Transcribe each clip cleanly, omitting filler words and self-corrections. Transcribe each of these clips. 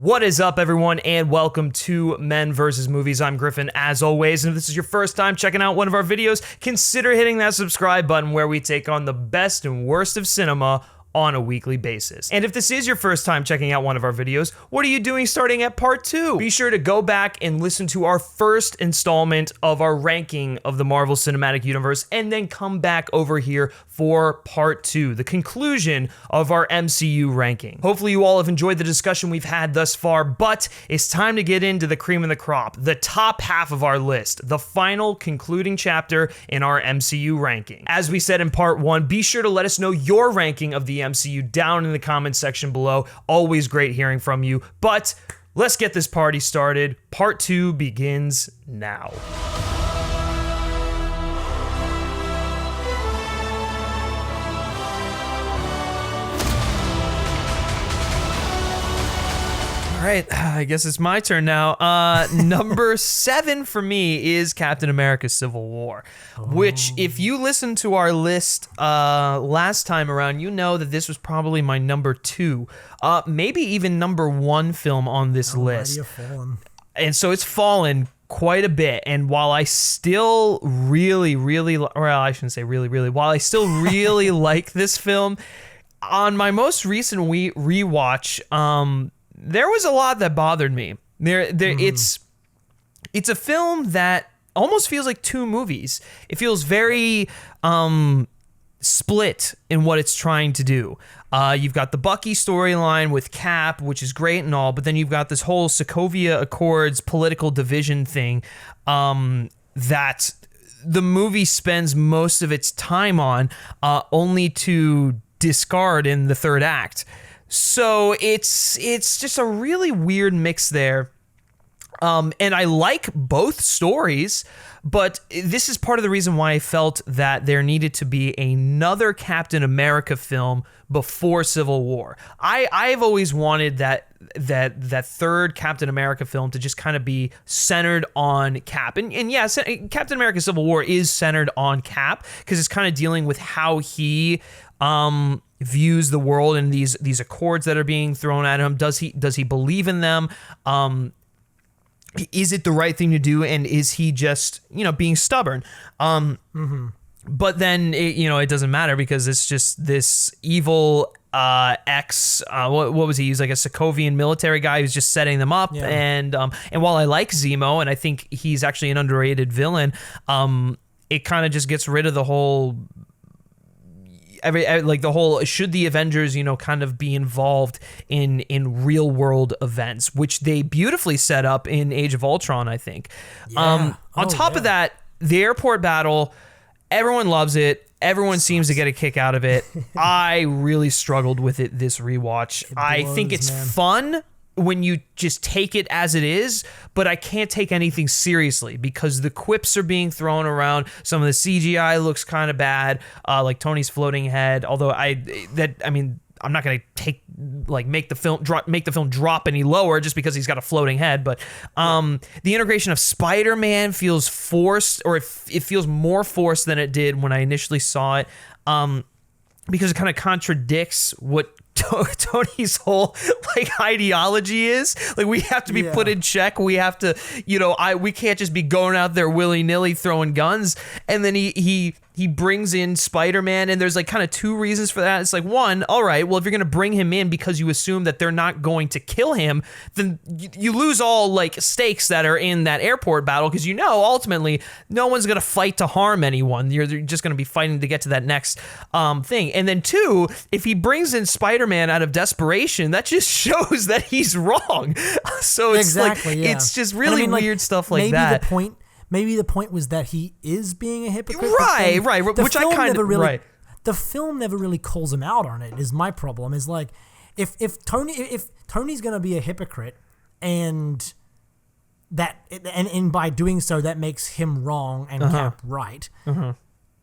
What is up, everyone, and welcome to Men vs. Movies. I'm Griffin, as always, and if this is your first time checking out one of our videos, consider hitting that subscribe button where we take on the best and worst of cinema on a weekly basis. And if this is your first time checking out one of our videos, what are you doing starting at part 2? Be sure to go back and listen to our first installment of our ranking of the Marvel Cinematic Universe, and then come back over here for part 2, the conclusion of our MCU ranking. Hopefully you all have enjoyed the discussion we've had thus far, but it's time to get into the cream of the crop, the top half of our list, the final concluding chapter in our MCU ranking. As we said in part 1, be sure to let us know your ranking of the MCU down in the comments section below. Always great hearing from you, but let's get this party started. Part 2 begins now. All right, I guess it's my turn now. Number 7 for me is Captain America: Civil War, which, if you listened to our list last time around, you know that this was probably my number 2, maybe even number 1 film on this list. And so it's fallen quite a bit. And while I still really like this film, on my most recent rewatch, there was a lot that bothered me. It's a film that almost feels like 2 movies. It feels very split in what it's trying to do. You've got the Bucky storyline with Cap, which is great and all, but then you've got this whole Sokovia Accords political division thing that the movie spends most of its time on, only to discard in the third act. So it's just a really weird mix there. And I like both stories, but this is part of the reason why I felt that there needed to be another Captain America film before Civil War. I've always wanted that third Captain America film to just kind of be centered on Cap. And yes, Captain America: Civil War is centered on Cap because it's kind of dealing with how he views the world and these accords that are being thrown at him. Does he believe in them? Is it the right thing to do? And is he just, being stubborn? But then, it doesn't matter because it's just this evil what was he? He was like a Sokovian military guy who's just setting them up. Yeah. And while I like Zemo, and I think he's actually an underrated villain, it kind of just gets rid of the whole... should the Avengers, kind of be involved in real world events, which they beautifully set up in Age of Ultron, I think. Yeah. On top of that, the airport battle, everyone loves it. Everyone seems to get a kick out of it. I really struggled with it this rewatch. I think it's fun when you just take it as it is, but I can't take anything seriously because the quips are being thrown around. Some of the CGI looks kind of bad, like Tony's floating head. Although I'm not gonna make the film drop any lower just because he's got a floating head. But the integration of Spider-Man feels forced, or it feels more forced than it did when I initially saw it, because it kind of contradicts what Tony's whole ideology is. We have to be put in check. We have to, we can't just be going out there willy-nilly throwing guns. And then he brings in Spider-Man, and there's kind of 2 reasons for that. It's one, all right, well, if you're going to bring him in because you assume that they're not going to kill him, then you lose all stakes that are in that airport battle, because ultimately no one's going to fight to harm anyone. You're just going to be fighting to get to that next thing. And then 2, if he brings in Spider-Man out of desperation, that just shows that he's wrong. So it's it's just really weird stuff like that. Maybe the point was that he is being a hypocrite. Right. Which I kind of... Right. The film never really calls him out on it, is my problem. Is if Tony's going to be a hypocrite, and by doing so that makes him wrong and Cap right,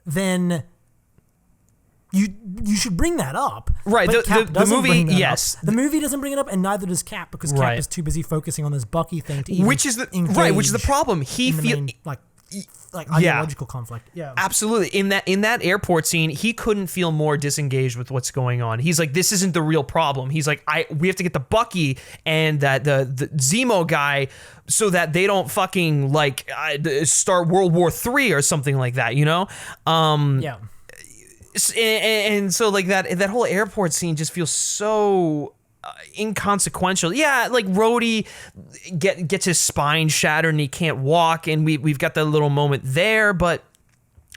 then... You should bring that up. Right. The movie, yes. The movie doesn't bring it up, and neither does Cap, because Cap is too busy focusing on this Bucky thing to even which is the problem. like ideological conflict. Yeah, absolutely. In that airport scene, he couldn't feel more disengaged with what's going on. He's like, this isn't the real problem. He's like, we have to get the Bucky and that the Zemo guy so that they don't fucking like start World War III or something like that, you know? Yeah. And so like that whole airport scene just feels so inconsequential. Yeah, like Brody gets his spine shattered and he can't walk, and we've got that little moment there, but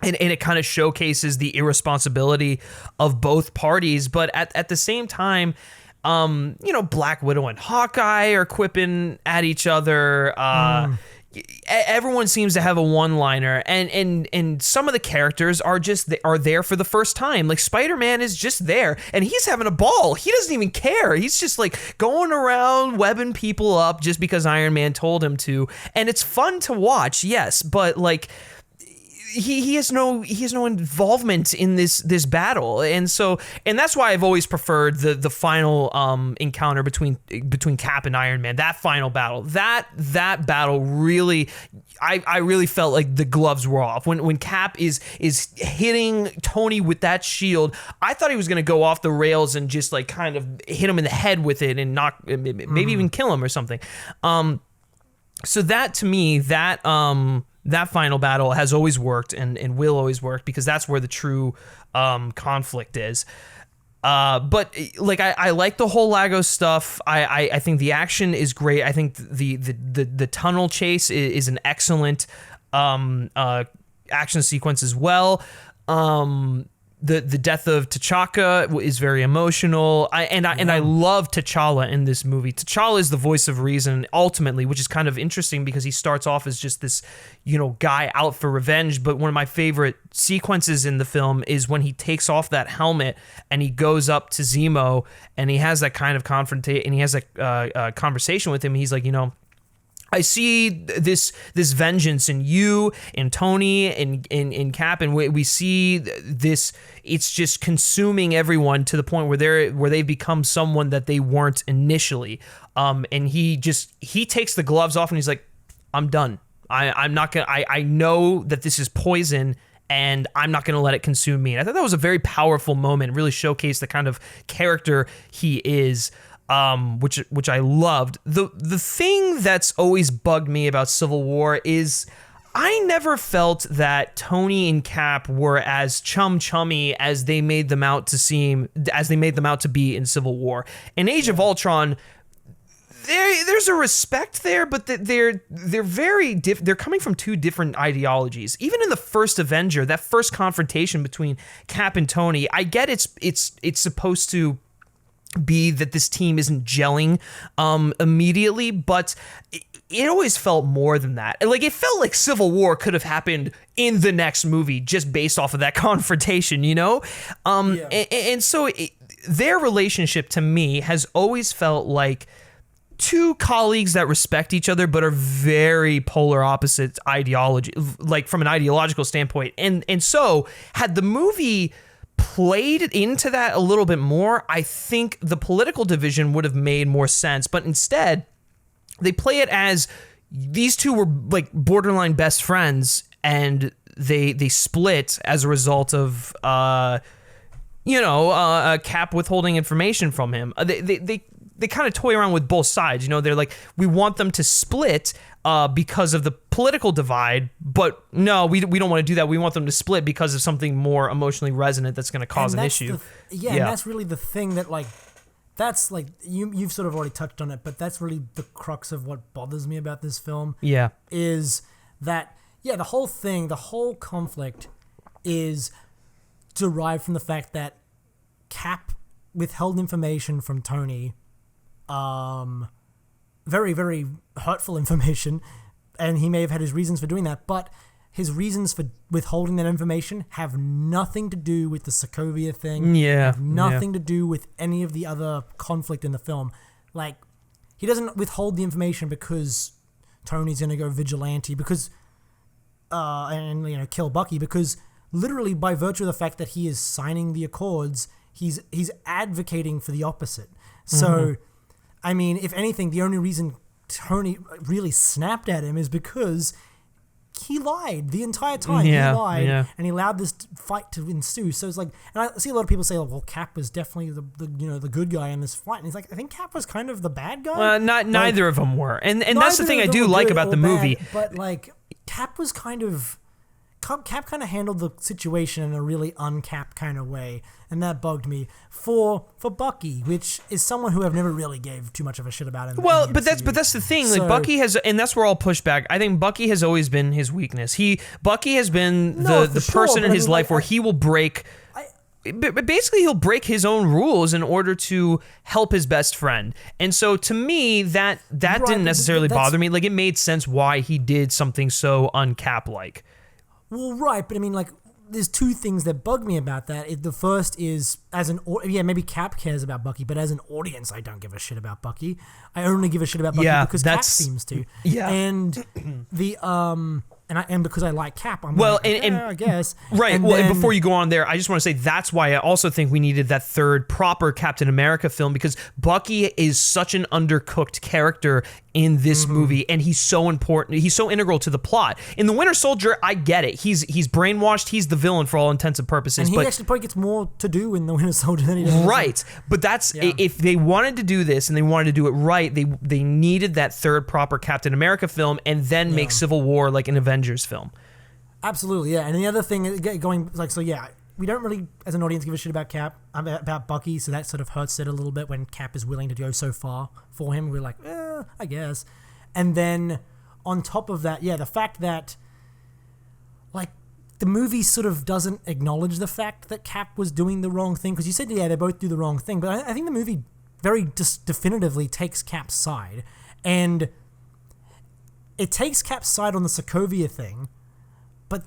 and it kind of showcases the irresponsibility of both parties. But at the same time, Black Widow and Hawkeye are quipping at each other. Everyone seems to have a one-liner, and some of the characters are there for the first time. Like Spider-Man is just there, and he's having a ball. He doesn't even care. He's just like going around webbing people up just because Iron Man told him to, and it's fun to watch. Yes, but like he has no involvement in this battle, and that's why I've always preferred the final encounter between Cap and Iron Man. That final battle, that battle really, I really felt like the gloves were off when Cap is hitting Tony with that shield. I thought he was gonna go off the rails and just like kind of hit him in the head with it and maybe even kill him or something. So that to me, that final battle has always worked and will always work because that's where the true conflict is. But like I like the whole Lagos stuff. I think the action is great. I think the tunnel chase is an excellent action sequence as well. The death of T'Chaka is very emotional. I love T'Challa in this movie. T'Challa is the voice of reason ultimately, which is kind of interesting because he starts off as just this, guy out for revenge. But one of my favorite sequences in the film is when he takes off that helmet and he goes up to Zemo and he has that kind of confrontation and he has a conversation with him. He's like, I see this vengeance in you, in Tony, in Cap, and we see this. It's just consuming everyone to the point where they've become someone that they weren't initially. And he takes the gloves off and he's like, I'm done. I'm not gonna. I know that this is poison, and I'm not gonna let it consume me. And I thought that was a very powerful moment. Really showcased the kind of character he is. Which I loved. The thing that's always bugged me about Civil War is I never felt that Tony and Cap were as chummy as they made them out to be in Civil War. In Age of Ultron, there's a respect there, but they're very they're coming from two different ideologies. Even in the first Avenger, that first confrontation between Cap and Tony, I get it's supposed to be that this team isn't gelling immediately, but it always felt more than that. Like it felt like Civil War could have happened in the next movie just based off of that confrontation, and so their relationship to me has always felt like two colleagues that respect each other but are very polar opposite ideology, like from an ideological standpoint, and so had the movie played into that a little bit more, I think the political division would have made more sense. But instead, they play it as these two were like borderline best friends, and they split as a result of Cap withholding information from him. They kind of toy around with both sides. They're like, we want them to split because of the political divide, but no, we don't want to do that. We want them to split because of something more emotionally resonant that's going to cause an issue. And that's really the thing that that's like you've sort of already touched on it, but that's really the crux of what bothers me about this film. Yeah, is that the whole conflict is derived from the fact that Cap withheld information from Tony. Very, very hurtful information, and he may have had his reasons for doing that, but his reasons for withholding that information have nothing to do with the Sokovia thing. Have nothing to do with any of the other conflict in the film. Like, he doesn't withhold the information because Tony's gonna go vigilante, because kill Bucky, because literally by virtue of the fact that he is signing the accords, he's advocating for the opposite. So I mean, if anything, the only reason Tony really snapped at him is because he lied the entire time. Yeah, he lied, yeah. and he allowed this fight to ensue. So it's like, and I see a lot of people say, well, Cap was definitely the good guy in this fight. And he's like, I think Cap was kind of the bad guy. Neither of them were, and that's the thing I do like about the movie. Bad, but like, Cap kind of handled the situation in a really uncap kind of way, and that bugged me for Bucky, which is someone who I've never really gave too much of a shit about. But that's the thing. Like, Bucky has, and that's where I'll push back. I think Bucky has always been his weakness. Bucky has been the person in his life where he will break. Basically, he'll break his own rules in order to help his best friend. And so, to me, that didn't necessarily bother me. Like, it made sense why he did something so uncap-like. Well, right, but I mean, like, there's two things that bug me about that. The first is, maybe Cap cares about Bucky, but as an audience, I don't give a shit about Bucky. I only give a shit about Bucky because Cap seems to. Yeah. And and because I like Cap, I guess. Right. And and before you go on there, I just want to say that's why I also think we needed that third proper Captain America film, because Bucky is such an undercooked character in this movie, and he's so important. He's so integral to the plot. In The Winter Soldier, I get it. He's brainwashed. He's the villain for all intents and purposes. And he actually probably gets more to do in The Winter Soldier than he does. Right. But that's if they wanted to do this and they wanted to do it right, they needed that third proper Captain America film and then make Civil War like an Avengers film. Absolutely, yeah. And the other thing, we don't really, as an audience, give a shit about about Bucky, so that sort of hurts it a little bit when Cap is willing to go so far for him. We're like, I guess. And then on top of that, the fact that, like, the movie sort of doesn't acknowledge the fact that Cap was doing the wrong thing, because you said, they both do the wrong thing, but I think the movie very definitively takes Cap's side, and it takes Cap's side on the Sokovia thing, but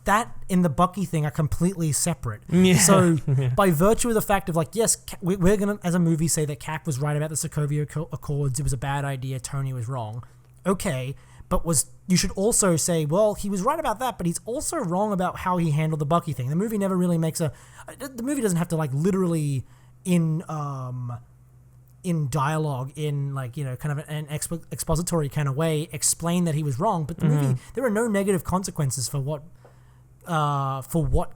that and the Bucky thing are completely separate. Yeah. So by virtue of the fact of, like, yes, we're going to, as a movie, say that Cap was right about the Sokovia Accords, it was a bad idea, Tony was wrong. Okay, but you should also say, well, he was right about that, but he's also wrong about how he handled the Bucky thing. The movie never really the movie doesn't have to, like, literally in dialogue, in, like, kind of an expository kind of way, explain that he was wrong. But the movie, there are no negative consequences for what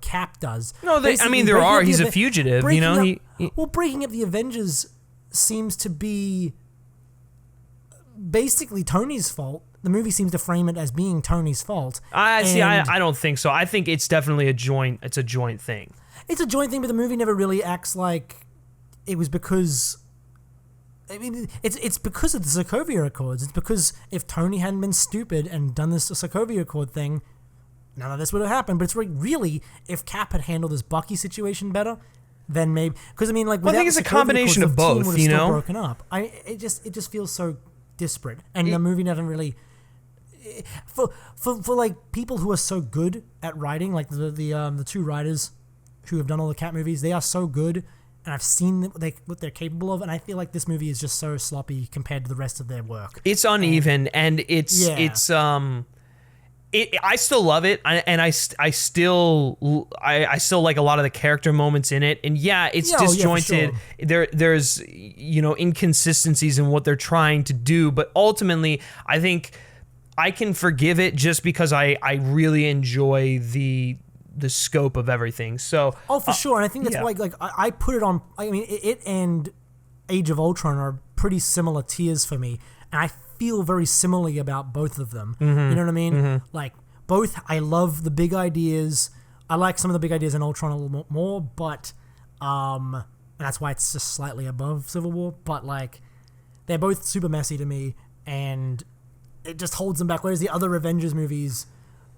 Cap does. No, there are. He's a fugitive. Breaking up the Avengers seems to be basically Tony's fault. The movie seems to frame it as being Tony's fault. I don't think so. I think it's definitely a joint thing. It's a joint thing, but the movie never really acts like it was because. I mean, it's because of the Sokovia Accords. It's because if Tony hadn't been stupid and done this Sokovia Accord thing, none of this would have happened. But it's really, if Cap had handled this Bucky situation better, then maybe, because I mean, like, I think it's a combination of both. Broken up. It just feels so disparate, and the movie doesn't really. For like people who are so good at writing, like the two writers who have done all the Cap movies, they are so good. And I've seen what they're capable of, and I feel like this movie is just so sloppy compared to the rest of their work. It's uneven, and I still love it, and I still like a lot of the character moments in it, and it's disjointed. Sure. There's inconsistencies in what they're trying to do, but ultimately, I think I can forgive it just because I really enjoy the scope of everything. So for sure, and I think that's why, like, I put it on. I mean, it and Age of Ultron are pretty similar tiers for me, and I feel very similarly about both of them. Mm-hmm. You know what I mean? Mm-hmm. Like, both, I love the big ideas. I like some of the big ideas in Ultron a little more, but and that's why it's just slightly above Civil War. But, like, they're both super messy to me, and it just holds them back. Whereas the other Avengers movies.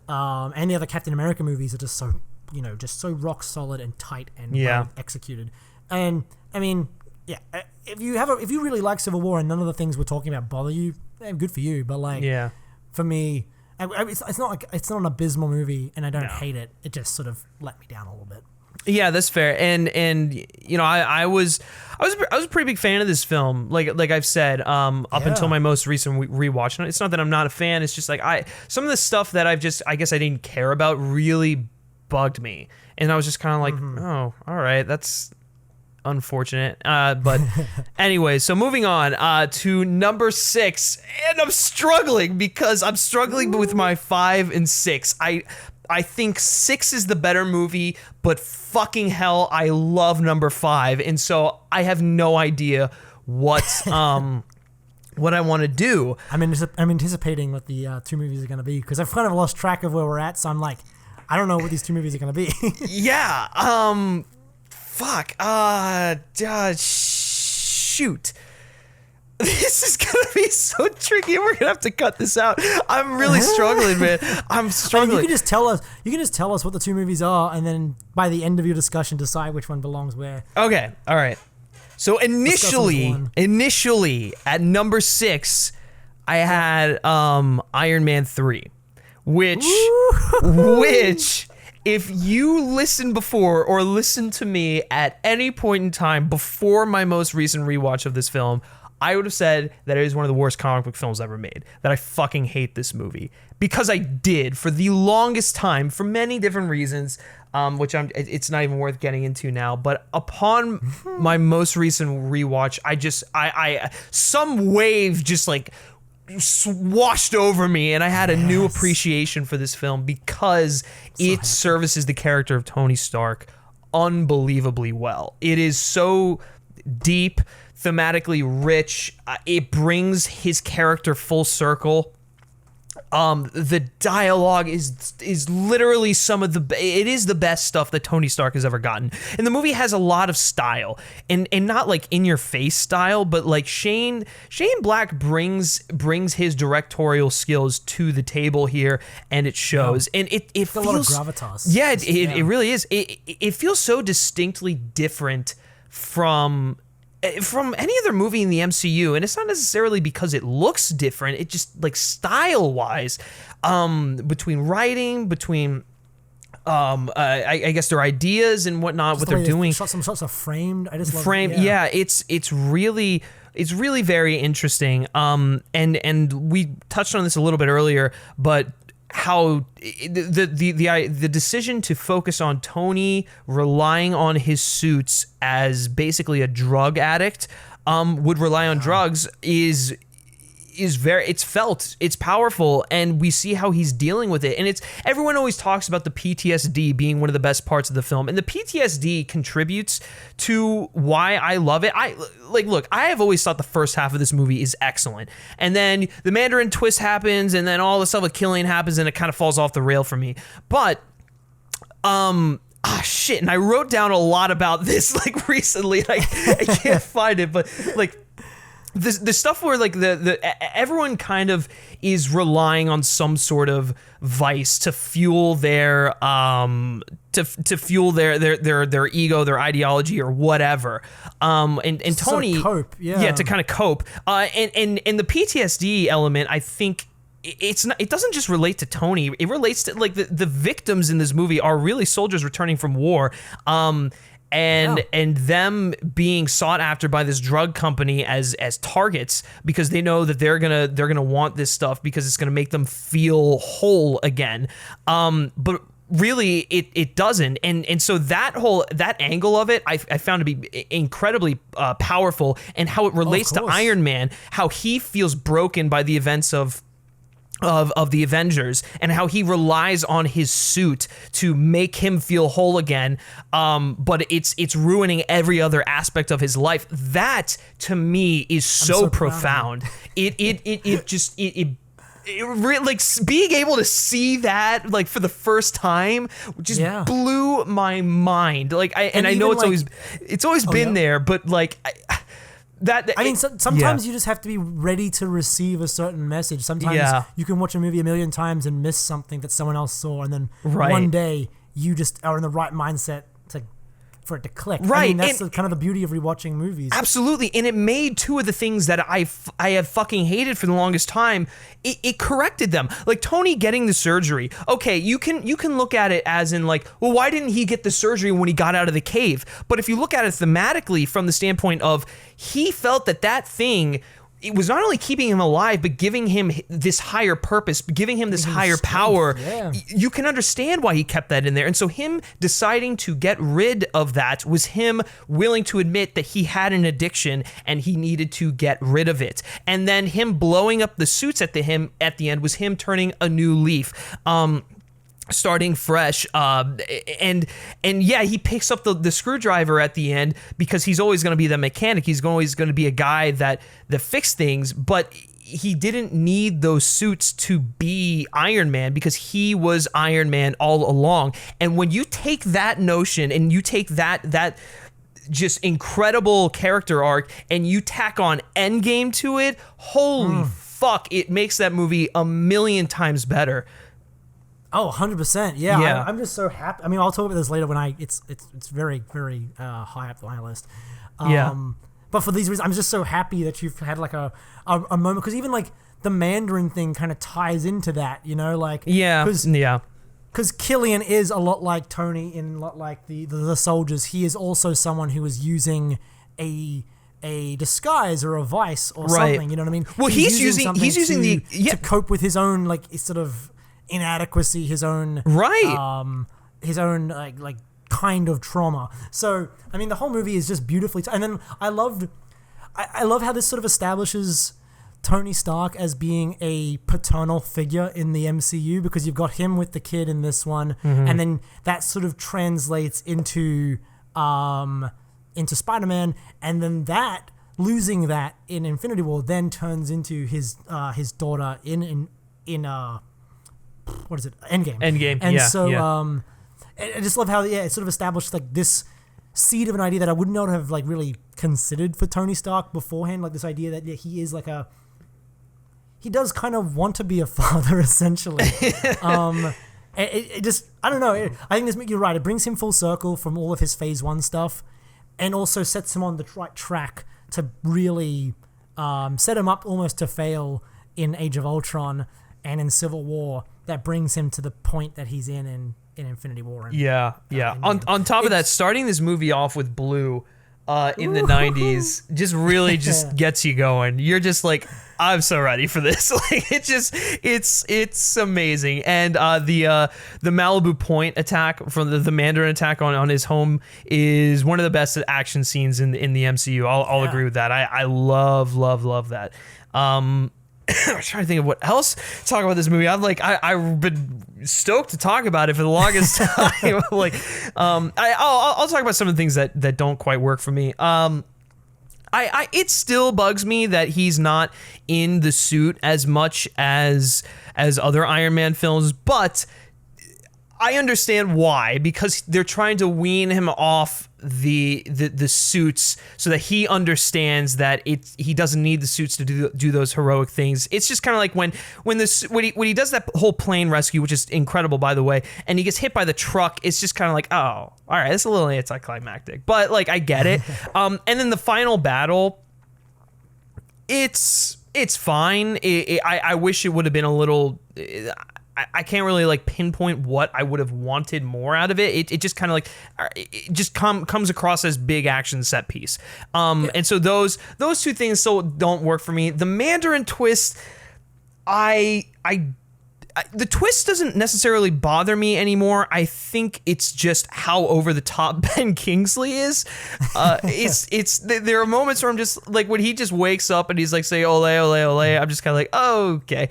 And the other Captain America movies are just so, just so rock solid and tight and well executed. And I mean, if you really like Civil War and none of the things we're talking about bother you, good for you. But, like, for me, it's not an abysmal movie, and I don't hate it. It just sort of let me down a little bit. Yeah, that's fair. And I was a pretty big fan of this film. Like I've said, up until my most recent rewatch. And it's not that I'm not a fan. It's just like some of the stuff that I guess I didn't care about really bugged me. And I was just kind of like, oh, all right, that's unfortunate. But anyway, so moving on to number 6, and I'm struggling with my 5 and 6. I think 6 is the better movie, but fucking hell, I love number 5, and so I have no idea what what I want to do. I'm anticipating what the 2 movies are going to be, because I've kind of lost track of where we're at, so I'm like, I don't know what these 2 movies are going to be. Yeah. Fuck. Shoot. This is gonna be so tricky. We're gonna have to cut this out. I'm really struggling, man. I'm struggling. You can just tell us what the 2 movies are, and then by the end of your discussion, decide which one belongs where. Okay. All right. So initially at number 6, I had Iron Man 3, which if you listened before or listened to me at any point in time before my most recent rewatch of this film, I would have said that it is one of the worst comic book films ever made, that I fucking hate this movie. Because I did for the longest time, for many different reasons, which it's not even worth getting into now. But upon my most recent rewatch, I some wave just like washed over me, and I had a new appreciation for this film because it services the character of Tony Stark unbelievably well. It is so deep, thematically rich. It brings his character full circle. The dialogue is literally it is the best stuff that Tony Stark has ever gotten. And the movie has a lot of style, and not like in your face style, but like Shane Black brings his directorial skills to the table here, and it shows. And it feels a lot of gravitas. Yeah, it really is. It feels so distinctly different from any other movie in the MCU, and it's not necessarily because it looks different. It just like style-wise, between writing, between I guess their ideas and whatnot, what they're doing. Some shots are framed. I just love it. Yeah, it's really very interesting. And we touched on this a little bit earlier, but how the decision to focus on Tony relying on his suits as basically a drug addict would rely on drugs is it's powerful, and we see how he's dealing with it. And everyone always talks about the PTSD being one of the best parts of the film, and the PTSD contributes to why I love it. I have always thought the first half of this movie is excellent, and then the Mandarin twist happens, and then all the stuff with Killian happens, and it kind of falls off the rail for me. But shit, and I wrote down a lot about this like recently. I can't find it, but like the stuff where like the everyone kind of is relying on some sort of vice to fuel their to fuel their ego, their ideology, or whatever. And Tony, sort of cope, to kind of cope. And the PTSD element, I think. It doesn't just relate to Tony. It relates to like the victims in this movie are really soldiers returning from war. And them being sought after by this drug company as targets because they know that they're gonna want this stuff because it's gonna make them feel whole again. But really it doesn't. And so that angle of it I found to be incredibly powerful, and how it relates to Iron Man, how he feels broken by the events of the Avengers, and how he relies on his suit to make him feel whole again, but it's ruining every other aspect of his life. That to me is so profound. It really, like, being able to see that like for the first time just blew my mind. Like I know it's always been there, but like. Sometimes you just have to be ready to receive a certain message. Sometimes you can watch a movie a million times and miss something that someone else saw, and then one day you just are in the right mindset for it to click. Right. I mean, that's kind of the beauty of rewatching movies. Absolutely. And it made two of the things that I have fucking hated for the longest time. It corrected them. Like Tony getting the surgery. Okay, you can look at it as in like, well, why didn't he get the surgery when he got out of the cave? But if you look at it thematically from the standpoint of he felt that thing it was not only keeping him alive, but giving him this higher purpose, giving him this higher power. Yeah. You can understand why he kept that in there. And so him deciding to get rid of that was him willing to admit that he had an addiction and he needed to get rid of it. And then him blowing up the suits at the end was him turning a new leaf. Starting fresh, and yeah, he picks up the screwdriver at the end because he's always going to be the mechanic. He's always going to be a guy that fix things, but he didn't need those suits to be Iron Man because he was Iron Man all along. And when you take that notion and you take that just incredible character arc and you tack on Endgame to it, holy fuck, it makes that movie a million times better. Oh, 100%. Yeah. I'm just so happy. I mean, I'll talk about this later when it's very, very high up on my list. But for these reasons, I'm just so happy that you've had like a moment, because even like the Mandarin thing kind of ties into that, you know, like because Killian is a lot like Tony in a lot like the soldiers. He is also someone who is using a disguise or a vice or something. You know what I mean? Well, he's using to cope with his own like sort of inadequacy, his own like kind of trauma. So I mean, the whole movie is just beautifully and then I love how this sort of establishes Tony Stark as being a paternal figure in the MCU, because you've got him with the kid in this one, and then that sort of translates into Spider-Man, and then that losing that in Infinity War then turns into his daughter in what is it? Endgame. And so I just love how it sort of established like this seed of an idea that I would not have like really considered for Tony Stark beforehand, like this idea that he is like he does kind of want to be a father essentially. It just, I don't know. I think you're right. It brings him full circle from all of his Phase 1 stuff, and also sets him on the right track to really set him up almost to fail in Age of Ultron and in Civil War. That brings him to the point that he's in Infinity War. On top of that, starting this movie off with Blue in the 90s just really just gets you going. You're just like, I'm so ready for this. Like it's amazing. And the Malibu Point attack from the Mandarin attack on his home is one of the best action scenes in the MCU. I'll agree with that. I love that. I'm trying to think of what else to talk about this movie. I've been stoked to talk about it for the longest time. I'll talk about some of the things that don't quite work for me. It still bugs me that he's not in the suit as much as other Iron Man films, but I understand why, because they're trying to wean him off the suits so that he understands that he doesn't need the suits to do those heroic things. It's just kind of like when he does that whole plane rescue, which is incredible, by the way, and he gets hit by the truck. It's just kind of like, oh, all right, it's a little anticlimactic, but like I get it. And then the final battle, it's fine. I wish it would have been a little. I can't really like pinpoint what I would have wanted more out of it. It just kind of like it just comes across as big action set piece. And so those two things still don't work for me. The Mandarin twist, the twist doesn't necessarily bother me anymore. I think it's just how over the top Ben Kingsley is. There are moments where I'm just like, when he just wakes up and he's like, say ole ole ole, I'm just kind of like, oh, okay.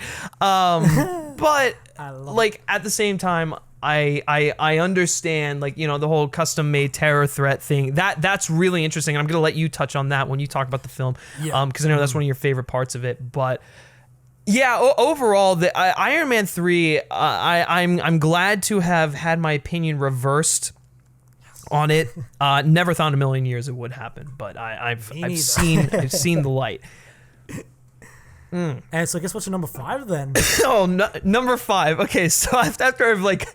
But like at the same time, I understand, like, you know, the whole custom made terror threat thing. That's really interesting. I'm gonna let you touch on that when you talk about the film, because I know that's one of your favorite parts of it. But yeah, overall, the Iron Man 3, I'm glad to have had my opinion reversed on it. Never thought in a million years it would happen, but I've seen the light. And so I guess what's your number 5 then? Number 5. Okay, so after I've like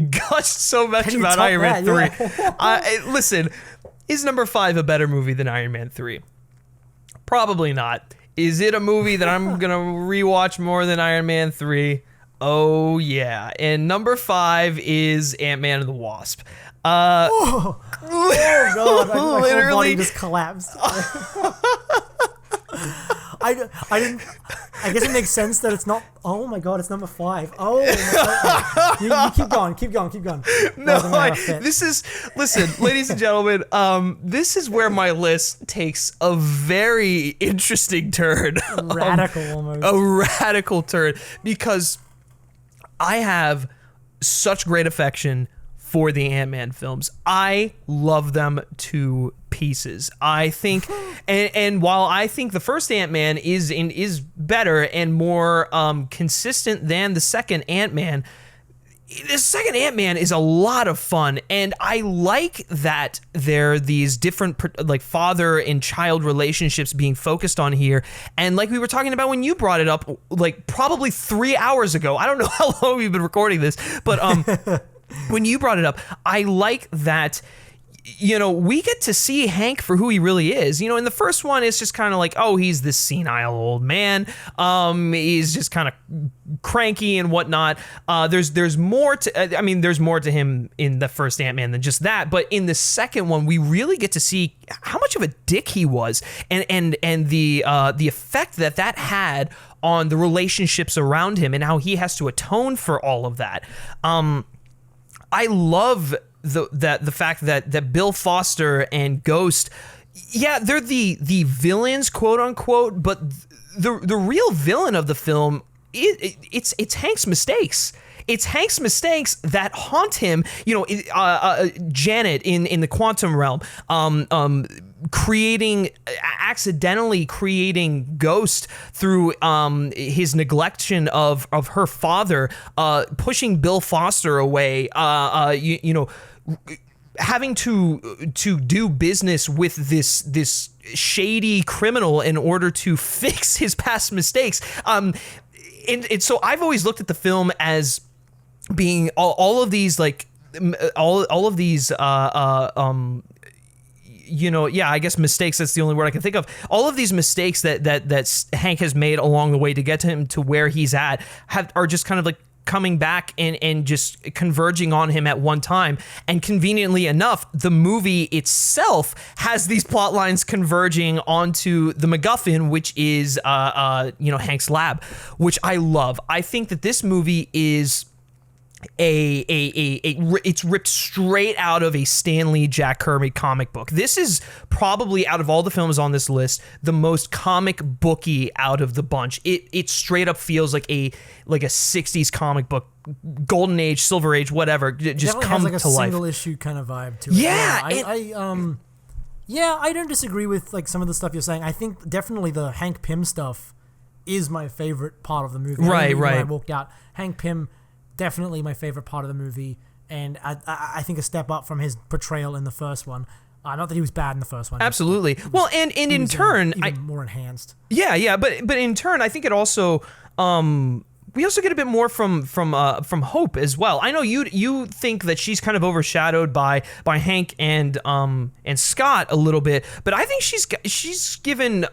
gushed so much about Iron Man 3, listen, is number 5 a better movie than Iron Man 3? Probably not. Is it a movie that I'm gonna rewatch more than Iron Man 3? Oh yeah. And number 5 is Ant-Man and the Wasp. Oh god! My whole body just collapsed. I didn't. I guess it makes sense that it's not. Oh my god, it's number 5. Oh, you keep going. No, listen, ladies and gentlemen. This is where my list takes a very interesting turn. Almost. A radical turn, because I have such great affection for the Ant-Man films. I love them to pieces. I think, and while I think the first Ant-Man is better and more consistent than the second Ant-Man, the second Ant-Man is a lot of fun, and I like that there are these different like father and child relationships being focused on here. And like we were talking about when you brought it up, like probably 3 hours ago. I don't know how long we've been recording this, but when you brought it up, I like that, you know, we get to see Hank for who he really is. You know, in the first one, it's just kind of like, oh, he's this senile old man. He's just kind of cranky and whatnot. There's more to, there's more to him in the first Ant-Man than just that. But in the second one, we really get to see how much of a dick he was, and the effect that had on the relationships around him and how he has to atone for all of that. I love the fact that Bill Foster and Ghost, yeah, they're the villains, quote unquote, but the real villain of the film, it's Hank's mistakes. It's Hank's mistakes that haunt him. You know, Janet in the quantum realm, accidentally creating Ghost through his neglection of her father, pushing Bill Foster away, you know, having to do business with this shady criminal in order to fix his past mistakes. And so I've always looked at the film as being all of these, like all of these you know, yeah, I guess mistakes, that's the only word I can think of. All of these mistakes that Hank has made along the way to get to him to where he's at are just kind of like coming back and just converging on him at one time. And conveniently enough, the movie itself has these plot lines converging onto the MacGuffin, which is you know, Hank's lab, which I love. I think that this movie is it's ripped straight out of a Stan Lee, Jack Kirby comic book. This is probably, out of all the films on this list, the most comic booky out of the bunch. It straight up feels like a 60s comic book, golden age, silver age, whatever, just come has like to a life. Single issue kind of vibe to it. Yeah, I don't disagree with like some of the stuff you're saying. I think definitely the Hank Pym stuff is my favorite part of the movie. Right. When I walked out, Hank Pym, definitely my favorite part of the movie, and I think a step up from his portrayal in the first one. Not that he was bad in the first one. Absolutely. Well, and in turn, even more enhanced. Yeah, but in turn, I think it also we also get a bit more from Hope as well. I know you think that she's kind of overshadowed by Hank and Scott a little bit, but I think she's given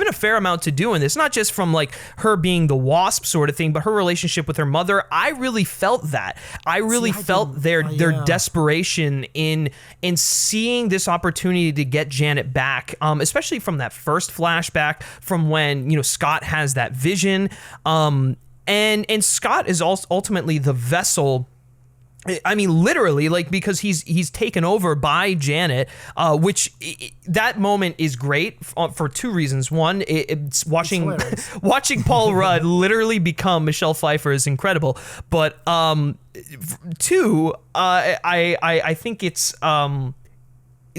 a fair amount to do in this, not just from like her being the Wasp sort of thing, but her relationship with her mother. I really felt that. I really felt their desperation in seeing this opportunity to get Janet back, especially from that first flashback from when, you know, Scott has that vision, and Scott is also ultimately the vessel. I mean, literally, like, because he's taken over by Janet, which that moment is great for two reasons. One, it's watching Paul Rudd literally become Michelle Pfeiffer is incredible. But two, I think it's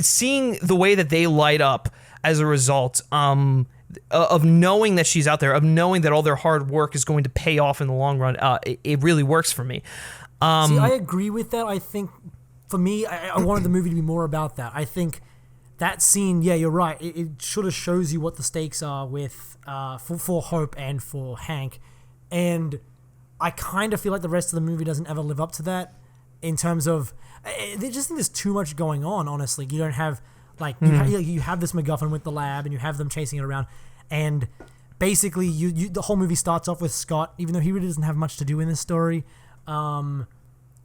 seeing the way that they light up as a result of knowing that she's out there, of knowing that all their hard work is going to pay off in the long run. It really works for me. See, I agree with that. I think, for me, I wanted the movie to be more about that. I think that scene, yeah, you're right. It sort of shows you what the stakes are with for Hope and for Hank. And I kind of feel like the rest of the movie doesn't ever live up to that in terms of... I just think there's too much going on, honestly. You don't have... Like, you have this MacGuffin with the lab, and you have them chasing it around. And basically, the whole movie starts off with Scott, even though he really doesn't have much to do in this story. And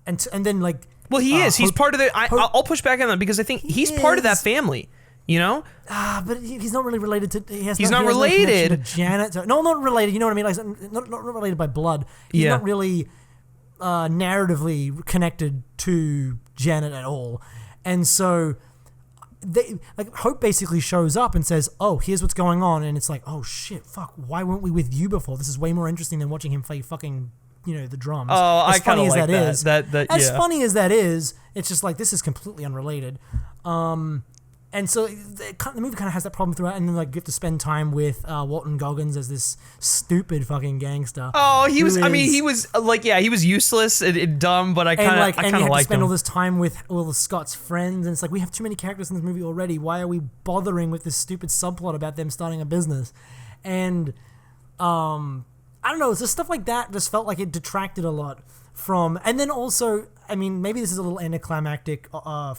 then, like... Well, he is. He's part of the... I'll push back on that because I think he's part of that family. You know? But he's not really related to. He's not related. No to Janet. No, not related. You know what I mean? Like not related by blood. He's not really narratively connected to Janet at all. And so Hope basically shows up and says, "Oh, here's what's going on," and it's like, "Oh shit, fuck! Why weren't we with you before? This is way more interesting than watching him play fucking." The drums. Oh, I kind of like that. As funny as that is, it's just like, this is completely unrelated. And so the movie kind of has that problem throughout, and then you have to spend time with Walton Goggins as this stupid fucking gangster. Oh, he was useless and dumb, but I kind of liked him. And you have to spend all this time with all of Scott's friends, and it's like, we have too many characters in this movie already. Why are we bothering with this stupid subplot about them starting a business? And I don't know, it's just stuff like that just felt like it detracted a lot from, and then also, I mean, maybe this is a little anticlimactic,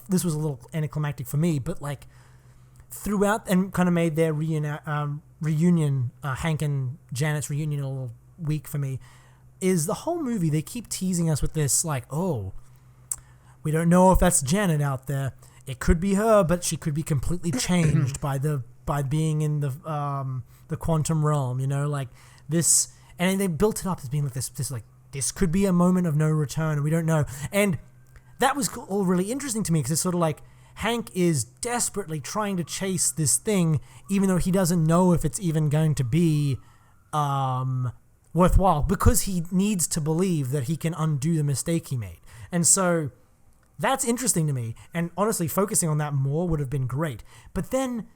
this was a little anticlimactic for me, but like, throughout, and kind of made their reunion, Hank and Janet's reunion a little weak for me, is the whole movie, they keep teasing us with this, like, oh, we don't know if that's Janet out there, it could be her, but she could be completely changed by being in the quantum realm, like, this. And they built it up as being like this could be a moment of no return, and we don't know. And that was all really interesting to me, because it's sort of like Hank is desperately trying to chase this thing, even though he doesn't know if it's even going to be worthwhile, because he needs to believe that he can undo the mistake he made. And so that's interesting to me. And honestly, focusing on that more would have been great. But then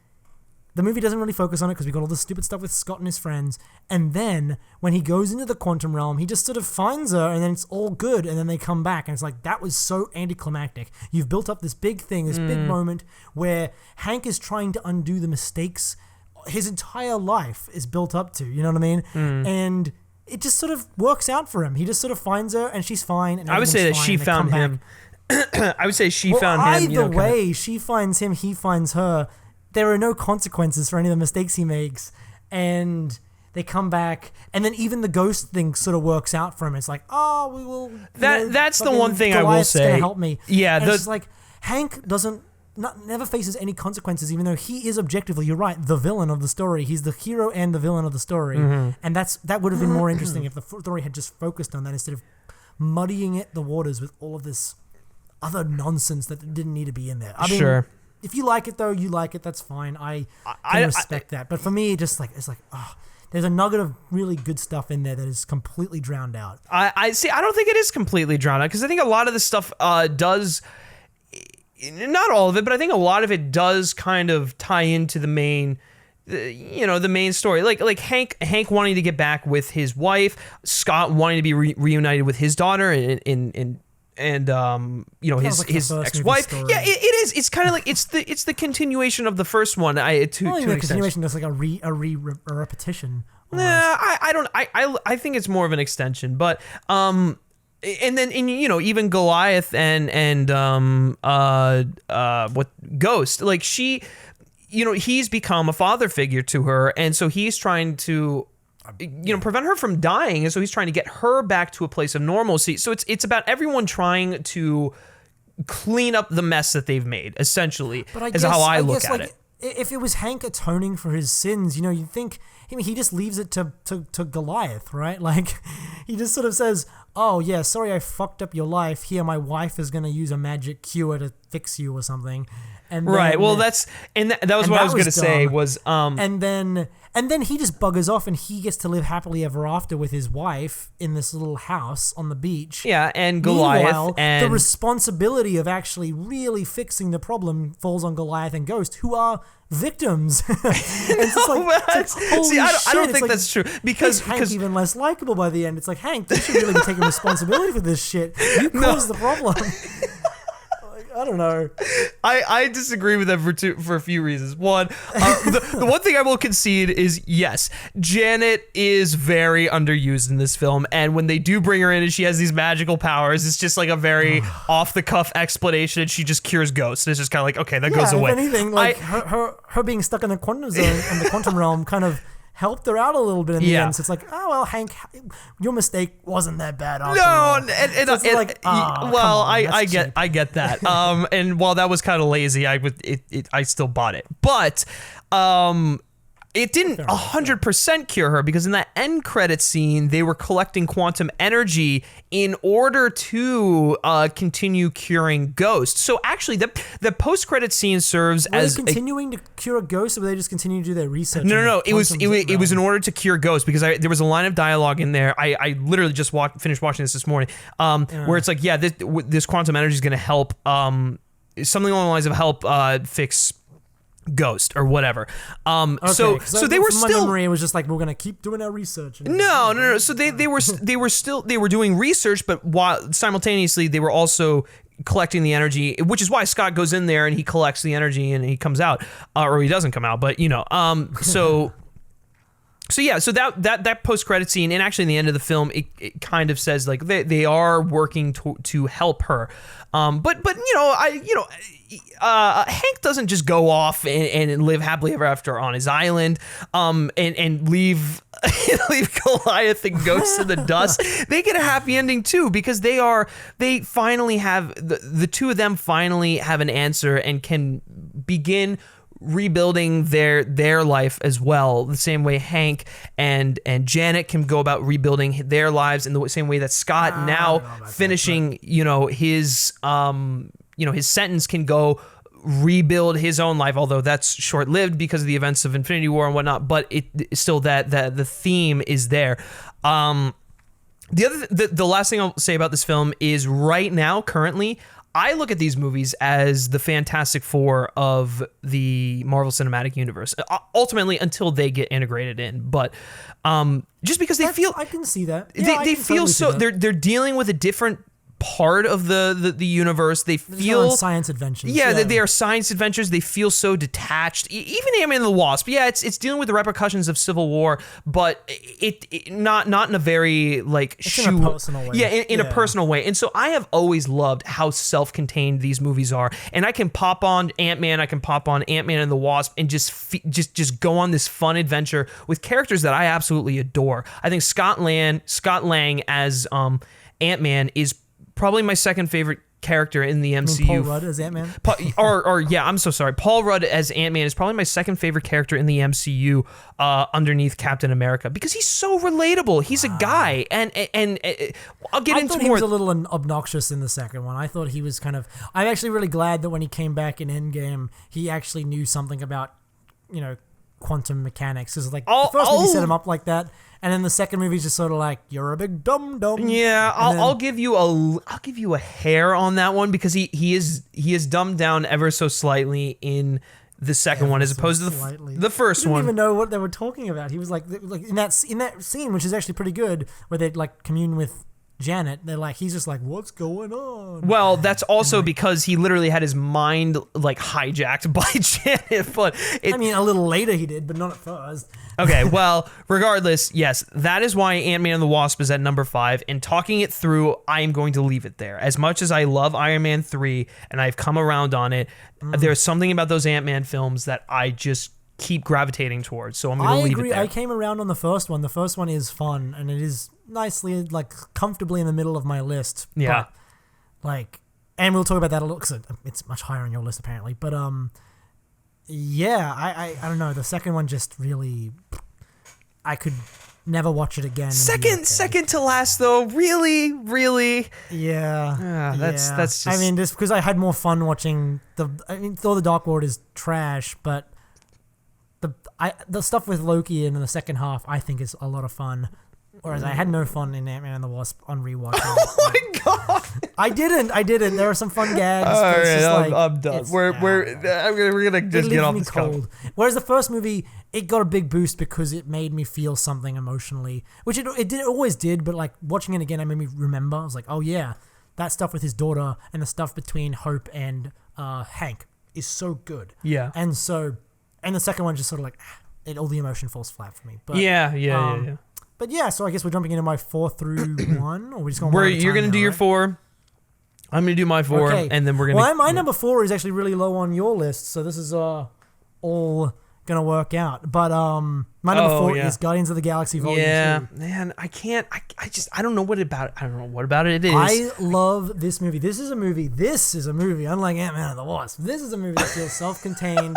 the movie doesn't really focus on it because we got all this stupid stuff with Scott and his friends. And then when he goes into the quantum realm, he just sort of finds her, and then it's all good. And then they come back, and it's like, that was so anticlimactic. You've built up this big thing, this big moment where Hank is trying to undo the mistakes his entire life is built up to. You know what I mean? And it just sort of works out for him. He just sort of finds her, and she's fine. And I would say that she found him. I would say she found him. Either way, she finds him, he finds her. There are no consequences for any of the mistakes he makes, and they come back, and then even the ghost thing sort of works out for him. It's like, oh, we will. That's the one thing I will say. Gonna help me. Yeah, and it's like Hank never faces any consequences, even though he is objectively, you're right, the villain of the story. He's the hero and the villain of the story, and that would have been more interesting if the story had just focused on that instead of muddying the waters with all of this other nonsense that didn't need to be in there. I mean, if you like it, though, you like it. That's fine. I respect that. But for me, just like it's like, there's a nugget of really good stuff in there that is completely drowned out. I see. I don't think it is completely drowned out, because I think a lot of the stuff does, not all of it, but I think a lot of it does kind of tie into the main. The main story, like Hank wanting to get back with his wife, Scott wanting to be reunited with his daughter, and his ex-wife. Yeah, it is. It's kind of like it's the continuation of the first one. To continuation, that's like a repetition. Nah, I think it's more of an extension, but and then even Goliath and Ghost, like she, he's become a father figure to her, and so he's trying to prevent her from dying, and so he's trying to get her back to a place of normalcy. So it's about everyone trying to clean up the mess that they've made, essentially. But is how I look at it. If it was Hank atoning for his sins, you'd think, he just leaves it to Goliath, right? Like, he just sort of says, oh yeah, sorry I fucked up your life. Here, my wife is going to use a magic cure to fix you or something. And right. Well, that was what I was going to say was and then he just buggers off, and he gets to live happily ever after with his wife in this little house on the beach. Yeah, and Goliath. Meanwhile, the responsibility of actually really fixing the problem falls on Goliath and Ghost, who are victims. I don't think that's true, because Hank even less likable by the end. It's like, Hank, you should really be taking responsibility for this shit. You caused the problem. I don't know. I disagree with them for a few reasons. One, the one thing I will concede is, yes, Janet is very underused in this film, and when they do bring her in and she has these magical powers, it's just like a very off-the-cuff explanation, and she just cures ghosts. It's just kind of like, okay, that goes away. If anything, like her being stuck in the quantum zone and the quantum realm kind of helped her out a little bit in the end. So it's like, oh well, Hank, your mistake wasn't that bad. I get that. And while that was kind of lazy, I still bought it, but it didn't 100% cure her, because in that end credit scene, they were collecting quantum energy in order to continue curing ghosts. So actually, the post-credit scene serves as... Were they continuing to cure a ghost, or were they just continuing to do their research? No. It was in order to cure ghosts, because there was a line of dialogue in there. I literally just finished watching this morning, where it's like, this quantum energy is going to help, something along the lines of help fix Ghost or whatever. So they were still. My memory, it was just like, we're gonna keep doing our research. No. So they were doing research, but while simultaneously they were also collecting the energy, which is why Scott goes in there and he collects the energy and he comes out, or he doesn't come out, but so. So that post credit scene, and actually in the end of the film, it kind of says like they are working to help her, but Hank doesn't just go off and live happily ever after on his island, and leave Goliath and Ghosts in the dust. They get a happy ending too, because they finally have the two of them finally have an answer and can begin rebuilding their life as well, the same way Hank and Janet can go about rebuilding their lives, in the same way that Scott now finishing his his sentence can go rebuild his own life, although that's short-lived because of the events of Infinity War and whatnot, but it still that the theme is there. The last thing I'll say about this film is, right now, currently, I look at these movies as the Fantastic Four of the Marvel Cinematic Universe, ultimately until they get integrated in. But just because I can see that. They feel so. They're dealing with a different part of the universe. They feel science adventures. They are science adventures. They feel so detached. Even Ant-Man and the Wasp. Yeah, it's dealing with the repercussions of Civil War, but it not in a very like in a personal way. Yeah, in a personal way. And so I have always loved how self-contained these movies are. And I can pop on Ant-Man, I can pop on Ant-Man and the Wasp, and just go on this fun adventure with characters that I absolutely adore. I think Scott Lang as Ant-Man is probably my second favorite character in the MCU. Paul Rudd as Ant-Man? I'm so sorry. Paul Rudd as Ant-Man is probably my second favorite character in the MCU, underneath Captain America, because he's so relatable. He's a guy, and I'll get into more. I thought he was a little obnoxious in the second one. I thought he was kind of... I'm actually really glad that when he came back in Endgame, he actually knew something about, quantum mechanics. Because the first movie set him up like that. And then the second movie is just sort of like, you're a big dum-dum. Yeah, I'll give you a hair on that one, because he is dumbed down ever so slightly in the second one as opposed to the first one. I didn't even know what they were talking about. He was like in that scene, which is actually pretty good, where they like commune with Janet. He's just like, what's going on? Well, that's also because he literally had his mind like hijacked by Janet. But a little later he did, but not at first. Okay, well, regardless, yes, that is why Ant-Man and the Wasp is at number 5. And talking it through, I am going to leave it there. As much as I love Iron Man 3 and I've come around on it, there's something about those Ant-Man films that I just keep gravitating towards. So I'm going to leave it there. I came around on the first one. The first one is fun, and it is nicely, comfortably in the middle of my list. Yeah. But, and we'll talk about that a little, because it's much higher on your list, apparently. But, I don't know. The second one just really... I could never watch it again. Second to last, though. Really, really... Yeah. That's just... just because I had more fun watching Thor: The Dark World is trash, but the stuff with Loki in the second half, I think, is a lot of fun. Whereas I had no fun in Ant-Man and the Wasp on rewatch. Oh my god! I didn't. There are some fun gags. All right, I'm done. We're gonna just get off this cold. Whereas the first movie, it got a big boost because it made me feel something emotionally, which it always did. But watching it again, it made me remember. I was like, oh yeah, that stuff with his daughter and the stuff between Hope and Hank is so good. Yeah. And the second one just sort of all the emotion falls flat for me. But yeah. But yeah, so I guess we're jumping into my 4 through 1, or we're just going. You're gonna do your 4. I'm gonna do my 4, and then we're gonna. Well, my number 4 is actually really low on your list, so this is all gonna work out. But My number 4 is Guardians of the Galaxy Volume 2. Yeah, man, I can't. I don't know what about it. I don't know what about it is. I love this movie. This is a movie. Unlike Ant-Man and the Wasp, this is a movie that feels self-contained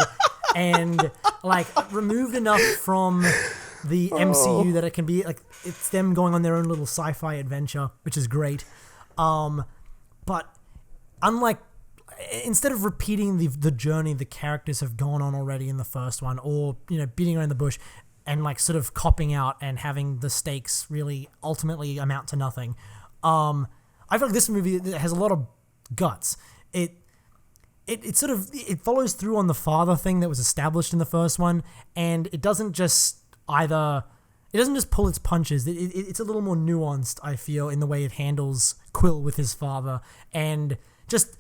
and like removed enough from the MCU that it can be like it's them going on their own little sci-fi adventure, which is great. But unlike, instead of repeating the journey the characters have gone on already in the first one, or beating around the bush and like sort of copping out and having the stakes really ultimately amount to nothing, I feel like this movie has a lot of guts. It follows through on the father thing that was established in the first one, and it doesn't just pull its punches. It's a little more nuanced, I feel, in the way it handles Quill with his father, and just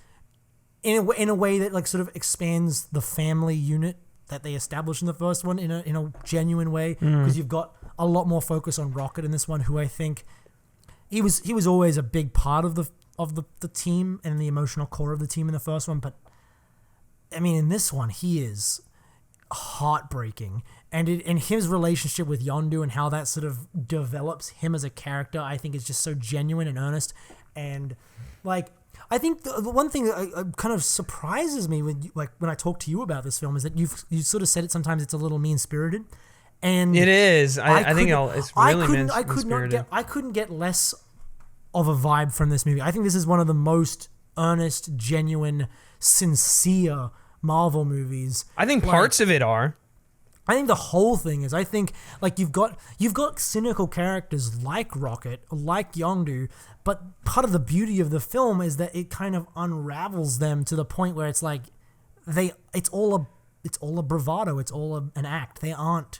in a way that like sort of expands the family unit that they established in the first one in a genuine way, because you've got a lot more focus on Rocket in this one, who I think he was always a big part of the team and the emotional core of the team in the first one, but I mean in this one he is heartbreaking, and his relationship with Yondu and how that sort of develops him as a character, I think is just so genuine and earnest. And like I think the one thing that kind of surprises me when I talk to you about this film is that you sort of said it sometimes it's a little mean-spirited, and it is. I think it's really mean-spirited. I couldn't get less of a vibe from this movie. I think this is one of the most earnest, genuine, sincere Marvel movies. I think parts of it are. I think the whole thing is. I think like you've got cynical characters like Rocket, like Yondu, but part of the beauty of the film is that it kind of unravels them to the point where it's like it's all a bravado, it's all an act. They aren't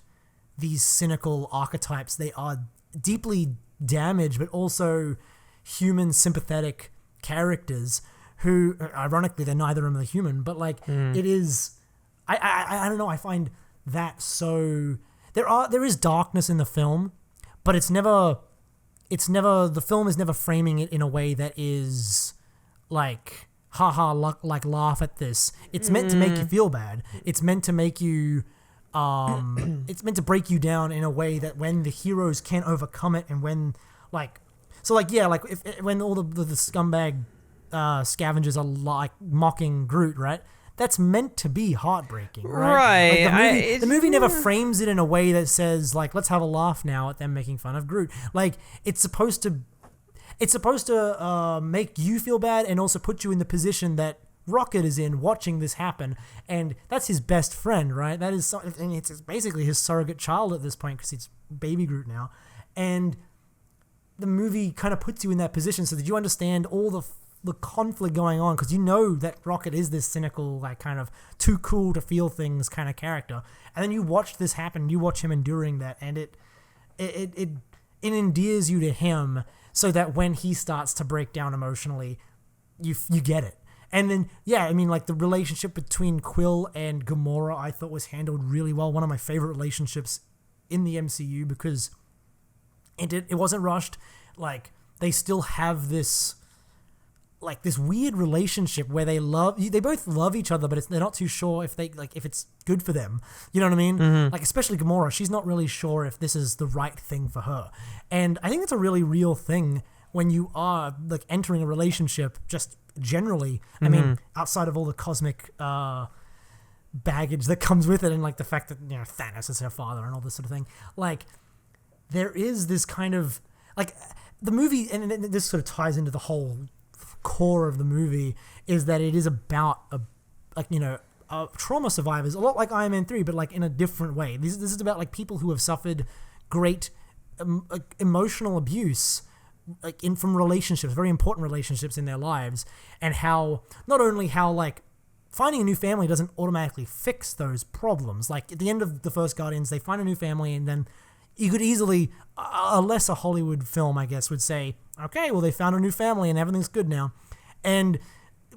these cynical archetypes. They are deeply damaged, but also human, sympathetic characters who, ironically, they're neither of them are human, but like it is. I don't know. I find that so there is darkness in the film, but it's never the film is never framing it in a way that is like like laugh at this. It's meant to make you feel bad. It's meant to make you it's meant to break you down in a way that when the heroes can't overcome it, and when when all the scumbag scavengers are like mocking Groot, right? That's meant to be heartbreaking, right? Like the movie never frames it in a way that says like, let's have a laugh now at them making fun of Groot. Like it's supposed to make you feel bad and also put you in the position that Rocket is in watching this happen, and that's his best friend, right? That is, and it's basically his surrogate child at this point because it's baby Groot now, and the movie kind of puts you in that position so that you understand all the conflict going on, because you know that Rocket is this cynical, like kind of too cool to feel things kind of character, and then you watch this happen, you watch him enduring that, and it endears you to him, so that when he starts to break down emotionally, you get it. And then like the relationship between Quill and Gamora I thought was handled really well, one of my favorite relationships in the MCU, because it wasn't rushed. Like they still have this weird relationship where they both love each other, but they're not too sure if it's good for them. You know what I mean? Mm-hmm. Like especially Gamora, she's not really sure if this is the right thing for her. And I think it's a really real thing when you are like entering a relationship, just generally. Mm-hmm. I mean, outside of all the cosmic baggage that comes with it, and like the fact that Thanos is her father and all this sort of thing. Like there is this kind of like the movie, and this sort of ties into the whole core of the movie, is that it is about trauma survivors, a lot like Iron Man 3, but like in a different way. This is about like people who have suffered great emotional abuse, like from relationships, very important relationships in their lives, and how not only how like finding a new family doesn't automatically fix those problems. Like at the end of the first Guardians, they find a new family, and then you could easily, a lesser Hollywood film, I guess, would say, okay, well, they found a new family and everything's good now. And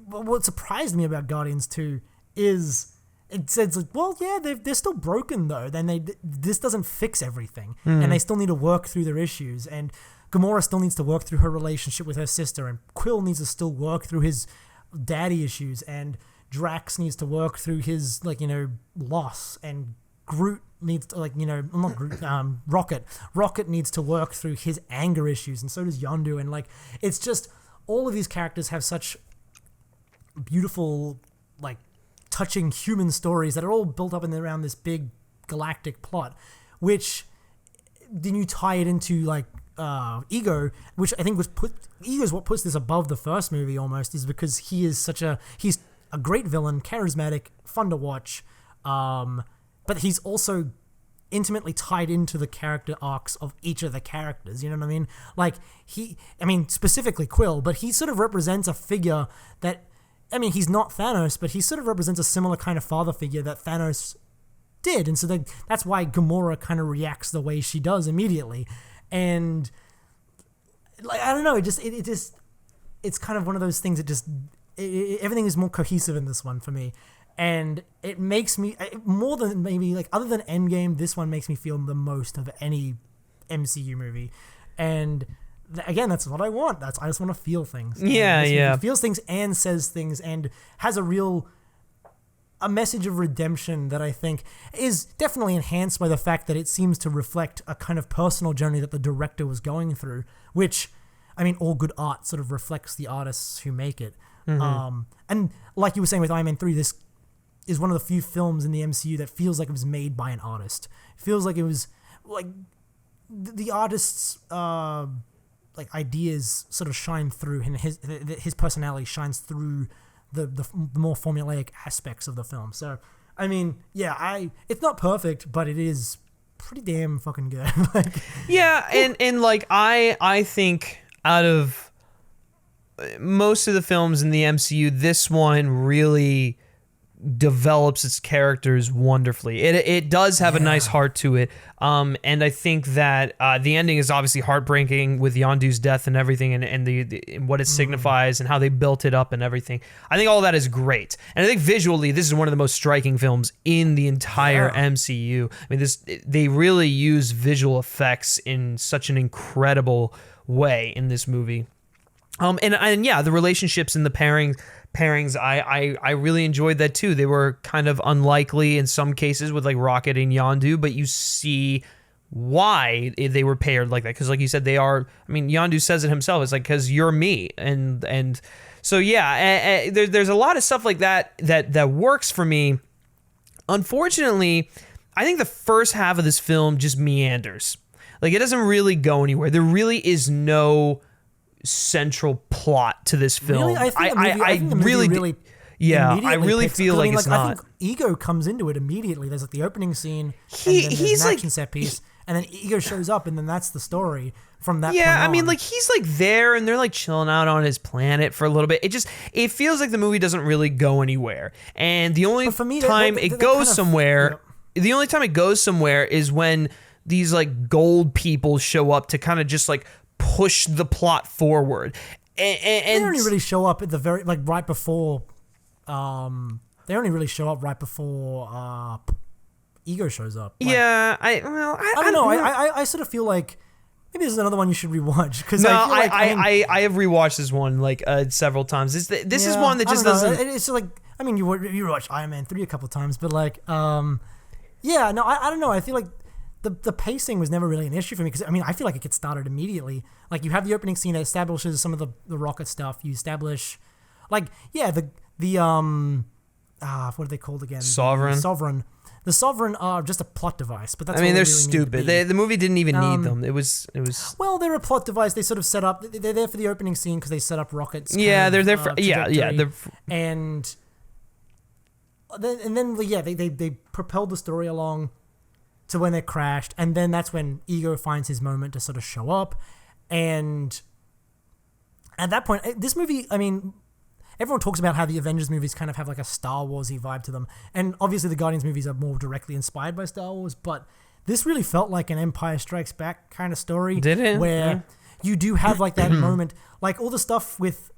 what surprised me about Guardians 2 is it says, like, well, yeah, they're still broken, though. Then this doesn't fix everything. And they still need to work through their issues. And Gamora still needs to work through her relationship with her sister. And Quill needs to still work through his daddy issues. And Drax needs to work through his, loss and Groot needs to, like, you know, not Groot, Rocket needs to work through his anger issues, and so does Yondu, and like, it's just, all of these characters have such beautiful, like, touching human stories that are all built up around this big galactic plot, which then you tie it into, like, Ego, which I think Ego is what puts this above the first movie almost, is because he's a great villain, charismatic, fun to watch, but he's also intimately tied into the character arcs of each of the characters, you know what I mean? Like, specifically Quill, but he sort of represents a figure that, I mean, he's not Thanos, but he sort of represents a similar kind of father figure that Thanos did, and so that's why Gamora kind of reacts the way she does immediately, and like, I don't know, it's kind of one of those things that everything is more cohesive in this one for me, and it makes me, more than maybe, like, other than Endgame, this one makes me feel the most of any MCU movie, and again, that's what I want. I just want to feel things. Yeah, yeah. It feels things and says things and has a message of redemption that I think is definitely enhanced by the fact that it seems to reflect a kind of personal journey that the director was going through, which, I mean, all good art sort of reflects the artists who make it. Mm-hmm. And like you were saying with Iron Man 3, this is one of the few films in the MCU that feels like it was made by an artist. It feels like it was, like, the artist's like, ideas sort of shine through, and his personality shines through the more formulaic aspects of the film. So, I mean, yeah, it's not perfect, but it is pretty damn fucking good. Like, yeah, and like, I think out of most of the films in the MCU, this one really develops its characters wonderfully. It does have a nice heart to it, and I think that the ending is obviously heartbreaking with Yondu's death and everything, and the what it signifies and how they built it up and everything. I think all that is great, and I think visually this is one of the most striking films in the entire MCU. I mean, they really use visual effects in such an incredible way in this movie. And yeah, the relationships and the pairings, I really enjoyed that too. They were kind of unlikely in some cases with, like, Rocket and Yondu, but you see why they were paired like that, because, like you said, they are. I mean, Yondu says it himself. It's like, because you're me, and so yeah, there's a lot of stuff like that works for me. Unfortunately, I think the first half of this film just meanders. Like, it doesn't really go anywhere. There really is no central plot to this film. Really? I think the movie really I really feel like it's not. I think Ego comes into it immediately. There's, like, the opening scene, and then there's an action set piece, and then Ego shows up, and then that's the story from that point on. I mean, like, he's, like, there, and they're, like, chilling out on his planet for a little bit. It feels like the movie doesn't really go anywhere, and the only time it goes somewhere is when these, like, gold people show up to kind of just, like, push the plot forward, and they only really show up at the very, like, right before. They only really show up right before Ego shows up. Like, yeah, I don't know. I sort of feel like maybe this is another one you should rewatch, because I have rewatched this one, like, several times. This is one that just doesn't. It's like, I mean, you watched Iron Man 3 a couple of times, but, like, I don't know. I feel like the pacing was never really an issue for me, because, I mean, I feel like it gets started immediately. Like, you have the opening scene that establishes some of the Rocket stuff. You establish, like, the what are they called again? Sovereign. The Sovereign are just a plot device, but that's. I mean, they're really stupid. The movie didn't even need them. It was. Well, they're a plot device. They sort of set up. They're there for the opening scene because they set up Rocket's. Yeah, they're there for. And then they propelled the story along to when they crashed, and then that's when Ego finds his moment to sort of show up, and at that point, this movie, I mean, everyone talks about how the Avengers movies kind of have, like, a Star Wars-y vibe to them, and obviously the Guardians movies are more directly inspired by Star Wars, but this really felt like an Empire Strikes Back kind of story. Did it? Where you do have, like, that moment, like, all the stuff with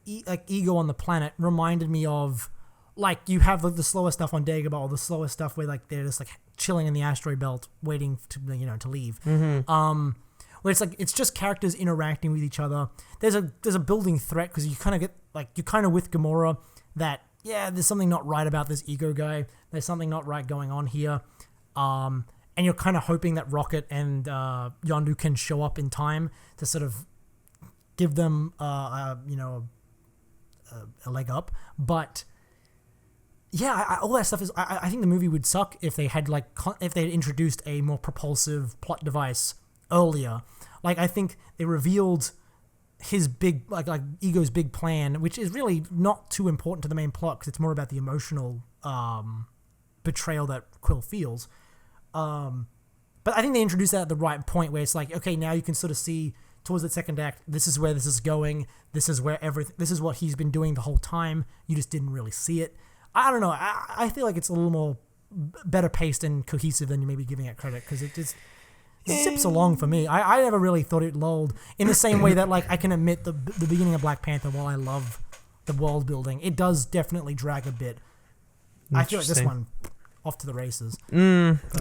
Ego on the planet reminded me of, like, you have, like, the slower stuff on Dagobah, or the slower stuff where, like, they're just, like, chilling in the asteroid belt waiting to, to leave. Where it's like, it's just characters interacting with each other. There's a building threat, because you kind of get, like, you're kind of with Gamora that, yeah, there's something not right about this Ego guy. There's something not right going on here. And you're kind of hoping that Rocket and Yondu can show up in time to sort of give them, a leg up. But yeah, all that stuff is. I think the movie would suck if they had introduced a more propulsive plot device earlier. Like, I think they revealed his big like Ego's big plan, which is really not too important to the main plot because it's more about the emotional betrayal that Quill feels. But I think they introduced that at the right point where it's like, okay, now you can sort of see towards the second act, this is where this is going. This is where this is what he's been doing the whole time. You just didn't really see it. I don't know. I feel like it's a little more better paced and cohesive than you may be giving it credit because it just zips along for me. I never really thought it lulled in the same way that, like, I can admit the beginning of Black Panther, while I love the world building, it does definitely drag a bit. I feel like this one, off to the races.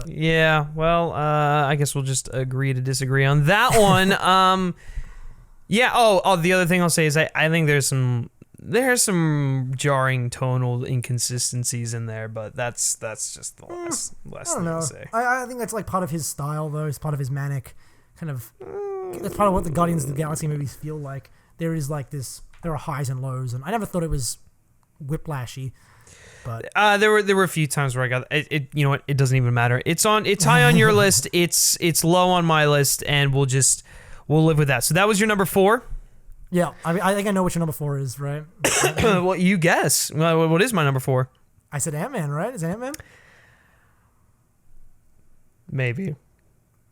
Yeah, well, I guess we'll just agree to disagree on that one. Yeah. Oh, the other thing I'll say is I think there's some jarring tonal inconsistencies in there, but that's just the last thing to say. I think that's like part of his style, though. It's part of his manic kind of. That's part of what the Guardians of the Galaxy movies feel like. There is like this. There are highs and lows, and I never thought it was whiplashy. But there were a few times where I got it. You know what? It doesn't even matter. It's high on your list. It's low on my list, and we'll live with that. So that was your number 4. Yeah, I think I know what your number 4 is, right? Well, you guess. What is my number 4? I said Ant-Man, right? Is it Ant-Man? Maybe.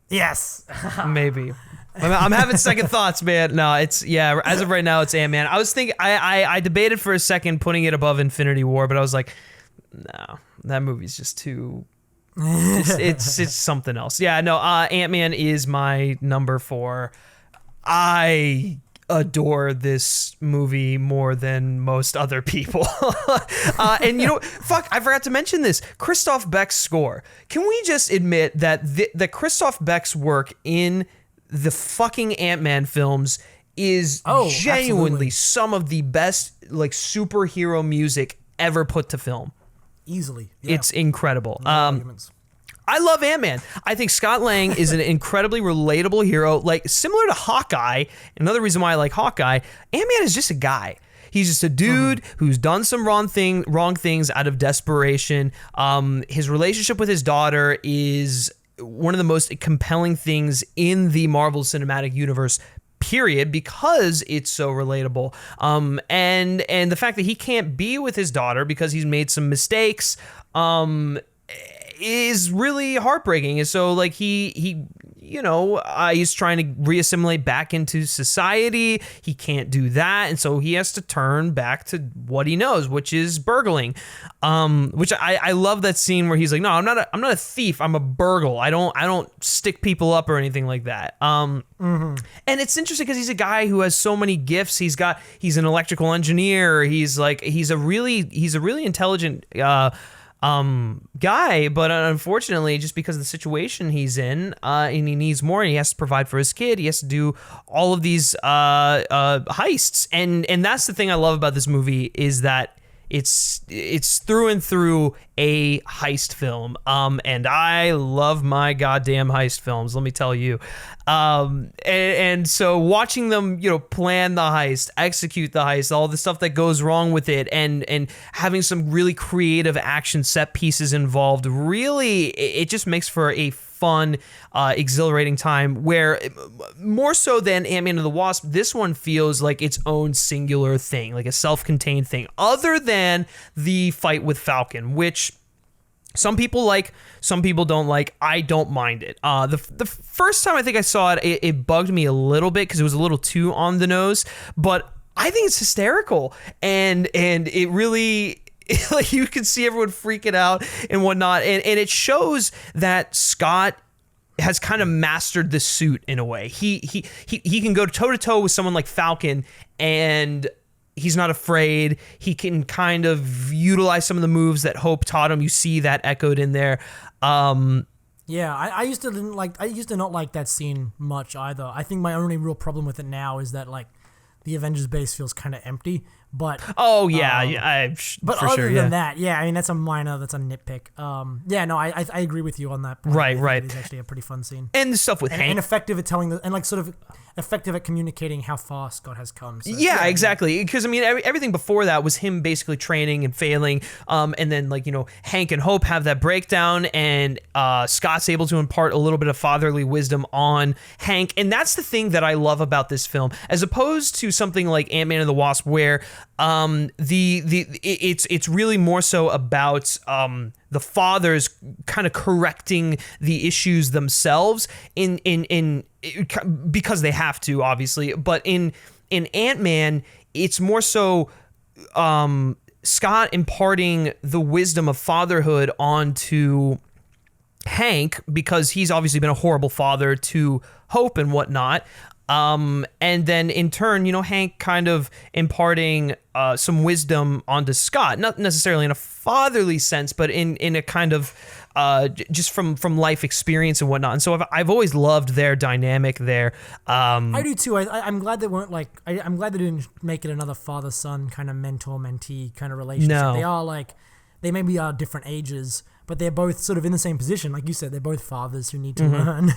Yes. Maybe. I'm having second thoughts, man. No, as of right now, it's Ant-Man. I was thinking, I debated for a second putting it above Infinity War, but I was like, no, that movie's just too. It's something else. Yeah, no. Ant-Man is my number 4. I adore this movie more than most other people. And you know, I forgot to mention this. Christoph Beck's score. Can we just admit that the Christoph Beck's work in the fucking Ant-Man films is genuinely some of the best, like, superhero music ever put to film. Easily. Yeah. It's incredible. I love Ant-Man. I think Scott Lang is an incredibly relatable hero, like similar to Hawkeye. Another reason why I like Hawkeye, Ant-Man is just a guy. He's just a dude who's done some wrong things out of desperation. His relationship with his daughter is one of the most compelling things in the Marvel Cinematic Universe, period, because it's so relatable. And the fact that he can't be with his daughter because he's made some mistakes, is really heartbreaking. And so, like, he's trying to reassimilate back into society. He can't do that, and so he has to turn back to what he knows, which is burgling. Which I love that scene where he's like, "No, I'm not a thief. I'm a burgle. I don't stick people up or anything like that." And it's interesting because he's a guy who has so many gifts. He's an electrical engineer. He's a really intelligent guy, but unfortunately, just because of the situation he's in, and he needs more, and he has to provide for his kid, he has to do all of these heists, and that's the thing I love about this movie, is that it's through and through a heist film, and I love my goddamn heist films, let me tell you. And so watching them, plan the heist, execute the heist, all the stuff that goes wrong with it, and having some really creative action set pieces involved, really, it just makes for a fun, exhilarating time, where more so than Ant-Man and the Wasp, this one feels like its own singular thing, like a self-contained thing, other than the fight with Falcon, which some people like, some people don't like. I don't mind it. The first time I think I saw it, it bugged me a little bit because it was a little too on the nose, but I think it's hysterical, and it really, like, you can see everyone freaking out and whatnot, and it shows that Scott has kind of mastered the suit in a way. He can go toe to toe with someone like Falcon, and he's not afraid. He can kind of utilize some of the moves that Hope taught him. You see that echoed in there. Yeah, I used to not like that scene much either. I think my only real problem with it now is that, like, the Avengers base feels kind of empty, But but for other sure, than that, yeah, I mean that's a nitpick. I agree with you on that point. Right. It's actually a pretty fun scene. And the stuff with Hank. And effective at telling sort of effective at communicating how far Scott has come. So, yeah, exactly. Because I mean, everything before that was him basically training and failing, and then Hank and Hope have that breakdown, and Scott's able to impart a little bit of fatherly wisdom on Hank, and that's the thing that I love about this film, as opposed to something like Ant-Man and the Wasp, where it's really more so about the fathers kind of correcting the issues themselves because they have to, obviously, but in Ant-Man it's more so Scott imparting the wisdom of fatherhood onto Hank, because he's obviously been a horrible father to Hope and whatnot. And then in turn, Hank kind of imparting some wisdom onto Scott, not necessarily in a fatherly sense, but in a kind of just from life experience and whatnot. And so I've always loved their dynamic there. I do too. I'm glad they weren't I'm glad they didn't make it another father-son kind of mentor-mentee kind of relationship. No. They are they maybe are different ages, but they're both sort of in the same position. Like you said, they're both fathers who need to learn.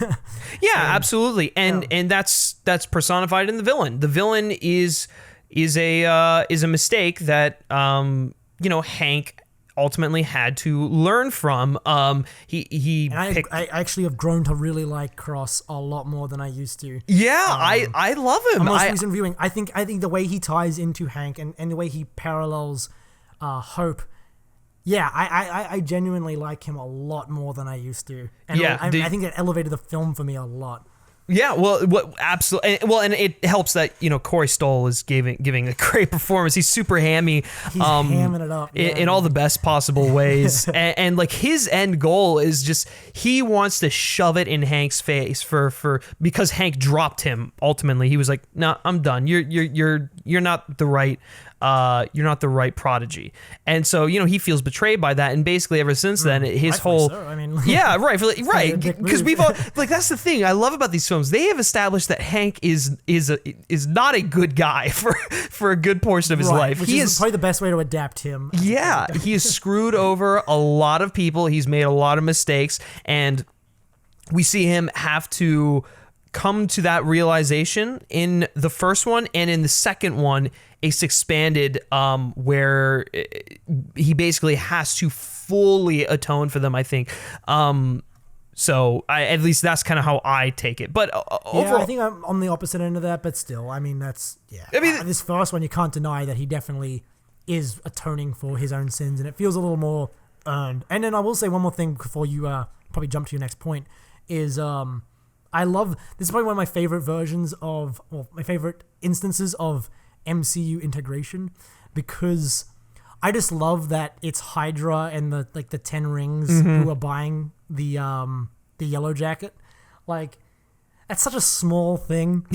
Yeah, absolutely. And that's personified in the villain. The villain is a mistake that Hank ultimately had to learn from. I actually have grown to really like Cross a lot more than I used to. Yeah, I love him. On most recent viewing, I think the way he ties into Hank and the way he parallels Hope. Yeah, I genuinely like him a lot more than I used to. And I think it elevated the film for me a lot. Yeah, well, absolutely. Well, and it helps that Corey Stoll is giving a great performance. He's super hammy. He's hamming it up in all the best possible ways. and his end goal is just he wants to shove it in Hank's face because Hank dropped him. Ultimately, he was like, "No, I'm done. You're not the right." You're not the right prodigy, and so he feels betrayed by that, and basically ever since then his whole right because we've all that's the thing I love about these films. They have established that Hank is not a good guy for a good portion of his life. Which is probably the best way to adapt him. Yeah, he has screwed over a lot of people. He's made a lot of mistakes, and we see him have to come to that realization in the first one, and in the second one it's expanded where he basically has to fully atone for them, I think. So at least that's kind of how I take it. But overall, I think I'm on the opposite end of that, but still, I mean, this first one, you can't deny that he definitely is atoning for his own sins, and it feels a little more earned. And then I will say one more thing before you probably jump to your next point is I love, this is probably one of my favorite my favorite instances of MCU integration, because I just love that it's Hydra and the 10 rings who are buying the yellow jacket. That's such a small thing,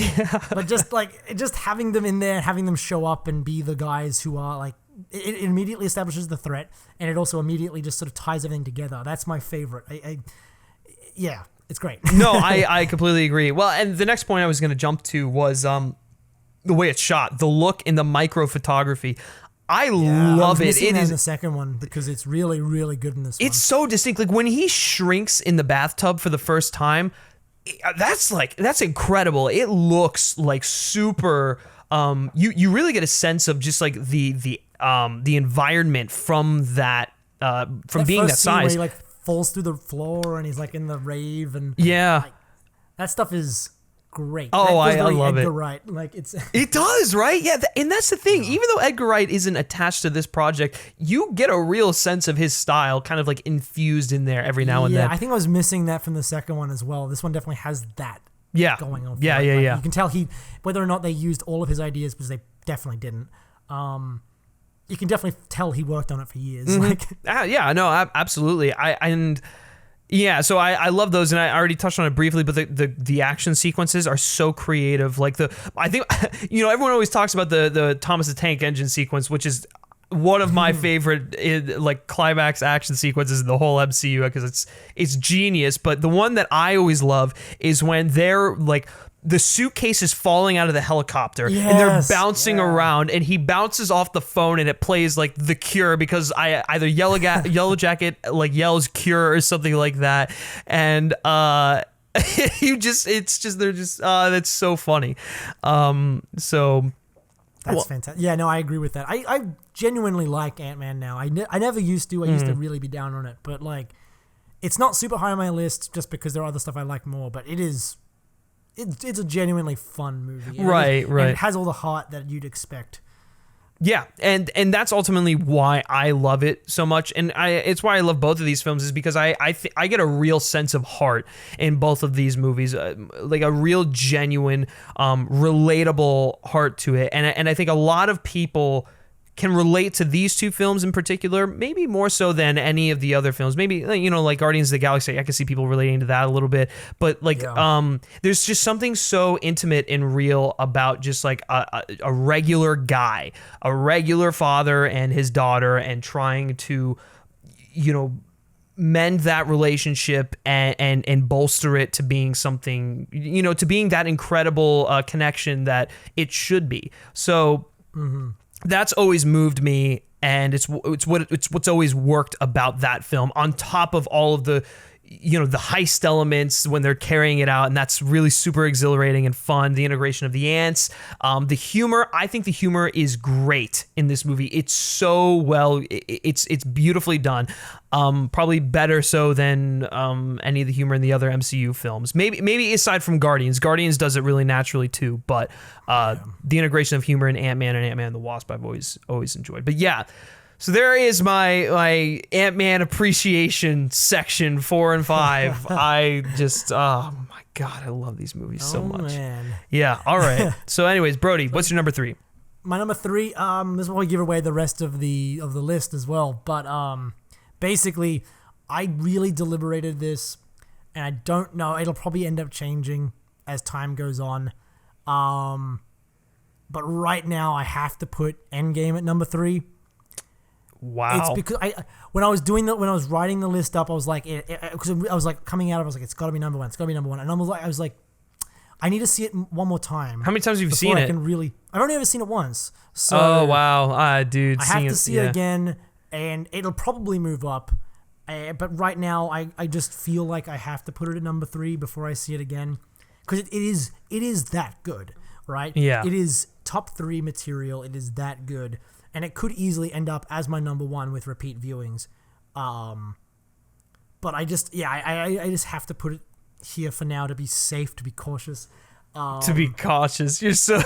but just having them in there, having them show up and be the guys who are it immediately establishes the threat, and it also immediately just sort of ties everything together. That's my favorite. It's great. No, I completely agree. Well, and the next point I was going to jump to was the way it's shot, the look in the micro photography. I love it. It is in the second one because it's really, really good in this one. It's so distinct. When he shrinks in the bathtub for the first time, that's incredible. It looks super. You really get a sense of just the environment from that from being that size. Where he falls through the floor and he's in the rave and that stuff is great. Oh, I love Edgar it. Wright. It does, right? Yeah, and that's the thing. Even though Edgar Wright isn't attached to this project, you get a real sense of his style kind of infused in there every now and then. I think I was missing that from the second one as well. This one definitely has that going on. Yeah. You can tell whether or not they used all of his ideas, because they definitely didn't. You can definitely tell he worked on it for years. Absolutely. So I love those, and I already touched on it briefly, but the action sequences are so creative. I think everyone always talks about the Thomas the Tank Engine sequence, which is one of my favorite climax action sequences in the whole MCU, because it's genius. But the one that I always love is when they're the suitcase is falling out of the helicopter and they're Yes, bouncing around, and he bounces off the phone and it plays like The Cure, because either Yellow Jacket like yells Cure or something like that, and that's so funny. That's fantastic. Yeah, no, I agree with that. I genuinely like Ant-Man now. I never used to. I used to really be down on it, but like, it's not super high on my list just because there are other stuff I like more. But it's a genuinely fun movie. And right. And it has all the heart that you'd expect. Yeah, and that's ultimately why I love it so much, and it's why I love both of these films, is because I get a real sense of heart in both of these movies, like a real genuine, relatable heart to it, and I think a lot of people can relate to these two films in particular, maybe more so than any of the other films. Maybe, you know, like Guardians of the Galaxy, I can see people relating to that a little bit. But like, there's just something so intimate and real about just like a regular guy, a regular father and his daughter, and trying to, you know, mend that relationship and bolster it to being something, you know, to being that incredible connection that it should be. So. That's always moved me, and it's what's always worked about that film, on top of all of the, you know, the heist elements when they're carrying it out, and that's really super exhilarating and fun. The integration of the ants, the humor. I think the humor is great in this movie. It's so it's beautifully done. Probably better so than any of the humor in the other MCU films. Maybe aside from Guardians. Guardians does it really naturally too, but the integration of humor in Ant-Man and Ant-Man and the Wasp I've always enjoyed. But yeah. So there is my Ant-Man appreciation section 4 and 5. I just, oh my God, I love these movies so much. Man. Yeah, all right. So anyways, Brody, what's your number 3? My number 3, this will probably give away the rest of the list as well, but basically, I really deliberated this, and I don't know, it'll probably end up changing as time goes on. But right now, I have to put Endgame at number 3. Wow. It's because when I was writing the list up, I was like, because I was like coming out of it, I was like, it's got to be number 1. It's got to be number 1. And I was like, I need to see it one more time. How many times have you seen it? I've only ever seen it once. So oh wow, dude. I have to see it again, and it'll probably move up. But right now, I just feel like I have to put it at number 3 before I see it again, because it is that good, right? Yeah. It is top 3 material. It is that good. And it could easily end up as my number 1 with repeat viewings. But I just have to put it here for now to be safe, to be cautious. To be cautious. You're so...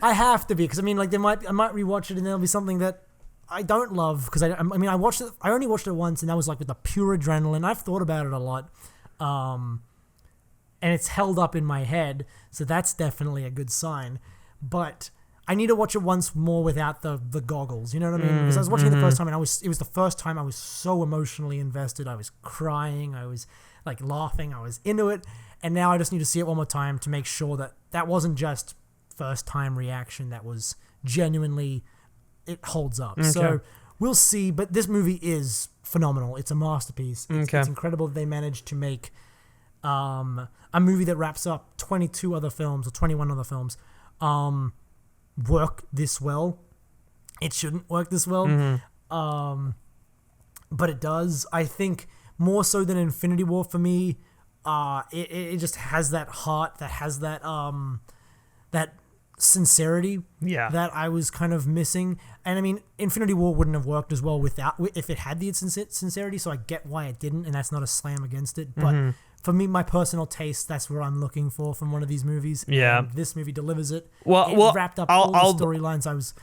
I have to be, because I mean, like, I might rewatch it and there'll be something that I don't love, because I only watched it once, and that was like with the pure adrenaline. I've thought about it a lot. And it's held up in my head, so that's definitely a good sign. But I need to watch it once more without the goggles, you know what I mean? Because I was watching it the first time, and it was the first time I was so emotionally invested. I was crying, I was like laughing, I was into it, and now I just need to see it one more time to make sure that wasn't just first time reaction, that was genuinely, it holds up. Okay. So we'll see, but this movie is phenomenal. It's a masterpiece. It's incredible that they managed to make a movie that wraps up 22 other films or 21 other films work this well. It shouldn't work this well, but it does. I think more so than Infinity War for me. It just has that heart, that has that that sincerity that I was kind of missing. And I mean, Infinity War wouldn't have worked as well if it had the sincerity. So I get why it didn't, and that's not a slam against it, but. For me, my personal taste, that's what I'm looking for from one of these movies. Yeah. And this movie delivers it. Well, wrapped up all the storylines I was...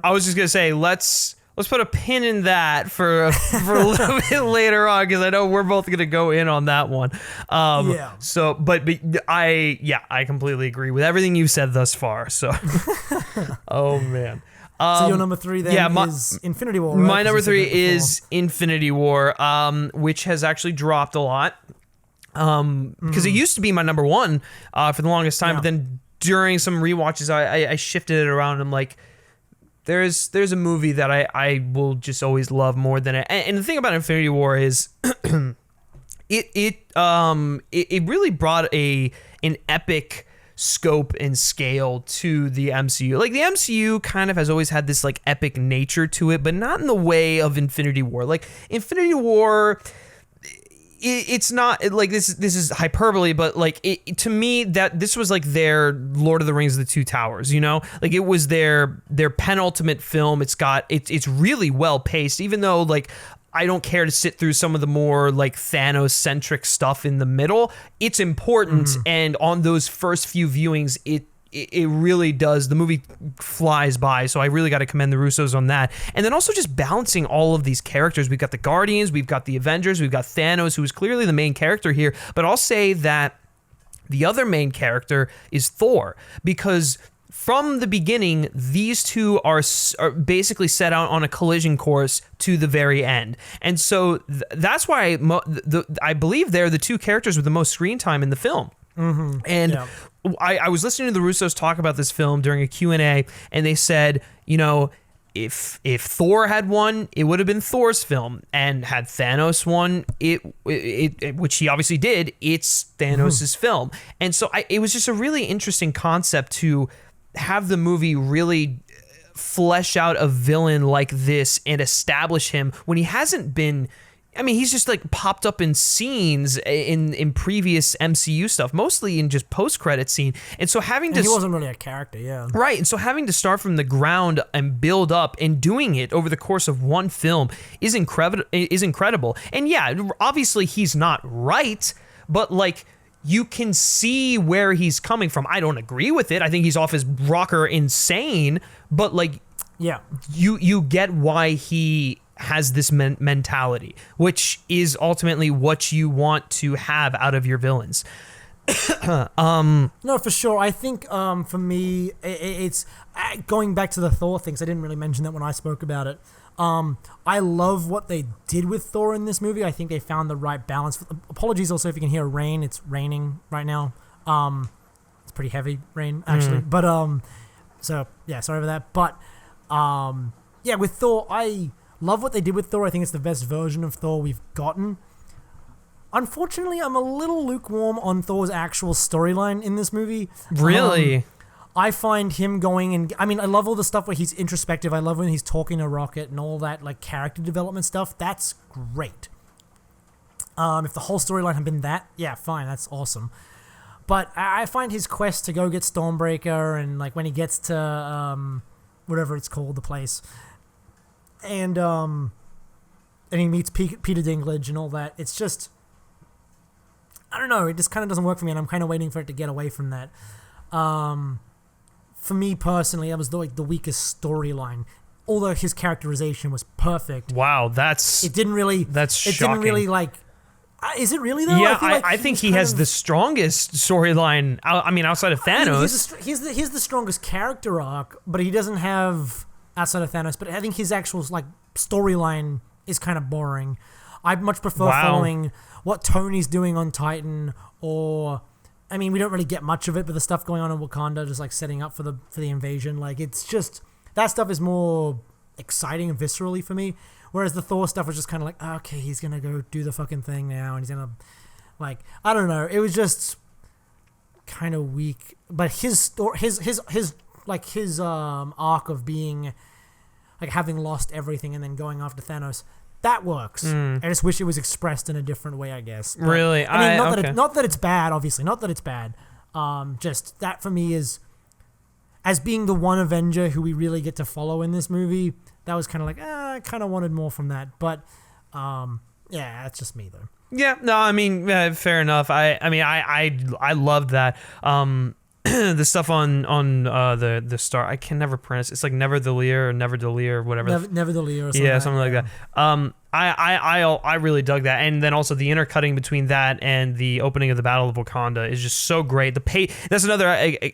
I was just going to say, let's put a pin in that for a little bit later on, because I know we're both going to go in on that one. So, but I completely agree with everything you've said thus far. So, oh, man. So your number 3 then is Infinity War, right? My number 3 is Infinity War, which has actually dropped a lot. Because it used to be my number 1 for the longest time, but then during some rewatches, I shifted it around. And I'm like, there's a movie that I will just always love more than it. And the thing about Infinity War is, it really brought an epic scope and scale to the MCU. Like the MCU kind of has always had this like epic nature to it, but not in the way of Infinity War. Like Infinity War, it's not like this is hyperbole, but like to me that this was like their Lord of the Rings, the Two Towers, you know, like it was their penultimate film. It's really well paced, even though like I don't care to sit through some of the more like Thanos centric stuff in the middle. It's important, and on those first few viewings, it really does. The movie flies by, so I really got to commend the Russos on that. And then also just balancing all of these characters. We've got the Guardians, we've got the Avengers, we've got Thanos, who is clearly the main character here. But I'll say that the other main character is Thor, because from the beginning, these two are basically set out on a collision course to the very end. And so that's why I believe they're the two characters with the most screen time in the film. Mm-hmm. And yeah. I was listening to the Russos talk about this film during a Q&A, and they said, you know, if Thor had won, it would have been Thor's film, and had Thanos won, it which he obviously did, it's Thanos' film. And so it was just a really interesting concept to have the movie really flesh out a villain like this and establish him when he hasn't been. I mean, he's just like popped up in scenes in previous MCU stuff, mostly in just post-credit scene. And so he wasn't really a character, yeah. Right. And so having to start from the ground and build up and doing it over the course of one film is incredible. And yeah, obviously he's not right, but like you can see where he's coming from. I don't agree with it. I think he's off his rocker insane, but like yeah, you get why he has this mentality, which is ultimately what you want to have out of your villains. No, for sure. I think for me, it's going back to the Thor things. I didn't really mention that when I spoke about it. I love what they did with Thor in this movie. I think they found the right balance. Apologies also if you can hear rain. It's raining right now. It's pretty heavy rain actually. But so yeah, sorry for that. But yeah, with Thor, I love what they did with Thor. I think it's the best version of Thor we've gotten. Unfortunately, I'm a little lukewarm on Thor's actual storyline in this movie. Really? I find him going and I mean, I love all the stuff where he's introspective. I love when he's talking to Rocket and all that like character development stuff. That's great. If the whole storyline had been that, yeah, fine, that's awesome. But I find his quest to go get Stormbreaker and like when he gets to whatever it's called, the place, and he meets Peter Dinklage and all that. It's just, I don't know. It just kind of doesn't work for me, and I'm kind of waiting for it to get away from that. For me personally, that was the weakest storyline. Although his characterization was perfect. Wow, that's shocking. Didn't really like. Is it really though? Yeah, I think he has the strongest storyline. I mean, outside of Thanos, he's the strongest character arc, but he doesn't have outside of Thanos. But I think his actual like storyline is kind of boring. I much prefer following what Tony's doing on Titan, or I mean, we don't really get much of it, but the stuff going on in Wakanda, just like setting up for the invasion, like it's just that stuff is more exciting and viscerally for me. Whereas the Thor stuff was just kind of like, okay, he's gonna go do the fucking thing now, and he's gonna like, I don't know, it was just kind of weak. But his arc of being like having lost everything and then going after Thanos, that works. I just wish it was expressed in a different way, I guess. But, really? I mean, not that it's bad, obviously. Not that it's bad. Just that for me is, as being the one Avenger who we really get to follow in this movie, that was kind of like, I kind of wanted more from that. But, yeah, that's just me, though. Yeah, no, I mean, fair enough. I loved that. The stuff on the star, I can never pronounce. It's like Never the Lear or Never the Lear or whatever. Never the Lear or something. Yeah, something like that. I really dug that, and then also the intercutting between that and the opening of the Battle of Wakanda is just so great. That's another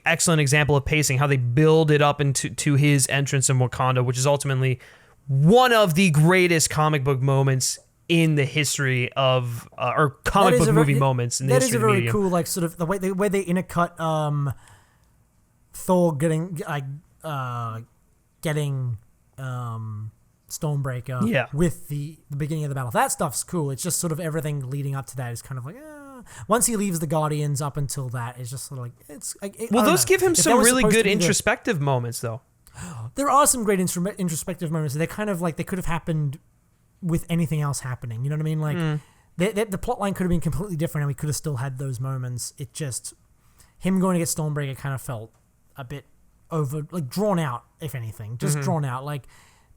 excellent example of pacing, how they build it up into his entrance in Wakanda, which is ultimately one of the greatest comic book moments in the history of or comic book movie moments in the history of media. That is a very cool, like, sort of the way they intercut Thor getting Stormbreaker with the beginning of the battle. That stuff's cool. It's just sort of everything leading up to that is kind of like, once he leaves the Guardians up until that, it's just sort of like, it's like, well, those give him some really good introspective moments, though. There are some great introspective moments. They're kind of like, they could have happened with anything else happening. You know what I mean? Like, the plot line could have been completely different and we could have still had those moments. It just, him going to get Stormbreaker kind of felt a bit drawn out, if anything. Just drawn out. Like,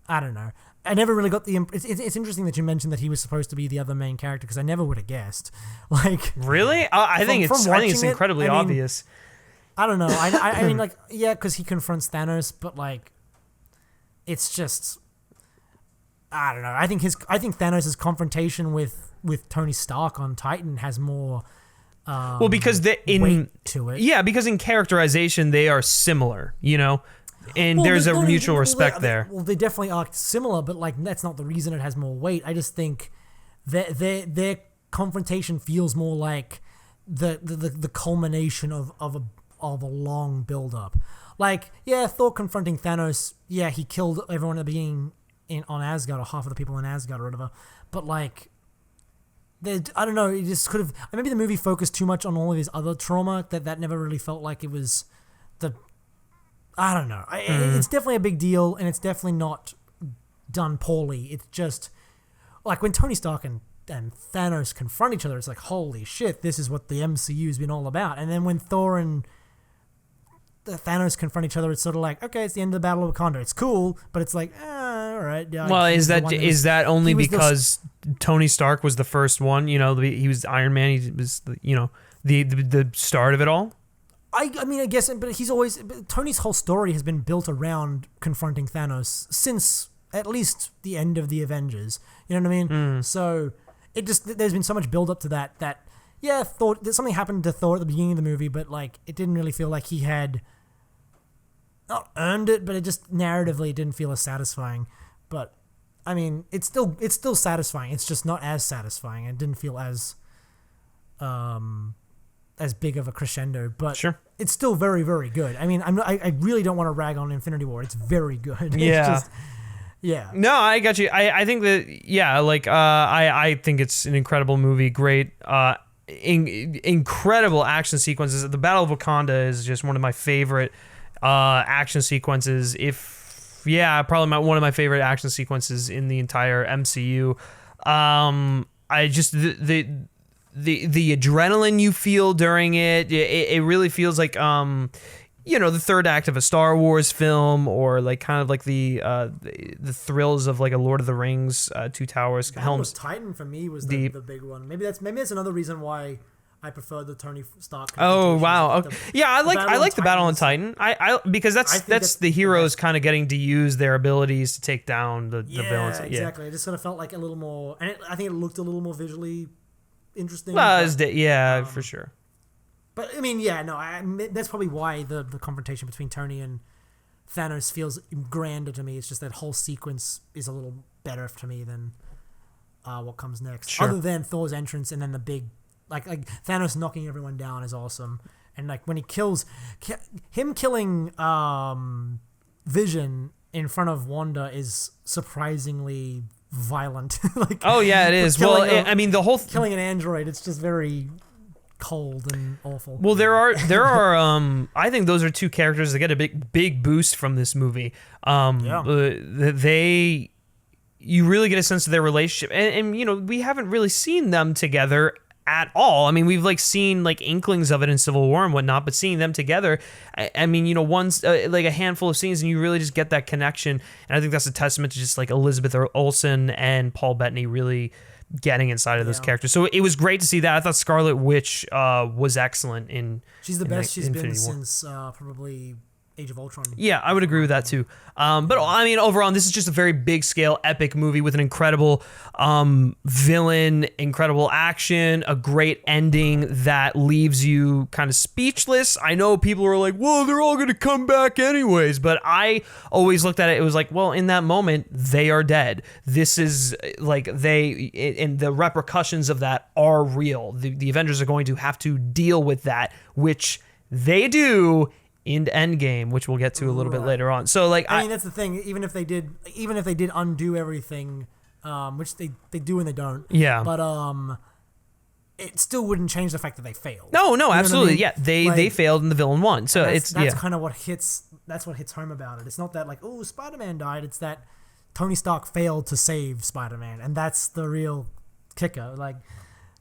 I don't know. I never really got the... It's interesting that you mentioned that he was supposed to be the other main character, because I never would have guessed. Like, really? I think it's incredibly obvious. I don't know. I mean, like, yeah, because he confronts Thanos, but like, it's just... I don't know. I think Thanos' confrontation with Tony Stark on Titan has more... well, because weight to it. Yeah, because in characterization they are similar, you know? And there's a mutual respect there. Well, they definitely are similar, but like that's not the reason it has more weight. I just think that their confrontation feels more like the culmination of a long build up. Like, yeah, Thor confronting Thanos. Yeah, he killed everyone at the beginning on Asgard, or half of the people in Asgard or whatever. But like, I don't know. It just could have. Maybe the movie focused too much on all of his other trauma that never really felt like it was the. I don't know. It's definitely a big deal, and it's definitely not done poorly. It's just like when Tony Stark and Thanos confront each other, it's like, holy shit, this is what the MCU's been all about. And then when Thor and Thanos confront each other, it's sort of like, okay, it's the end of the Battle of Wakanda. It's cool, but it's like, all right. Yeah, well, is that only because Tony Stark was the first one? You know, he was Iron Man. He was, the start of it all. I mean, I guess, but Tony's whole story has been built around confronting Thanos since at least the end of the Avengers. You know what I mean? So there's been so much build up to that yeah, something happened to Thor at the beginning of the movie, but like it didn't really feel like he had not earned it, but it just narratively didn't feel as satisfying. But I mean, it's still satisfying. It's just not as satisfying. It didn't feel as big of a crescendo, but sure, it's still very, very good. I mean, I really don't want to rag on Infinity War. It's very good. Yeah. It's just, yeah. No, I got you. I think that, yeah, like, I think it's an incredible movie. Great, incredible action sequences. The Battle of Wakanda is just one of my favorite action sequences. Probably one of my favorite action sequences in the entire MCU. I just the adrenaline you feel during it really feels like the third act of a Star Wars film, or like kind of like the thrills of like a Lord of the Rings, Two Towers. Titan for me was the big one. Maybe that's another reason why I prefer the Tony Stark. Oh wow, okay. I like the Battle on Titan. Because that's the heroes kind of getting to use their abilities to take down the villains. Yeah, exactly. It just sort of felt like a little more, and I think it looked a little more visually interesting. Well, for sure. But I mean, yeah, no, that's probably why the confrontation between Tony and Thanos feels grander to me. It's just that whole sequence is a little better to me than what comes next. Sure. Other than Thor's entrance and then the big, like Thanos knocking everyone down is awesome. And like when he kills him killing Vision in front of Wanda is surprisingly violent. Oh yeah, it is. Well, I mean, the whole killing an android, it's just very cold and awful. Well, there are I think those are two characters that get a big boost from this movie. You really get a sense of their relationship, and we haven't really seen them together at all. I mean, we've like seen like inklings of it in Civil War and whatnot, but seeing them together, I mean, one's like a handful of scenes, and you really just get that connection. And I think that's a testament to just like Elizabeth Olsen and Paul Bettany really getting inside of those characters. So it was great to see that. I thought Scarlet Witch was excellent in. She's the best she's been since probably Age of Ultron. Yeah, I would agree with that too. But I mean, overall, this is just a very big scale, epic movie with an incredible villain, incredible action, a great ending that leaves you kind of speechless. I know people are like, well, they're all going to come back anyways. But I always looked at it was like, well, in that moment, they are dead. This is like and the repercussions of that are real. The Avengers are going to have to deal with that, which they do in Endgame, which we'll get to a little bit later on. So like, I mean, that's the thing. Even if they did undo everything, which they do and they don't. Yeah. But it still wouldn't change the fact that they failed. No, You know absolutely. what I mean? Yeah, they failed and the villain won. So that's yeah. kind of what hits. That's what hits home about it. It's not that like, oh, Spider-Man died. It's that Tony Stark failed to save Spider-Man, and that's the real kicker. Like,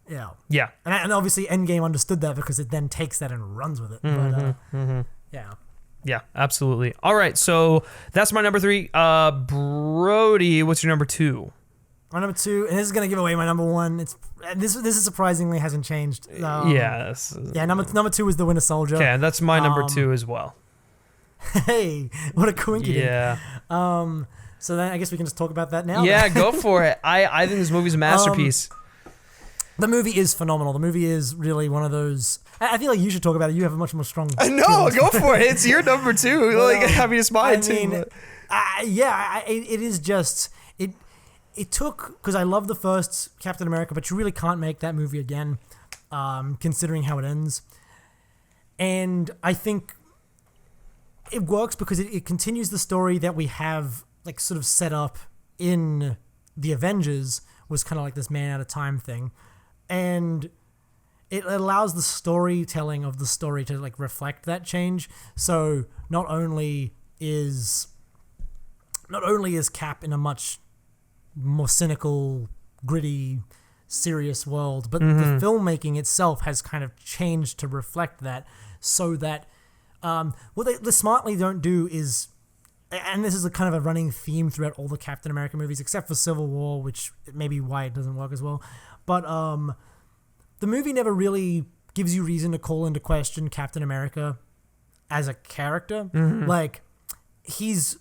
yeah. Yeah. And obviously Endgame understood that because it then takes that and runs with it. But yeah. Yeah, absolutely. All right, so that's my number 3. Brody, what's your number 2? My number 2, and this is gonna give away my number 1. This is surprisingly hasn't changed. Yes. Yeah, number 2 is the Winter Soldier. Okay, that's my number 2 as well. Hey, what a coincidence. Yeah. So then I guess we can just talk about that now. Yeah, go for it. I think this movie's a masterpiece. The movie is phenomenal. The movie is really one of those. I feel like you should talk about it. You have a much more strong. No, go for it. It's your number 2. Like, I mean, it's mine too. It is just it. It took, because I love the first Captain America, but you really can't make that movie again, considering how it ends. And I think it works because it continues the story that we have, like, sort of set up in the Avengers, was kind of like this man out of time thing. And it allows the storytelling of the story to, like, reflect that change. So not only is Cap in a much more cynical, gritty, serious world, but the filmmaking itself has kind of changed to reflect that, so that what they smartly don't do is, and this is a kind of a running theme throughout all the Captain America movies except for Civil War, which may be why it doesn't work as well, but the movie never really gives you reason to call into question Captain America as a character. Like, he's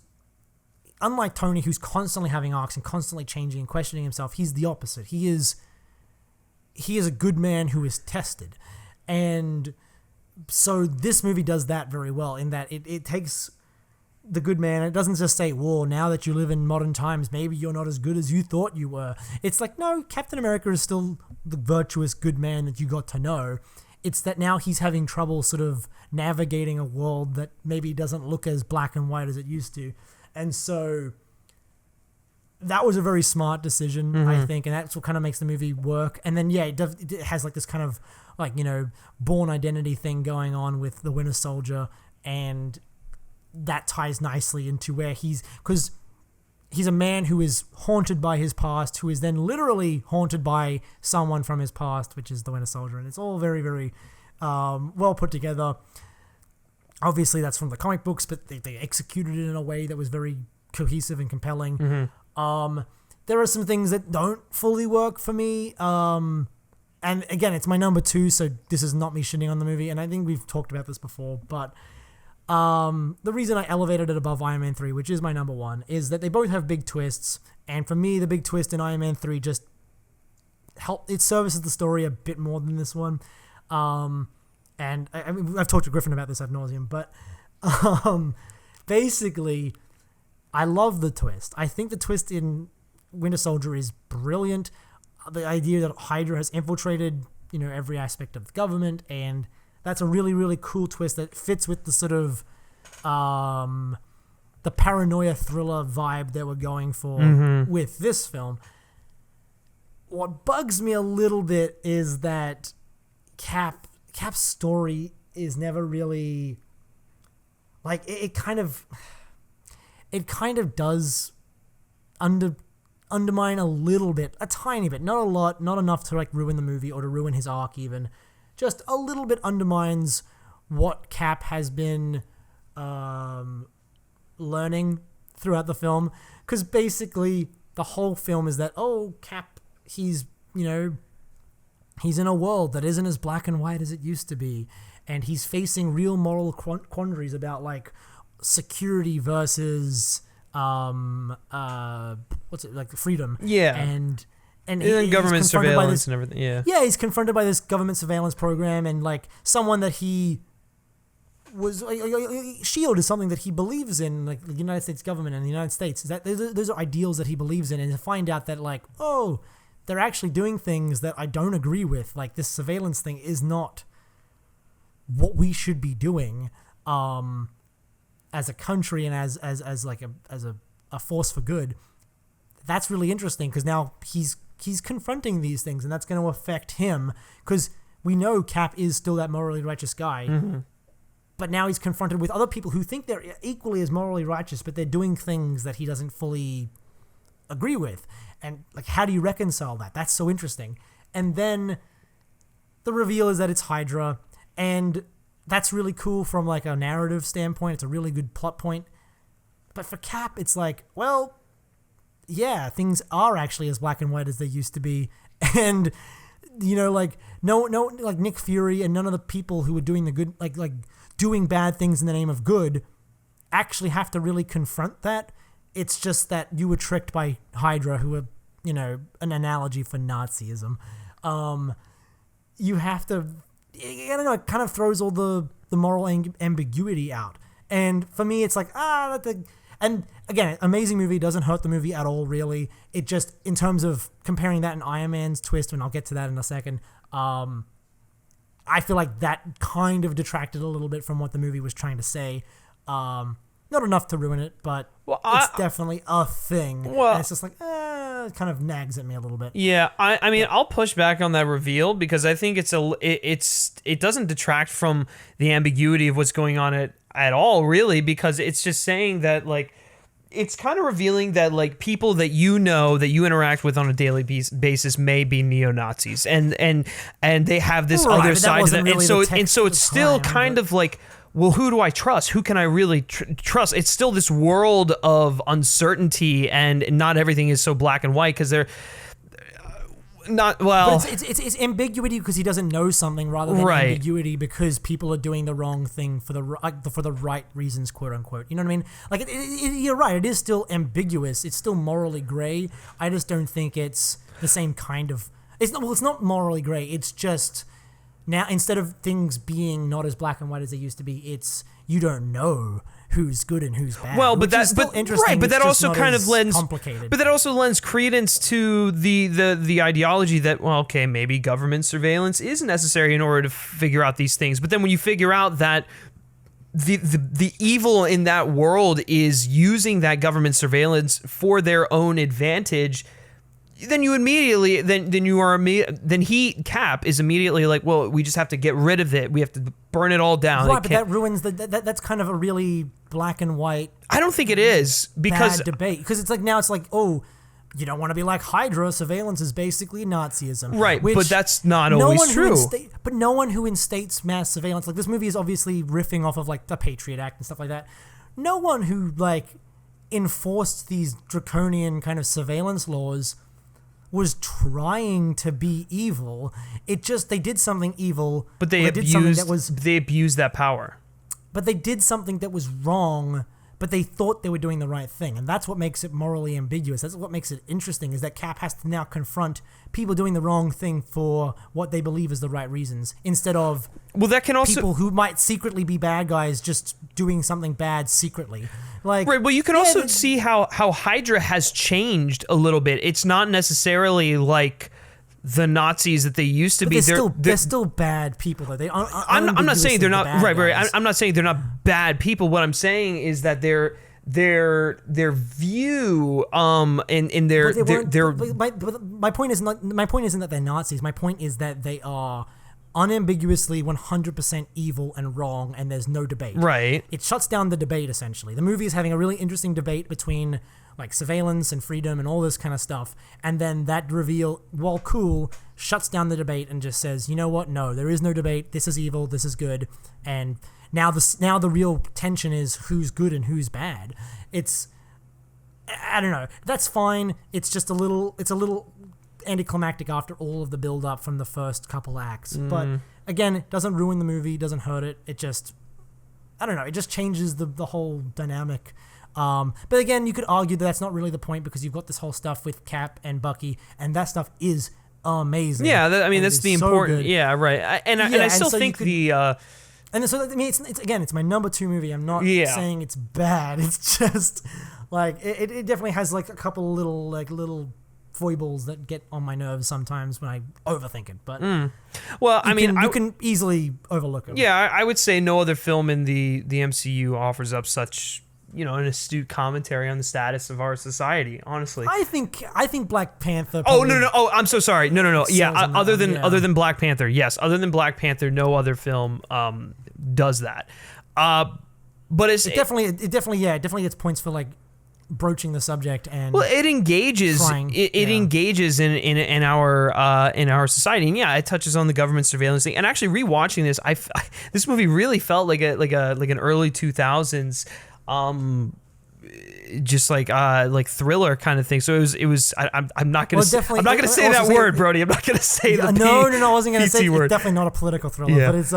unlike Tony, who's constantly having arcs and constantly changing and questioning himself. He's the opposite. He is a good man who is tested. And so this movie does that very well, in that it takes the good man. It doesn't just say, well, now that you live in modern times, maybe you're not as good as you thought you were. It's like, no, Captain America is still the virtuous good man that you got to know. It's that now he's having trouble sort of navigating a world that maybe doesn't look as black and white as it used to. And so that was a very smart decision, I think, and that's what kind of makes the movie work. And then, yeah, it has like this kind of, like, you know, Bourne Identity thing going on with the Winter Soldier, and that ties nicely into where because he's a man who is haunted by his past, who is then literally haunted by someone from his past, which is the Winter Soldier, and it's all very, very well put together. Obviously, that's from the comic books, but they executed it in a way that was very cohesive and compelling. There are some things that don't fully work for me. And again, it's my number 2, so this is not me shitting on the movie. And I think we've talked about this before, but the reason I elevated it above Iron Man 3, which is my number 1, is that they both have big twists. And for me, the big twist in Iron Man 3 just it services the story a bit more than this one. And I mean, I've talked to Griffin about this ad nauseum, but basically, I love the twist. I think the twist in Winter Soldier is brilliant. The idea that Hydra has infiltrated, you know, every aspect of the government, and that's a really, really cool twist that fits with the sort of the paranoia thriller vibe that we're going for with this film. What bugs me a little bit is that Cap's story is never really, like, it kind of does undermine a little bit, a tiny bit, not a lot, not enough to, like, ruin the movie or to ruin his arc even. Just a little bit undermines what Cap has been learning throughout the film, because basically the whole film is that, oh, Cap, he's in a world that isn't as black and white as it used to be, and he's facing real moral quandaries about, like, security versus freedom. Yeah. And government surveillance and everything. Yeah. Yeah, he's confronted by this government surveillance program, and, like, someone that he was SHIELD is something that he believes in, like the United States government and the United States. Is that those are ideals that he believes in, and to find out that, like, oh, they're actually doing things that I don't agree with. Like, this surveillance thing is not what we should be doing. as a country and as like a force for good. That's really interesting because now he's confronting these things, and that's going to affect him because we know Cap is still that morally righteous guy. Mm-hmm. But now he's confronted with other people who think they're equally as morally righteous, but they're doing things that he doesn't fully agree with. And like, how do you reconcile that? That's so interesting. And then the reveal is that it's Hydra, and that's really cool from like a narrative standpoint. It's a really good plot point. But for Cap, it's like, well, yeah, things are actually as black and white as they used to be. And, you know, like, no, like Nick Fury and none of the people who were doing the good, like doing bad things in the name of good actually have to really confront that. It's just that you were tricked by Hydra, who are, you know, an analogy for Nazism. You have to, I don't know, it kind of throws all the moral ambiguity out. And for me, it's like, and again, amazing movie, doesn't hurt the movie at all, really. It just, in terms of comparing that and Iron Man's twist, and I'll get to that in a second, I feel like that kind of detracted a little bit from what the movie was trying to say. Not enough to ruin it, but it's definitely a thing. Well, and it's just like, it kind of nags at me a little bit. Yeah, I mean, I'll push back on that reveal because I think it doesn't detract from the ambiguity of what's going on at all, really, because it's just saying that, like, it's kind of revealing that, like, people that you know, that you interact with on a daily basis may be neo-Nazis, and they have this other side to them, really and so it's still kind of like, well, who do I trust? Who can I really trust? It's still this world of uncertainty, and not everything is so black and white because they're not, well... But it's ambiguity because he doesn't know something rather than ambiguity because people are doing the wrong thing for the right reasons, quote unquote. You know what I mean? Like, you're right. It is still ambiguous. It's still morally gray. I just don't think it's the same kind of... It's not morally gray. It's just... Now, instead of things being not as black and white as they used to be, it's you don't know who's good and who's bad. Well, but that's interesting. Right, but that also kind of lends complicated. But that also lends credence to the ideology that, well, okay, maybe government surveillance is necessary in order to figure out these things. But then when you figure out that the evil in that world is using that government surveillance for their own advantage, then you immediately Cap is immediately like, well, we just have to get rid of it. We have to burn it all down. Right, but that ruins that's kind of a really black and white. I don't think it is because bad debate, because it's like, now it's like, oh, you don't want to be like Hydra. Surveillance is basically Nazism, right? But that's not always true. But no one who instates mass surveillance, like this movie is obviously riffing off of like the Patriot Act and stuff like that. No one who like enforced these draconian kind of surveillance laws was trying to be evil. It just, they did something evil, but they abused that power. But they did something that was wrong, but they thought they were doing the right thing, and that's what makes it morally ambiguous. That's what makes it interesting, is that Cap has to now confront people doing the wrong thing for what they believe is the right reasons, instead of people who might secretly be bad guys just doing something bad secretly. Like, right, well, you can also see how Hydra has changed a little bit. It's not necessarily like the Nazis that they used to be. They're still bad people, though. I'm not saying they're not right. I'm not saying they're not bad people. What I'm saying is that their view in their my point isn't that they're Nazis. My point is that they are unambiguously 100% evil and wrong, and there's no debate. Right. It shuts down the debate, essentially. The movie is having a really interesting debate between like surveillance and freedom and all this kind of stuff, and then that reveal, while cool, shuts down the debate and just says, you know what, no, there is no debate, this is evil, this is good, and now the real tension is who's good and who's bad. It's, I don't know, that's fine. It's just a little anticlimactic after all of the build up from the first couple acts. But again, it doesn't ruin the movie, doesn't hurt it. It just, I don't know, it just changes the whole dynamic. But again, you could argue that that's not really the point, because you've got this whole stuff with Cap and Bucky, and that stuff is amazing. Yeah, that's the important. So yeah, right. I still think and so, I mean, it's my number 2 movie. I'm not saying it's bad. It's just like it definitely has like a couple little foibles that get on my nerves sometimes when I overthink it. But well, you can easily overlook it. Yeah, I would say no other film in the MCU offers up such, an astute commentary on the status of our society, honestly. I think Black Panther. Oh no! Oh, I'm so sorry. No. Yeah, other than Black Panther, yes. Other than Black Panther, no other film does that. But it definitely gets points for like broaching the subject and it engages engages in our society, and it touches on the government surveillance thing. And actually rewatching this, this movie really felt like an early 2000s just like thriller kind of thing. So it was I'm not gonna say that word, Brody. I'm not gonna say the no I wasn't gonna say word. It's definitely not a political thriller, but it's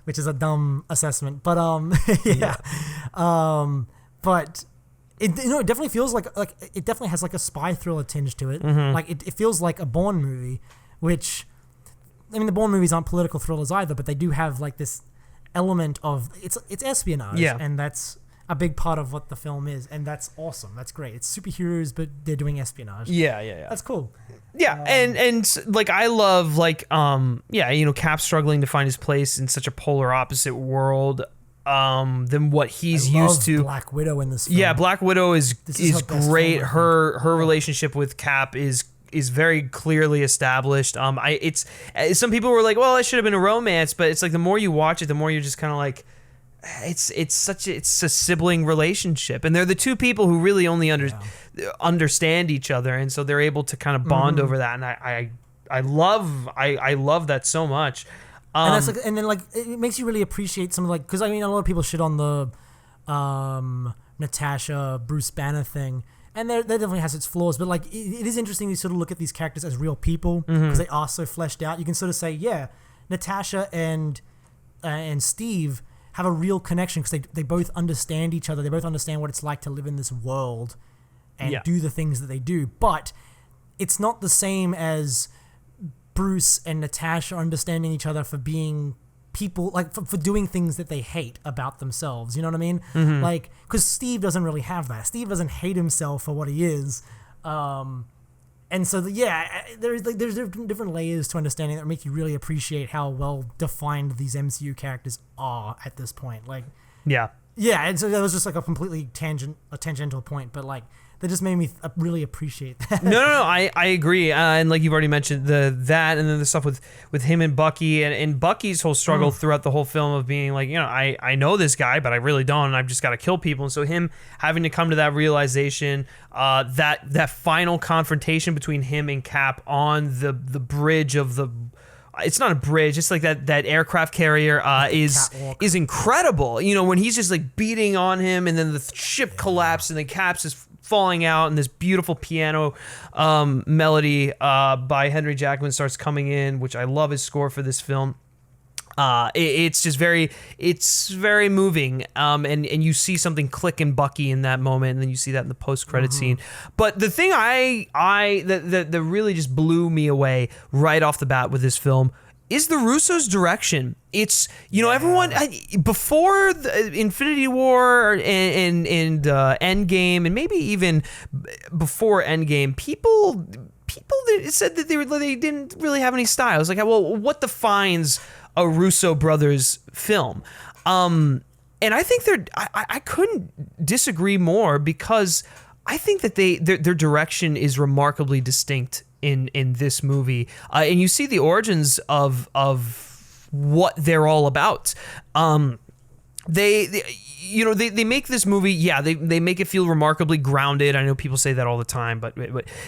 which is a dumb assessment, but but it definitely feels like it definitely has like a spy thriller tinge to it. Like it feels like a Bourne movie, which I mean the Bourne movies aren't political thrillers either, but they do have like this element of it's espionage, and that's a big part of what the film is, and that's awesome. That's great. It's superheroes, but they're doing espionage. Yeah. That's cool. Yeah, and like I love Cap struggling to find his place in such a polar opposite world than what he's used to. Black Widow in this film. Yeah, Black Widow is great. Her relationship with Cap is very clearly established. Some people were like, well, it should have been a romance, but it's like the more you watch it, the more you're just kind of like, it's a sibling relationship, and they're the two people who really only understand each other, and so they're able to kind of bond over that, and I love that so much. And that's like, and then like it makes you really appreciate some like, because I mean a lot of people shit on the Natasha Bruce Banner thing, and that definitely has its flaws, but like it is interesting to sort of look at these characters as real people because they are so fleshed out. You can sort of say, Natasha and Steve have a real connection because they both understand each other. They both understand what it's like to live in this world and do the things that they do. But it's not the same as Bruce and Natasha understanding each other for being people, like for doing things that they hate about themselves. You know what I mean? Like, because Steve doesn't really have that. Steve doesn't hate himself for what he is. And so, there's different layers to understanding that make you really appreciate how well defined these MCU characters are at this point. Like, and so that was just like a completely tangential point, but like that just made me really appreciate that. No, I agree, and like you've already mentioned that, and then the stuff with him and Bucky, and Bucky's whole struggle throughout the whole film of being like, I know this guy, but I really don't, and I've just got to kill people, and so him having to come to that realization, that final confrontation between him and Cap on the bridge of the. It's not a bridge. It's like that aircraft carrier is incredible. When he's just like beating on him, and then the ship collapses, and the Cap's just falling out, and this beautiful piano melody by Henry Jackman starts coming in, which I love his score for this film. It's just very moving, and you see something click in Bucky in that moment, and then you see that in the post-credit scene. But the thing that really just blew me away right off the bat with this film is the Russo's direction. It's, everyone, before the Infinity War and Endgame, and maybe even before Endgame, people said that they didn't really have any style. I was like, well, what defines a Russo brothers film? And I think I couldn't disagree more, because I think that their direction is remarkably distinct in this movie, and you see the origins of what they're all about. They make this movie, they make it feel remarkably grounded. I know people say that all the time, but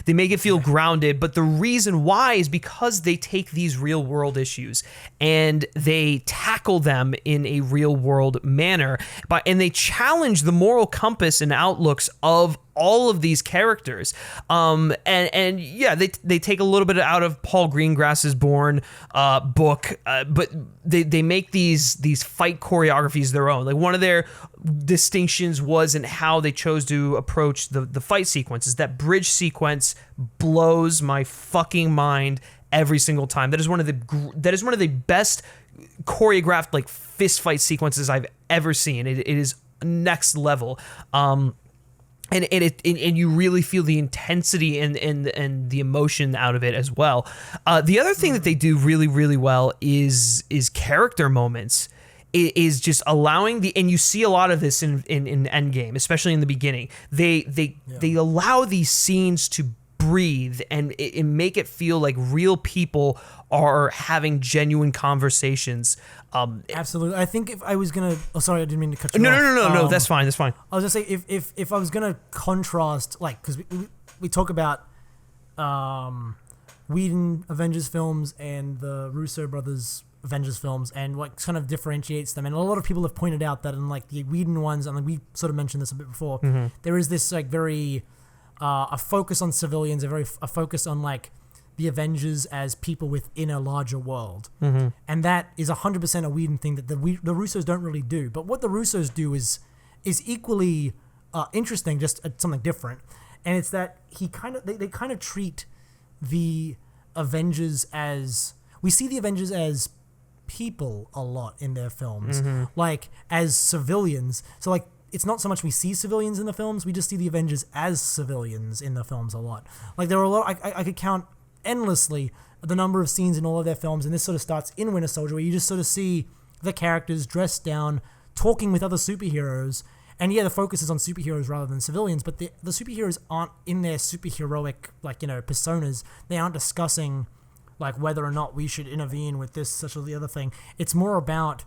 they make it feel grounded. But the reason why is because they take these real world issues and they tackle them in a real world manner, and they challenge the moral compass and outlooks of all of these characters. They take a little bit out of Paul Greengrass's Bourne book, but they make these fight choreographies their own. Like, one of their distinctions was in how they chose to approach the fight sequences. That bridge sequence blows my fucking mind every single time. That is one of the best choreographed like fist fight sequences I've ever seen. It is next level. and you really feel the intensity and the emotion out of it as well. The other thing that they do really, really well is character moments. It is just allowing and you see a lot of this in Endgame, especially in the beginning. They allow these scenes to breathe and make it feel like real people are having genuine conversations. Absolutely. I think if I was gonna, sorry, I didn't mean to cut you off. No, that's fine. I was gonna say if I was gonna contrast, like, because we talk about Whedon Avengers films and the Russo brothers Avengers films and what kind of differentiates them, and a lot of people have pointed out that in like the Whedon ones, and we sort of mentioned this a bit before, there is this like very a focus on civilians, a focus on like the Avengers as people within a larger world. And that is 100% a Whedon thing that the Russos don't really do. But what the Russos do is equally interesting, just something different. And it's that they kind of treat the Avengers as, we see the Avengers as people a lot in their films, like as civilians. So like, it's not so much we see civilians in the films, we just see the Avengers as civilians in the films a lot. Like there are a lot, I could count endlessly the number of scenes in all of their films, and this sort of starts in Winter Soldier, where you just sort of see the characters dressed down, talking with other superheroes, and yeah, the focus is on superheroes rather than civilians, but the superheroes aren't in their superheroic, like, you know, personas. They aren't discussing, like, whether or not we should intervene with this, such or the other thing. It's more about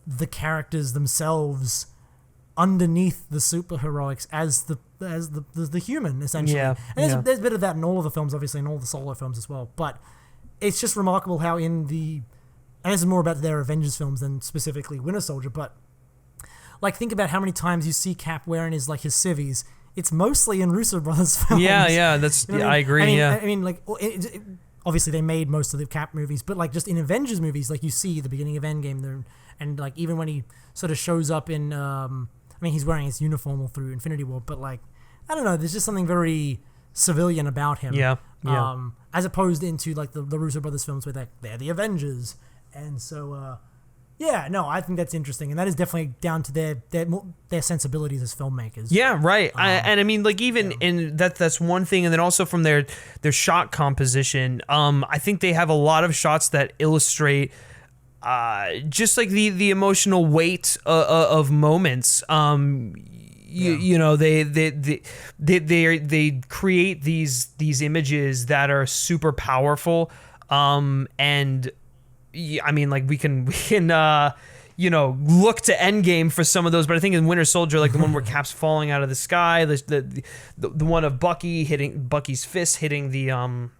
the characters themselves underneath the superheroics as the human, essentially. Yeah, and there's a bit of that in all of the films, obviously, in all the solo films as well. But it's just remarkable how and this is more about their Avengers films than specifically Winter Soldier, but like, think about how many times you see Cap wearing his civvies. It's mostly in Russo brothers films. That's, you know I agree. I mean, like, obviously they made most of the Cap movies, but like just in Avengers movies, like you see the beginning of Endgame, and like even when he sort of shows up in, I mean, he's wearing his uniform all through Infinity War, but like, I don't know, there's just something very civilian about him. As opposed into like the Russo brothers films where they're the Avengers, and so I think that's interesting, and that is definitely down to their sensibilities as filmmakers. Yeah, right. And I mean, like, even in that's one thing, and then also from their shot composition, I think they have a lot of shots that illustrate just like the emotional weight of moments. You know, they create these images that are super powerful, and I mean, like, we can you know, look to Endgame for some of those, but I think in Winter Soldier, like the one where Cap's falling out of the sky, the one of Bucky's fist hitting the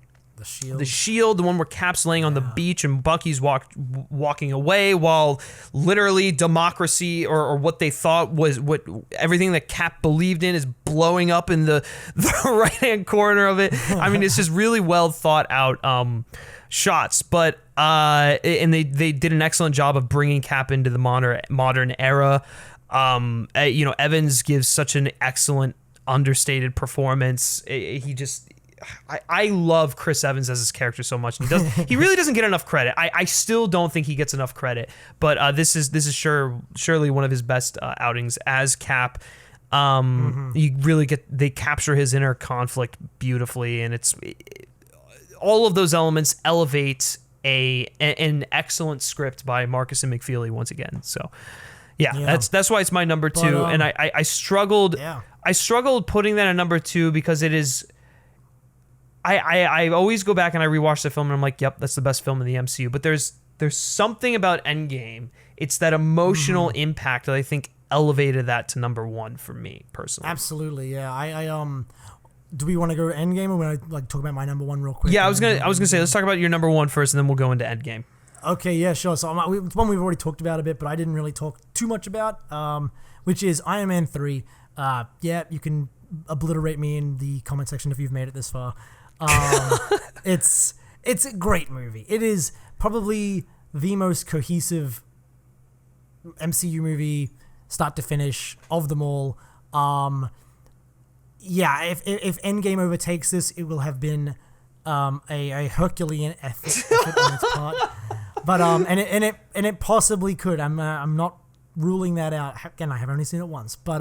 shield, the one where Cap's laying on the beach and Bucky's walking away while literally democracy or what they thought was what everything that Cap believed in is blowing up in the right hand corner of it. I mean, it's just really well thought out shots, but and they did an excellent job of bringing Cap into the modern era. You know, Evans gives such an excellent understated performance. I love Chris Evans as his character so much. And he really doesn't get enough credit. I still don't think he gets enough credit, but this is surely one of his best outings as Cap. You really they capture his inner conflict beautifully, and all of those elements elevate an excellent script by Marcus and McFeely once again. So that's why it's my number two. And I struggled putting that at number two because it is. I always go back and I rewatch the film and I'm like, yep, that's the best film in the MCU. But there's something about Endgame. It's that emotional impact that I think elevated that to number one for me personally. Absolutely, yeah. Do we want to go to Endgame, or want to like talk about my number one real quick? Yeah, I was gonna say, let's talk about your number one first, and then we'll go into Endgame. Okay, yeah, sure. So it's one we've already talked about a bit, but I didn't really talk too much about, which is Iron Man 3. You can obliterate me in the comment section if you've made it this far. It's a great movie. It is probably the most cohesive MCU movie, start to finish, of them all. If Endgame overtakes this, it will have been a Herculean effort on its part. But and it possibly could. I'm not ruling that out. Again, I have only seen it once, but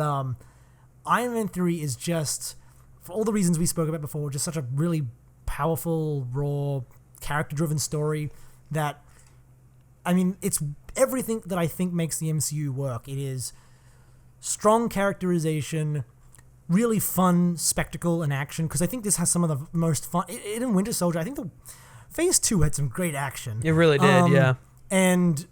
Iron Man 3 is just, for all the reasons we spoke about before, just such a really powerful, raw, character-driven story that, I mean, it's everything that I think makes the MCU work. It is strong characterization, really fun spectacle and action, because I think this has some of the most fun. In Winter Soldier, I think the Phase 2 had some great action. It really did, yeah. And,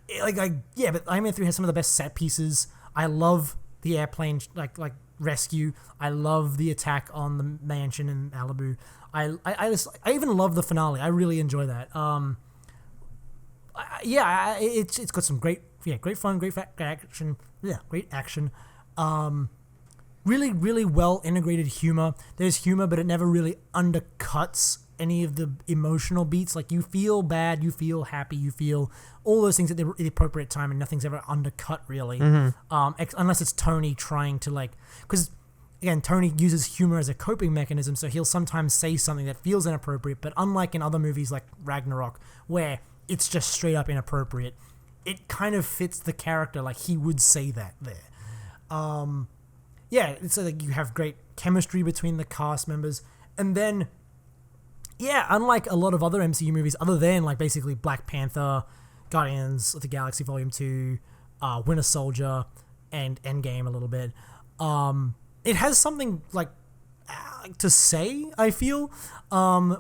but Iron Man 3 has some of the best set pieces. I love the airplane, like rescue. I love the attack on the mansion in Malibu. I even love the finale. I really enjoy that. It's got some great fun, great action. Yeah, great action. Really, really well integrated humor. There's humor, but it never really undercuts any of the emotional beats. Like, you feel bad, you feel happy, you feel all those things at the appropriate time, and nothing's ever undercut, really. Unless it's Tony trying to, because, again, Tony uses humor as a coping mechanism, so he'll sometimes say something that feels inappropriate, but unlike in other movies like Ragnarok, where it's just straight up inappropriate, it kind of fits the character, like he would say that there. So like you have great chemistry between the cast members, and then unlike a lot of other MCU movies, other than like basically Black Panther, Guardians of the Galaxy Volume 2, Winter Soldier, and Endgame a little bit, it has something like to say, I feel,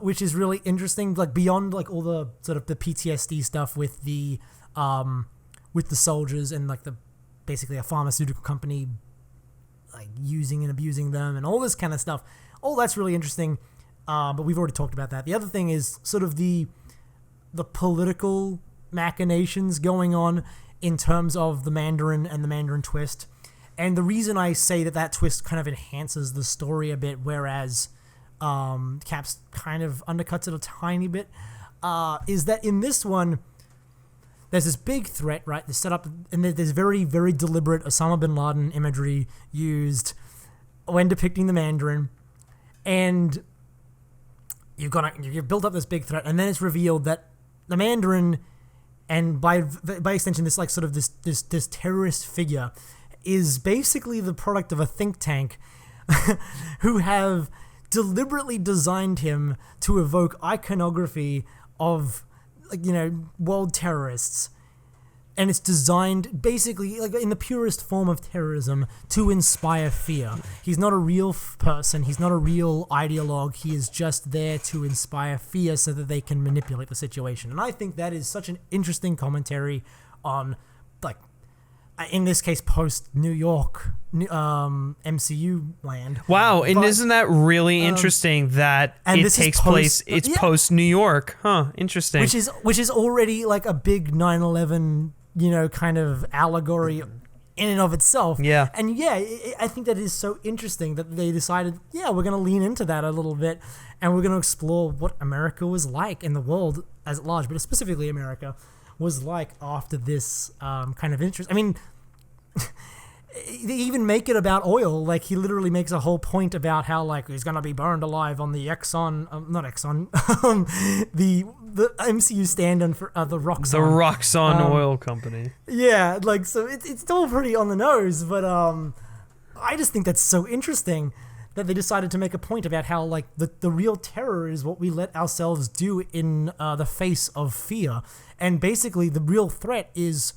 which is really interesting, like beyond like all the sort of the PTSD stuff with the soldiers and like the basically a pharmaceutical company like using and abusing them and all this kind of stuff. All that's really interesting, but we've already talked about that. The other thing is sort of the political machinations going on in terms of the Mandarin and the Mandarin twist. And the reason I say that twist kind of enhances the story a bit, whereas Cap's kind of undercuts it a tiny bit, is that in this one, there's this big threat, right? They set up, and there's very, very deliberate Osama bin Laden imagery used when depicting the Mandarin, and you've built up this big threat, and then it's revealed that the Mandarin, and by extension, this like sort of this terrorist figure, is basically the product of a think tank who have deliberately designed him to evoke iconography of, world terrorists. And it's designed basically, like in the purest form of terrorism, to inspire fear. He's not a real person. He's not a real ideologue. He is just there to inspire fear so that they can manipulate the situation. And I think that is such an interesting commentary on, like, in this case, post-New York MCU land. Wow, and isn't that really interesting that it takes place, it's post-New York. Huh, interesting. Which is already like a big 9/11, kind of allegory in and of itself. Yeah. And I think that is so interesting that they decided, we're going to lean into that a little bit, and we're going to explore what America was like in the world as large, but specifically America was like after this kind of interest. I mean, they even make it about oil. Like, he literally makes a whole point about how, like, he's gonna be burned alive on the the MCU stand-in for the Roxxon. The Roxxon oil company. Yeah, like, so it's still pretty on the nose, but I just think that's so interesting that they decided to make a point about how, like, the real terror is what we let ourselves do in the face of fear. And basically, the real threat is...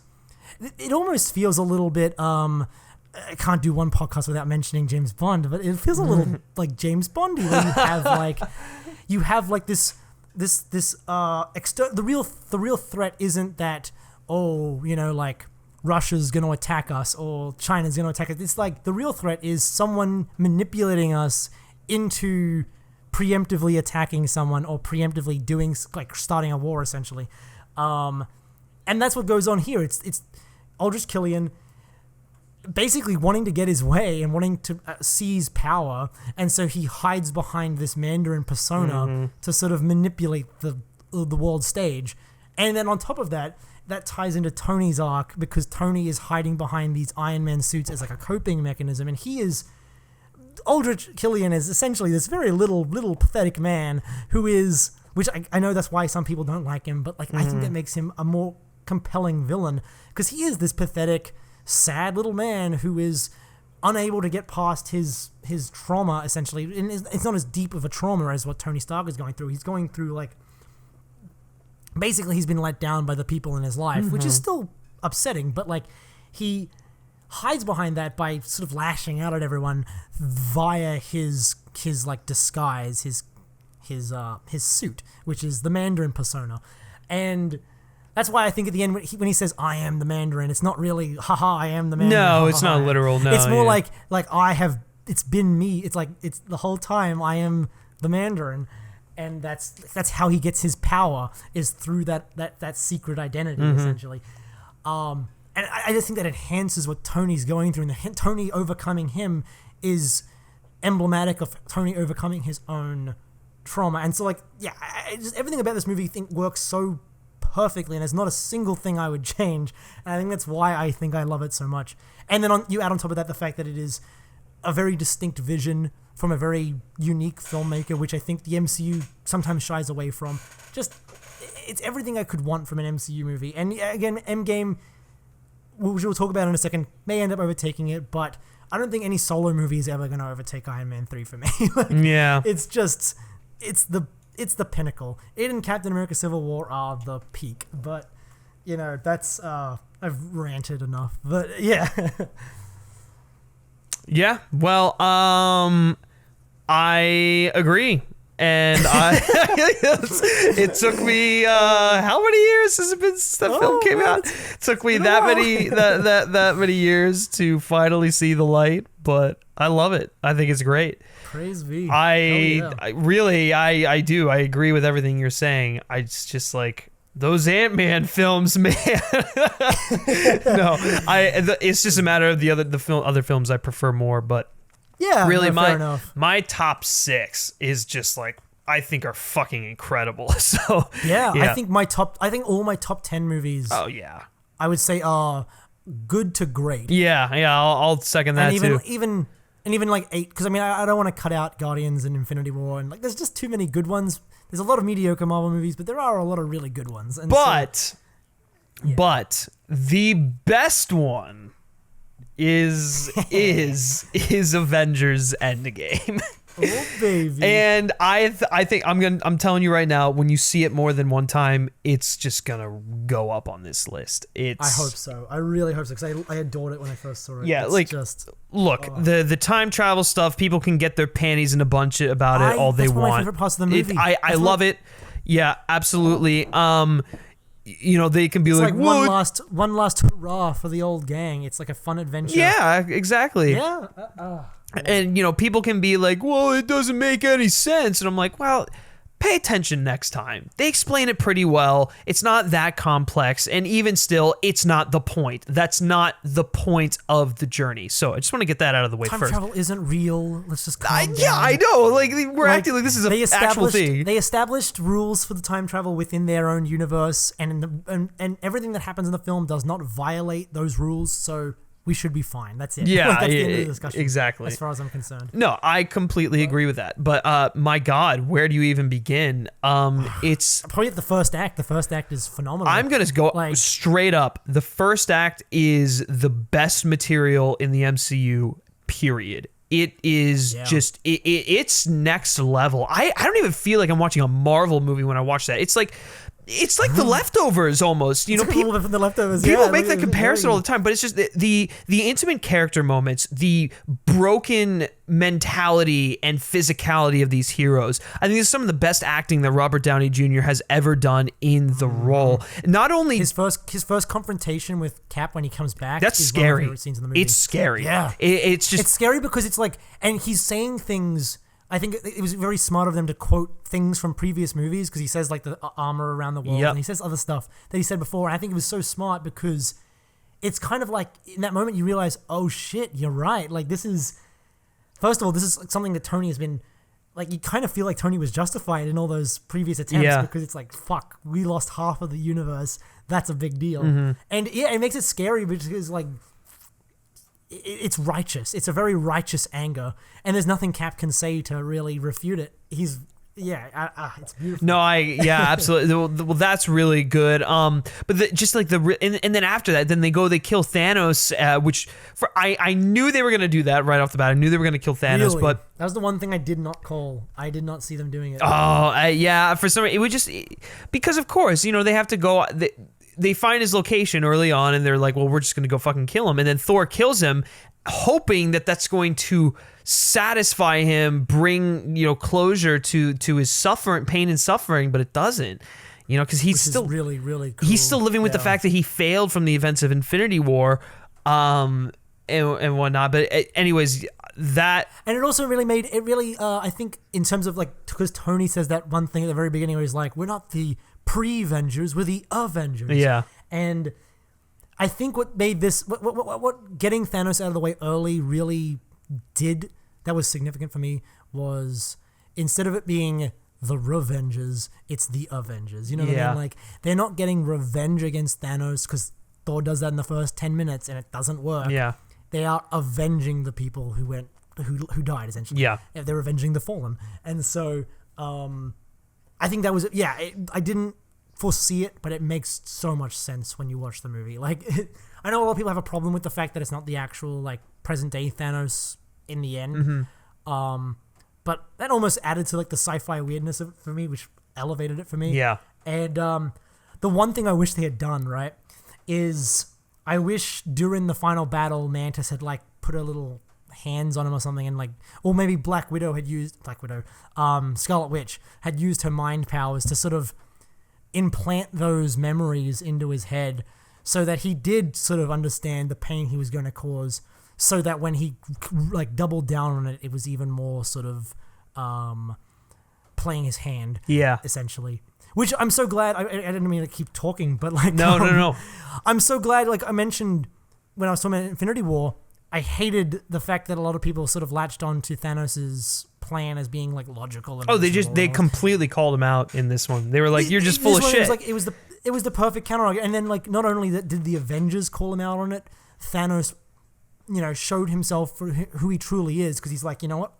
It almost feels a little bit... I can't do one podcast without mentioning James Bond, but it feels a little like James Bondy, where you have the real threat isn't that, like Russia's going to attack us or China's going to attack us. It's like the real threat is someone manipulating us into preemptively attacking someone or preemptively doing, like, starting a war, essentially. And that's what goes on here. It's Aldrich Killian basically wanting to get his way and wanting to seize power, and so he hides behind this Mandarin persona to sort of manipulate the world stage. And then on top of that ties into Tony's arc, because Tony is hiding behind these Iron Man suits as like a coping mechanism, and Aldrich Killian is essentially this very little pathetic man who is, which I know that's why some people don't like him, but like I think that makes him a more compelling villain, because he is this pathetic, sad little man who is unable to get past his trauma, essentially. And it's not as deep of a trauma as what Tony Stark is going through. He's going through, like, basically he's been let down by the people in his life, which is still upsetting, but, like, he hides behind that by sort of lashing out at everyone via his like disguise, his suit, which is the Mandarin persona. And that's why I think at the end when he says I am the Mandarin, it's not really haha I am the Mandarin. No, it's not literal. No, it's more like I have, it's been me. It's like it's the whole time I am the Mandarin, and that's how he gets his power, is through that secret identity, essentially. And I just think that enhances what Tony's going through, and Tony overcoming him is emblematic of Tony overcoming his own trauma. And so, like, yeah, just everything about this movie I think works so perfectly, and there's not a single thing I would change. And I think that's why I think I love it so much. And then you add on top of that the fact that it is a very distinct vision from a very unique filmmaker, which I think the MCU sometimes shies away from. Just, it's everything I could want from an MCU movie. And again, Endgame, which we'll talk about in a second, may end up overtaking it, but I don't think any solo movie is ever going to overtake Iron Man 3 for me. Yeah. It's just, it's the pinnacle. It and Captain America Civil War are the peak, but, you know, that's, I've ranted enough, but yeah. Yeah, well, I agree. And it took me how many years has it been since that film came out? It took me that many years to finally see the light, but I love it. I think it's great. Praise be. I really do. I agree with everything you're saying. It's just like those Ant-Man films, man. No, it's just a matter of other films I prefer more, but. Yeah, really, my top 6 is just like I think are fucking incredible. So yeah. I think all my top 10 movies. Oh yeah, I would say are good to great. Yeah, I'll second that too. Even like 8, because I mean I don't want to cut out Guardians and Infinity War, and like there's just too many good ones. There's a lot of mediocre Marvel movies, but there are a lot of really good ones. And but the best one is Avengers Endgame. Oh baby. And I think I'm telling you right now, when you see it more than one time, it's just gonna go up on this list. I hope so. I really hope so, because I adored it when I first saw it. Yeah, the time travel stuff, people can get their panties in a bunch about it all they want. That's one of my favorite parts of the movie. I love it. Yeah, absolutely. You know, they can be like one last hurrah for the old gang. It's like a fun adventure. Yeah, exactly. Yeah. And, you know, people can be like, well, it doesn't make any sense. And I'm like, well, pay attention next time. They explain it pretty well. It's not that complex. And even still, it's not the point. That's not the point of the journey. So I just want to get that out of the way first. Time travel isn't real. Let's just calm down. Yeah, I know. Like, we're acting like this is an actual thing. They established rules for the time travel within their own universe. And everything that happens in the film does not violate those rules. So we should be fine. That's it. Yeah, that's the end of the discussion. Exactly. As far as I'm concerned. No, I completely agree with that. But my God, where do you even begin? It's probably the first act. The first act is phenomenal. I'm gonna go straight up. The first act is the best material in the MCU. Period. It is just it's next level. I don't even feel like I'm watching a Marvel movie when I watch that. It's like The Leftovers almost. You know, people from The Leftovers. People make that comparison all the time, but it's just the intimate character moments, the broken mentality and physicality of these heroes. I think it's some of the best acting that Robert Downey Jr. has ever done in the role. Not only his first confrontation with Cap when he comes back. That's scary. One of my favorite scenes in the movie. It's scary. Yeah, it's scary because it's like, and he's saying things. I think it was very smart of them to quote things from previous movies, because he says like the armor around the world, and he says other stuff that he said before. And I think it was so smart because it's kind of like in that moment you realize, oh shit, you're right. Like this is something that Tony has been like. You kind of feel like Tony was justified in all those previous attempts because it's like, fuck, we lost half of the universe. That's a big deal. Mm-hmm. And yeah, it makes it scary because like. It's righteous. It's a very righteous anger, and there's nothing Cap can say to really refute it. it's beautiful. No, absolutely. Well, that's really good. But just like and then after that, then they kill Thanos, which I knew they were gonna do that right off the bat. I knew they were gonna kill Thanos, really? But that was the one thing I did not call. I did not see them doing it. For some reason, it would just because of course they have to go. They find his location early on, and they're like, well, we're just gonna go fucking kill him, and then Thor kills him, hoping that that's going to satisfy him, bring closure to his pain and suffering, but it doesn't, because he's still really, really cool. He's still living with the fact that he failed from the events of Infinity War, and whatnot. But anyways, that and it also really made it really. I think in terms of because Tony says that one thing at the very beginning where he's like, we're not the pre-Avengers, we're the Avengers. Yeah, and I think what made this what getting Thanos out of the way early really did that was significant for me was instead of it being the Revengers, it's the Avengers. You know what I mean? Like they're not getting revenge against Thanos because Thor does that in the first 10 minutes and it doesn't work. Yeah, they are avenging the people who died essentially. Yeah, they're avenging the fallen, and so I think that was I didn't foresee it, but it makes so much sense when you watch the movie. Like I know a lot of people have a problem with the fact that it's not the actual like present day Thanos in the end. Mm-hmm. But that almost added to like the sci-fi weirdness of it for me, which elevated it for me. Yeah. And the one thing I wish they had done, right, is I wish during the final battle Mantis had like put a little hands on him or something, and like, or maybe Scarlet Witch had used her mind powers to sort of implant those memories into his head so that he did sort of understand the pain he was going to cause, so that when he like doubled down on it, it was even more sort of playing his hand. Yeah. Essentially. Which I'm so glad, I didn't mean to keep talking, but like... No. I'm so glad, like I mentioned when I was talking about Infinity War, I hated the fact that a lot of people sort of latched on to Thanos' plan as being like logical. And they completely called him out in this one. They were like, you're just full of shit. It was the perfect counter argument. And then like, not only that did the Avengers call him out on it, Thanos showed himself for who he truly is, because he's like, you know what?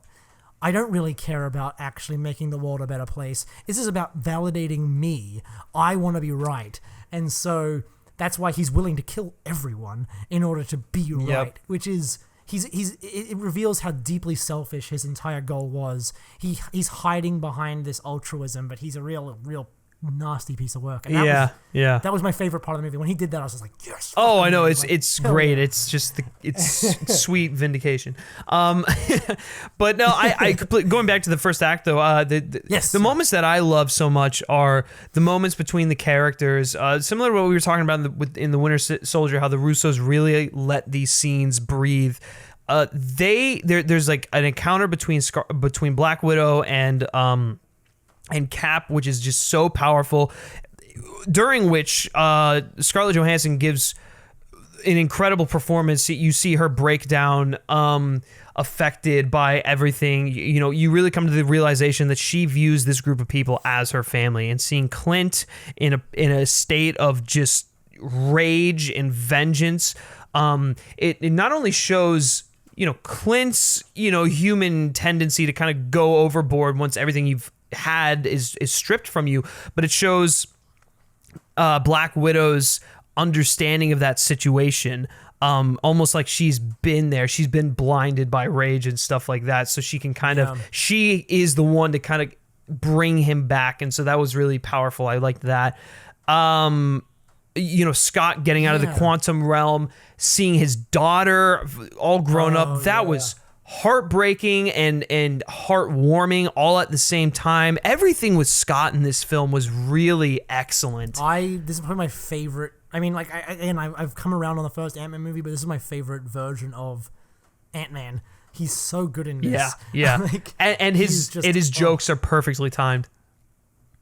I don't really care about actually making the world a better place. This is about validating me. I want to be right. And so that's why he's willing to kill everyone in order to be right, which is it reveals how deeply selfish his entire goal was. He's hiding behind this altruism, but he's a real nasty piece of work. And that was my favorite part of the movie. When he did that, I was just like, yes. Oh, I know. It's great. Yeah. It's just it's sweet vindication. But no, I going back to the first act though. The moments that I love so much are the moments between the characters. Similar to what we were talking about in the Winter Soldier, how the Russos really let these scenes breathe. There's like an encounter between Black Widow and Cap, which is just so powerful, during which Scarlett Johansson gives an incredible performance. You see her breakdown, affected by everything. You really come to the realization that she views this group of people as her family, and seeing Clint in a state of just rage and vengeance. It not only shows Clint's human tendency to kind of go overboard once everything you've had is stripped from you, but it shows Black Widow's understanding of that situation, almost like she's been there, she's been blinded by rage and stuff like that, so she can she is the one to kind of bring him back, and so that was really powerful. I liked that. Scott getting out of the quantum realm, seeing his daughter all grown up, that was heartbreaking and heartwarming all at the same time. Everything with Scott in this film was really excellent. This is probably my favorite. I mean, like, I've come around on the first Ant-Man movie, but this is my favorite version of Ant-Man. He's so good in this. Yeah. Like, and his jokes are perfectly timed.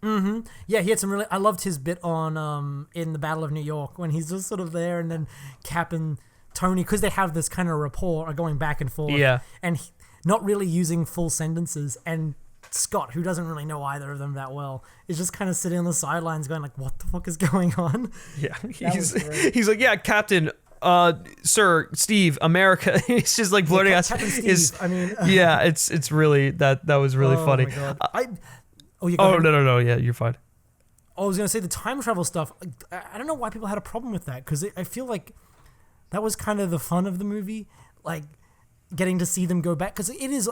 Mm-hmm. Yeah, he had some really... I loved his bit on in the Battle of New York, when he's just sort of there, and then Cap and Tony, because they have this kind of rapport, are going back and forth, and not really using full sentences, and Scott, who doesn't really know either of them that well, is just kind of sitting on the sidelines going like, what the fuck is going on? Yeah, he's like, yeah, Captain, Sir Steve, America. It's just like blurting out. Captain Steve, it's really that was really funny. My God. Oh, you go no. Yeah, you're fine. I was gonna say the time travel stuff. I don't know why people had a problem with that because I feel like that was kind of the fun of the movie, like getting to see them go back because it is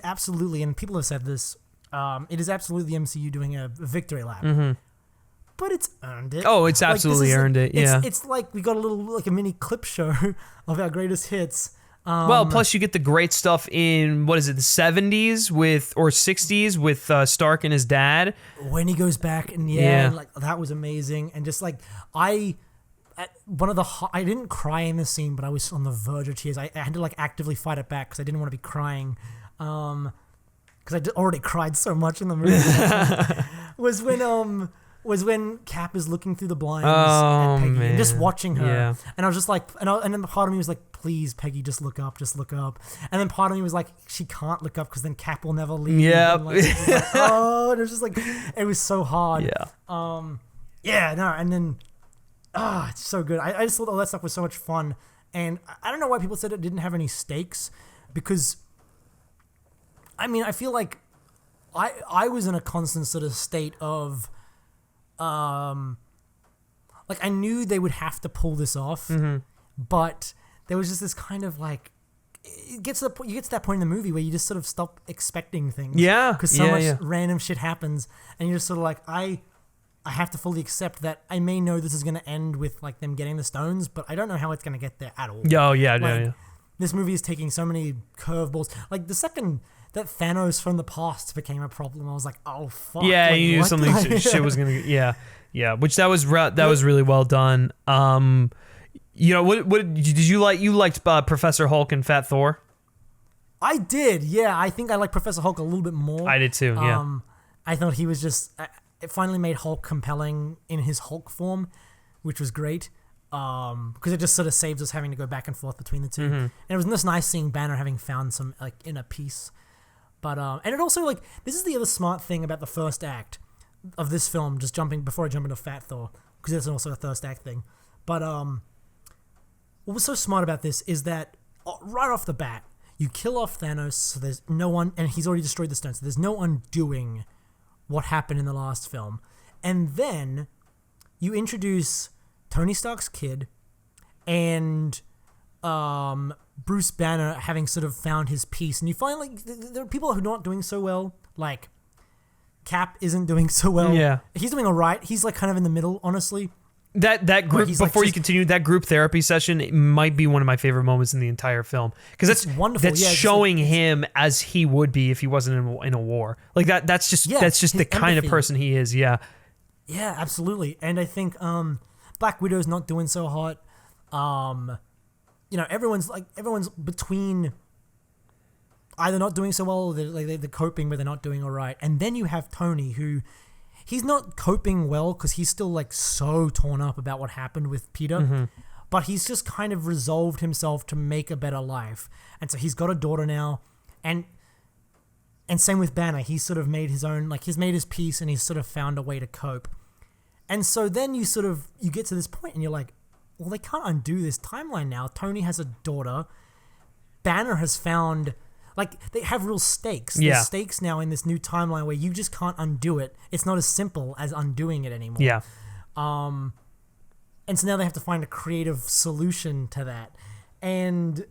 absolutely, and people have said this, it is absolutely the MCU doing a victory lap. Mm-hmm. But it's earned it. Oh, it's absolutely earned it. Yeah, it's like we got a mini clip show of our greatest hits. Well, plus you get the great stuff in, what is it, the 70s or 60s with Stark and his dad. When he goes back and like that was amazing. And just like I didn't cry in this scene, but I was on the verge of tears. I had to like actively fight it back because I didn't want to be crying. Because I already cried so much in the movie. was when Cap is looking through the blinds at Peggy and just watching her. Yeah. And I was just like, and then part of me was like, please, Peggy, just look up. And then part of me was like, she can't look up because then Cap will never leave. Yeah. And it was just like, it was so hard. Yeah. And then, it's so good. I just thought all that stuff was so much fun. And I don't know why people said it didn't have any stakes because, I mean, I feel like I was in a constant sort of state of, like I knew they would have to pull this off, but there was just this kind of like you get to that point in the movie where you just sort of stop expecting things. Yeah, because so much random shit happens, and you're just sort of like I have to fully accept that I may know this is going to end with like them getting the stones, but I don't know how it's going to get there at all. Oh yeah. This movie is taking so many curveballs. Like the second that Thanos from the past became a problem, I was like, oh fuck. Yeah, you knew something shit was gonna. Yeah. Which that was really well done. You know what did you like? You liked Professor Hulk and Fat Thor? I did. Yeah, I think I liked Professor Hulk a little bit more. I did too. Yeah. I thought he was just. It finally made Hulk compelling in his Hulk form, which was great. Because it just sort of saves us having to go back and forth between the two. And it was just nice seeing Banner having found some like inner peace. But and it also like this is the other smart thing about the first act of this film. Just before I jump into Fat Thor, because that's also a first act thing. But what was so smart about this is that right off the bat, you kill off Thanos, so there's no one, and he's already destroyed the stone, so there's no undoing what happened in the last film. And then you introduce Tony Stark's kid and Bruce Banner having sort of found his peace, and you find like there are people who are not doing so well. Like Cap isn't doing so well. Yeah, he's doing all right. He's like kind of in the middle, honestly. That group before you continue, that group therapy session, it might be one of my favorite moments in the entire film because that's wonderful. That's showing him as he would be if he wasn't in a war. Like that. That's just the empathy. Kind of person he is. Yeah. Yeah, absolutely. And I think Black Widow's not doing so hot. You know, everyone's between either not doing so well or they're coping, but they're not doing all right. And then you have Tony, who he's not coping well because he's still like so torn up about what happened with Peter, but he's just kind of resolved himself to make a better life. And so he's got a daughter now, and same with Banner. He's sort of made his own, like he's made his peace and he's sort of found a way to cope. And so then you get to this point and you're like, well, they can't undo this timeline now. Tony has a daughter. Banner has found, like, they have real stakes. Yeah. There's stakes now in this new timeline where you just can't undo it. It's not as simple as undoing it anymore. Yeah. And so now they have to find a creative solution to that. And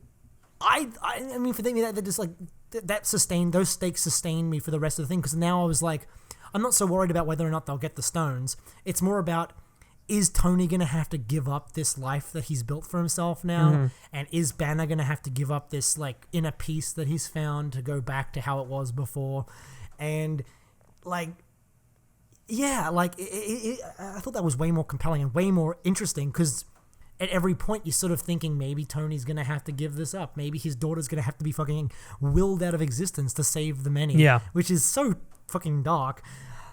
I mean, for me, that just like, those stakes sustained me for the rest of the thing. Because now I was like, I'm not so worried about whether or not they'll get the stones. It's more about, is Tony going to have to give up this life that he's built for himself now? And is Banner going to have to give up this like inner peace that he's found to go back to how it was before? And like, yeah, like I thought that was way more compelling and way more interesting because at every point you're sort of thinking maybe Tony's going to have to give this up. Maybe his daughter's going to have to be fucking willed out of existence to save the many. Yeah. Which is so fucking dark.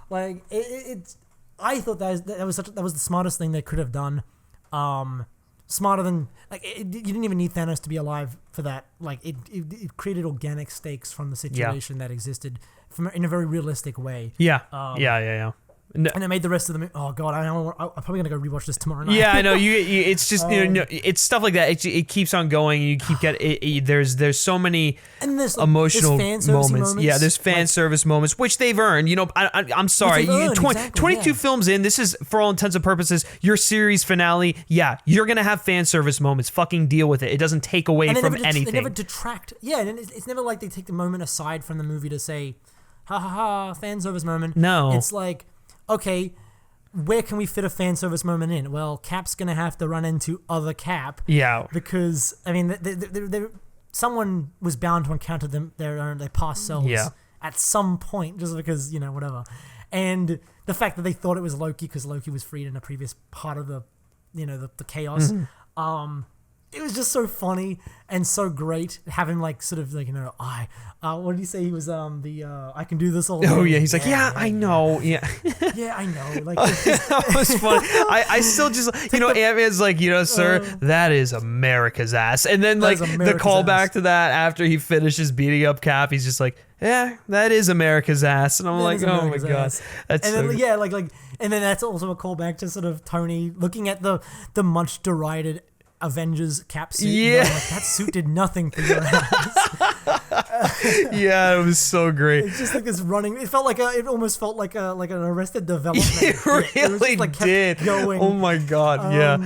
Like it's... I thought that was the smartest thing they could have done. Smarter than like you didn't even need Thanos to be alive for that. Like it created organic stakes from the situation that existed in a very realistic way. Yeah. Yeah. No. And it made the rest of the movie. Oh god, I'm probably gonna go rewatch this tomorrow night. Yeah, I know. It's just it's stuff like that. It keeps on going. You keep getting. There's so many emotional moments. Yeah, there's fan service moments which they've earned. I'm sorry. 22 films in. This is for all intents and purposes your series finale. Yeah, you're gonna have fan service moments. Fucking deal with it. It doesn't take away from anything. They never detract. Yeah, and it's never like they take the moment aside from the movie to say, ha ha ha, fan service moment. No, it's like, okay, where can we fit a fan service moment in? Well, Cap's gonna have to run into other Cap. Yeah. Because I mean, someone was bound to encounter their past selves at some point, just because whatever. And the fact that they thought it was Loki because Loki was freed in a previous part of the chaos. Mm-hmm. It was just so funny and so great. Have him what did he say? He was I can do this all day. Oh yeah, he's like, I know. Yeah. Yeah, I know. Like that was funny. I still just Ant-Man's like, sir, that is America's ass. And then like the callback to that after he finishes beating up Cap, he's just like, yeah, that is America's ass. And I'm like, oh my god. That's and then and then that's also a callback to sort of Tony looking at the much derided Avengers Cap suit. Yeah, that suit did nothing for your ass. Yeah, it was so great. It's just like this running. It almost felt like an Arrested Development. It really did. Going. Oh my god. Yeah.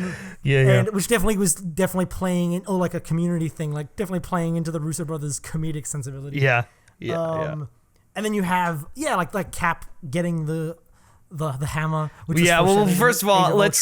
And which was definitely playing in, like a Community thing, like definitely playing into the Russo brothers' comedic sensibility. Yeah. And then you have like Cap getting the hammer. Which first of all, let's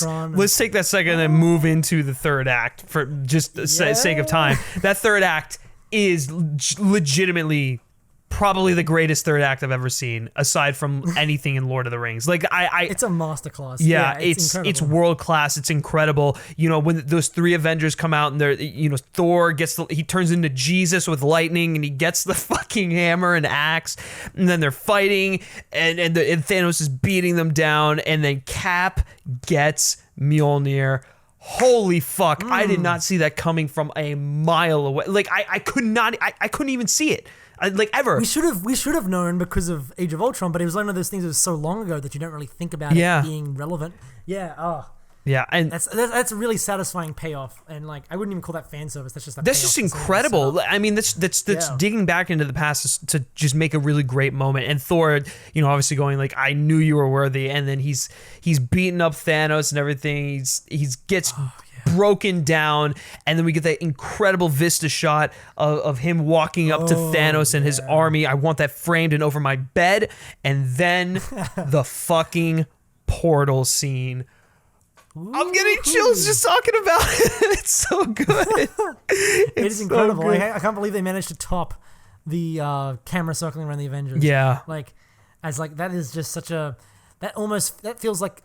take that second and move into the third act for just sake of time. That third act is legitimately probably the greatest third act I've ever seen, aside from anything in Lord of the Rings. Like it's a masterclass. Yeah, it's world class. It's incredible. When those three Avengers come out and they're, Thor he turns into Jesus with lightning and he gets the fucking hammer and axe, and then they're fighting and Thanos is beating them down, and then Cap gets Mjolnir. Holy fuck! I did not see that coming from a mile away. Like I couldn't even see it. Ever. We should have known because of Age of Ultron, but it was one of those things that was so long ago that you don't really think about it being relevant. Yeah. Oh. Yeah, and that's a really satisfying payoff, and I wouldn't even call that fan service. That's just incredible. I mean, that's digging back into the past to just make a really great moment. And Thor, obviously going like, "I knew you were worthy," and then he's beating up Thanos and everything. He gets broken down, and then we get that incredible vista shot of him walking up to Thanos and his army. I want that framed and over my bed, and then the fucking portal scene. I'm getting chills just talking about it. It's so good. It is incredible. So I can't believe they managed to top the camera circling around the Avengers. Yeah. That is just such a... That feels like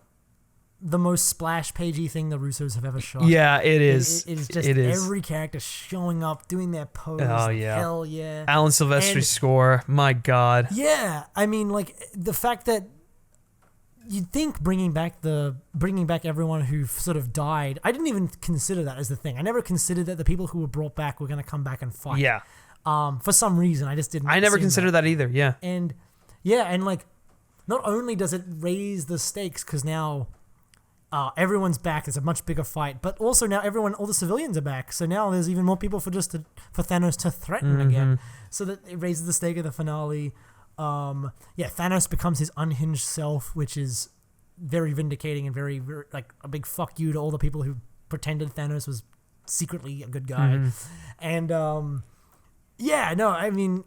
the most splash pagey thing the Russos have ever shot. Yeah, it is. It is just every character showing up, doing their pose. Oh, yeah. Hell yeah. Alan Silvestri's score. My God. Yeah. I mean, the fact that you'd think bringing back everyone who sort of died. I didn't even consider that as the thing. I never considered that the people who were brought back were going to come back and fight. Yeah. For some reason, I just didn't. I never considered that either. Yeah. And not only does it raise the stakes because now everyone's back, it's a much bigger fight, but also now all the civilians are back. So now there's even more people for Thanos to threaten again. So that it raises the stake of the finale. Thanos becomes his unhinged self, which is very vindicating and very, very a big fuck you to all the people who pretended Thanos was secretly a good guy. And I mean,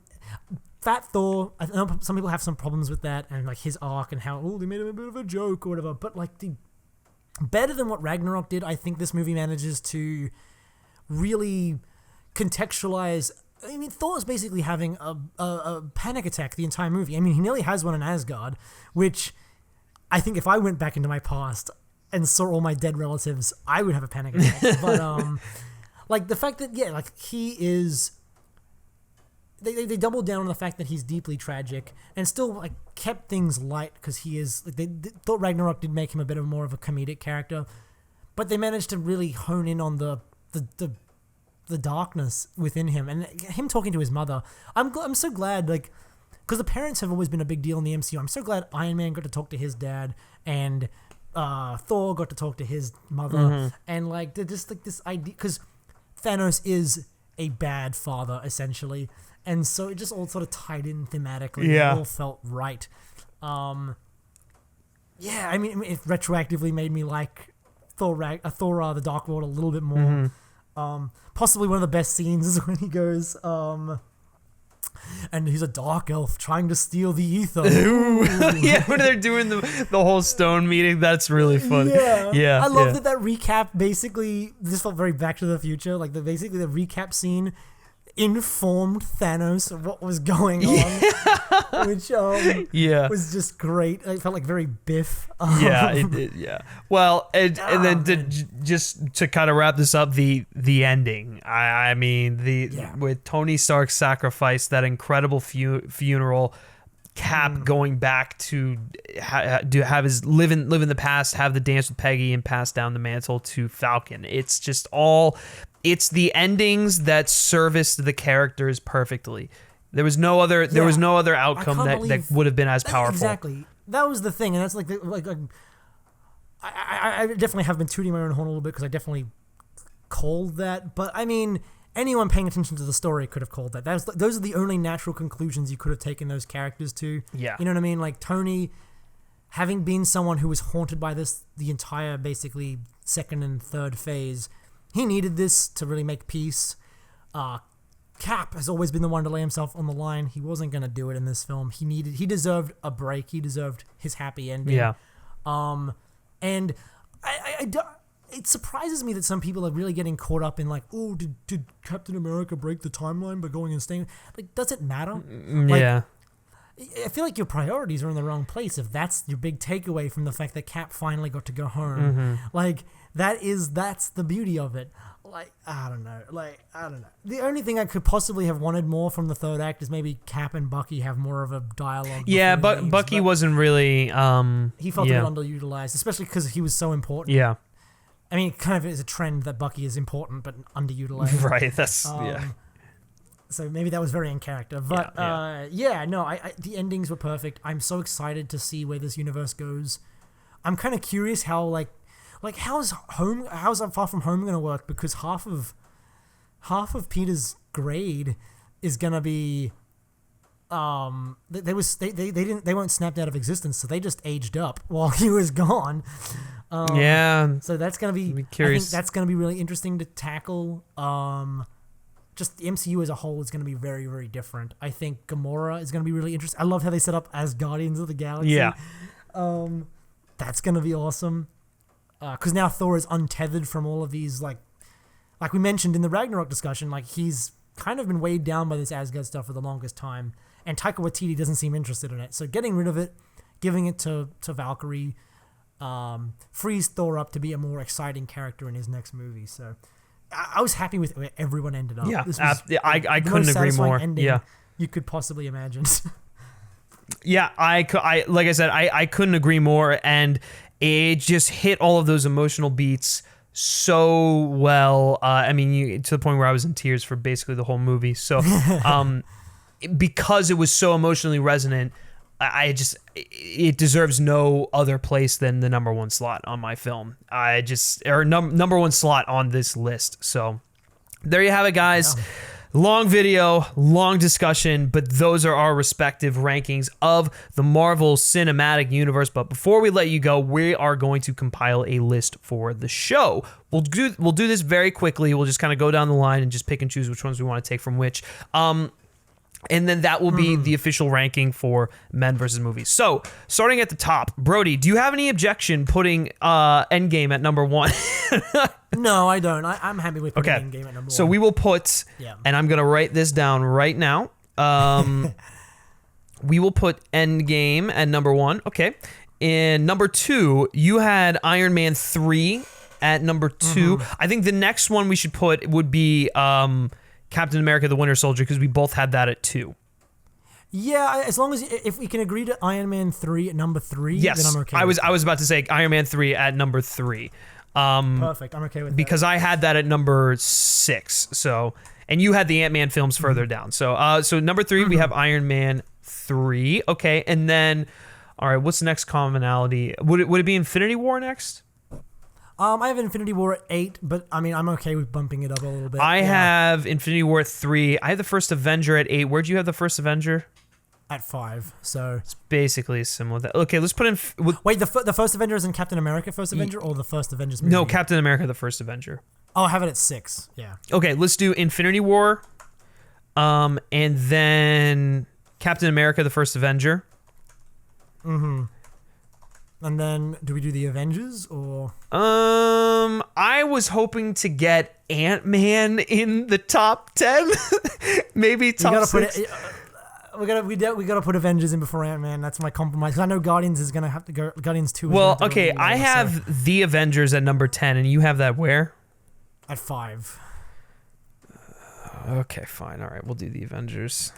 Fat Thor, I know some people have some problems with that and his arc and how they made him a bit of a joke or whatever, but better than what Ragnarok did, I think this movie manages to really contextualize. I mean, Thor's basically having a panic attack the entire movie. I mean, he nearly has one in Asgard, which I think if I went back into my past and saw all my dead relatives, I would have a panic attack. But the fact that he is, they doubled down on the fact that he's deeply tragic and still kept things light because he is. They thought Ragnarok did make him a bit more of a comedic character, but they managed to really hone in on the darkness within him and him talking to his mother. I'm so glad because the parents have always been a big deal in the MCU. I'm so glad Iron Man got to talk to his dad, and Thor got to talk to his mother, and like they're just like this idea, because Thanos is a bad father essentially, and so it just all sort of tied in thematically. Yeah. It all felt right. Yeah, I mean, it retroactively made me like Thor: The Dark World a little bit more. Possibly one of the best scenes is when he goes, and he's a dark elf trying to steal the ether. Yeah, when they're doing the whole stone meeting, that's really funny. Yeah. I love that recap. Basically, this felt very Back to the Future. Like basically the recap scene informed Thanos of what was going on, which was just great. It felt like very Biff. It did. Yeah. Well, and then just to kind of wrap this up, the ending. I mean, with Tony Stark's sacrifice, that incredible funeral. Cap going back to have his live in the past, have the dance with Peggy, and pass down the mantle to Falcon. It's just all. It's the endings that serviced the characters perfectly. There was no other. There was no other outcome that would have been as powerful. Exactly. That was the thing, and that's I definitely have been tooting my own horn a little bit because I definitely called that. But I mean, anyone paying attention to the story could have called that. Those are the only natural conclusions you could have taken those characters to. Yeah. You know what I mean? Like Tony, having been someone who was haunted by this the entire basically second and third phase. He needed this to really make peace. Cap has always been the one to lay himself on the line. He wasn't going to do it in this film. He deserved a break. He deserved his happy ending. Yeah. And it surprises me that some people are really getting caught up in like, oh, did Captain America break the timeline by going and staying? Like, does it matter? Yeah. I feel like your priorities are in the wrong place if that's your big takeaway from the fact that Cap finally got to go home. Like, that's the beauty of it. Like, I don't know. The only thing I could possibly have wanted more from the third act is maybe Cap and Bucky have more of a dialogue. Yeah, but Bucky wasn't really. He felt a bit underutilized, especially because he was so important. Yeah. I mean, it kind of is a trend that Bucky is important but underutilized. Right. That's So maybe that was very in character, but the endings were perfect. I'm so excited to see where this universe goes. I'm kind of curious how how's Far From Home gonna work, because half of Peter's grade is gonna be they weren't snapped out of existence, so they just aged up while he was gone. So that's gonna be curious. I think that's gonna be really interesting to tackle. Just the MCU as a whole is going to be very, very different. I think Gamora is going to be really interesting. I love how they set up as Guardians of the Galaxy. Yeah. That's going to be awesome. Because now Thor is untethered from all of these, like we mentioned in the Ragnarok discussion, like he's kind of been weighed down by this Asgard stuff for the longest time. And Taika Waititi doesn't seem interested in it. So getting rid of it, giving it to Valkyrie, frees Thor up to be a more exciting character in his next movie. So I was happy with where everyone ended up. Yeah, I couldn't agree more. Yeah, you could possibly imagine. Yeah, I like I said, I couldn't agree more, and it just hit all of those emotional beats so well. I mean, to the point where I was in tears for basically the whole movie. So, because it was so emotionally resonant, it deserves no other place than the number one slot on my film. Number one slot on this list. So there you have it, guys. Yeah. Long video, long discussion, but those are our respective rankings of the Marvel Cinematic Universe. But before we let you go, we are going to compile a list for the show. We'll do this very quickly. We'll just kind of go down the line and just pick and choose which ones we want to take from which. And then that will be the official ranking for Men versus Movies. So, starting at the top, Brody, do you have any objection putting Endgame at number one? No, I don't. I'm happy with putting Endgame at number one. So we will put, and I'm going to write this down right now. We will put Endgame at number one. Okay. In number two, you had Iron Man 3 at number two. I think the next one we should put would be Captain America: The Winter Soldier, because we both had that at 2. Yeah, as long as if we can agree to Iron Man 3 at number 3, then I'm okay. I was about to say Iron Man 3 at number 3. Perfect. I'm okay with that. Because I had that at number 6. So, and you had the Ant-Man films further down. So, number 3 we have Iron Man 3. Okay, and then, all right, what's the next commonality? Would it be Infinity War next? I have Infinity War at 8, but I mean, I'm okay with bumping it up a little bit. I have Infinity War at 3. I have the first Avenger at 8. Where'd you have the first Avenger? At 5. So it's basically similar. Okay, let's put in. Wait, the first Avenger is in Captain America First Avenger or the first Avengers movie? No, Captain America: The First Avenger. Oh, I have it at 6. Yeah. Okay, let's do Infinity War, and then Captain America: The First Avenger. Mm-hmm. And then, do we do the Avengers or? I was hoping to get Ant-Man in the top 10, maybe top 6. We gotta put Avengers in before Ant-Man. That's my compromise. 'Cause I know Guardians is gonna have to go. Guardians 2. Well, okay, I have the Avengers at number 10, and you have that where? At 5. Okay, fine. All right, we'll do the Avengers.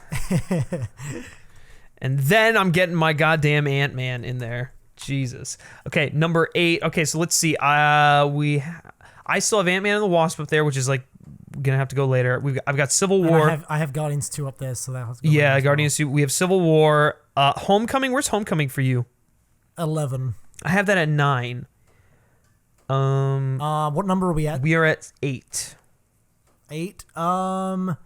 And then I'm getting my goddamn Ant-Man in there. Jesus. Okay, number 8. Okay, so let's see. I still have Ant-Man and the Wasp up there, which is like gonna have to go later. I've got Civil War. And I have Guardians 2 up there, so that has to go. Yeah, Guardians 2. We have Civil War. Homecoming. Where's Homecoming for you? 11. I have that at 9. What number are we at? We are at 8. 8. I'm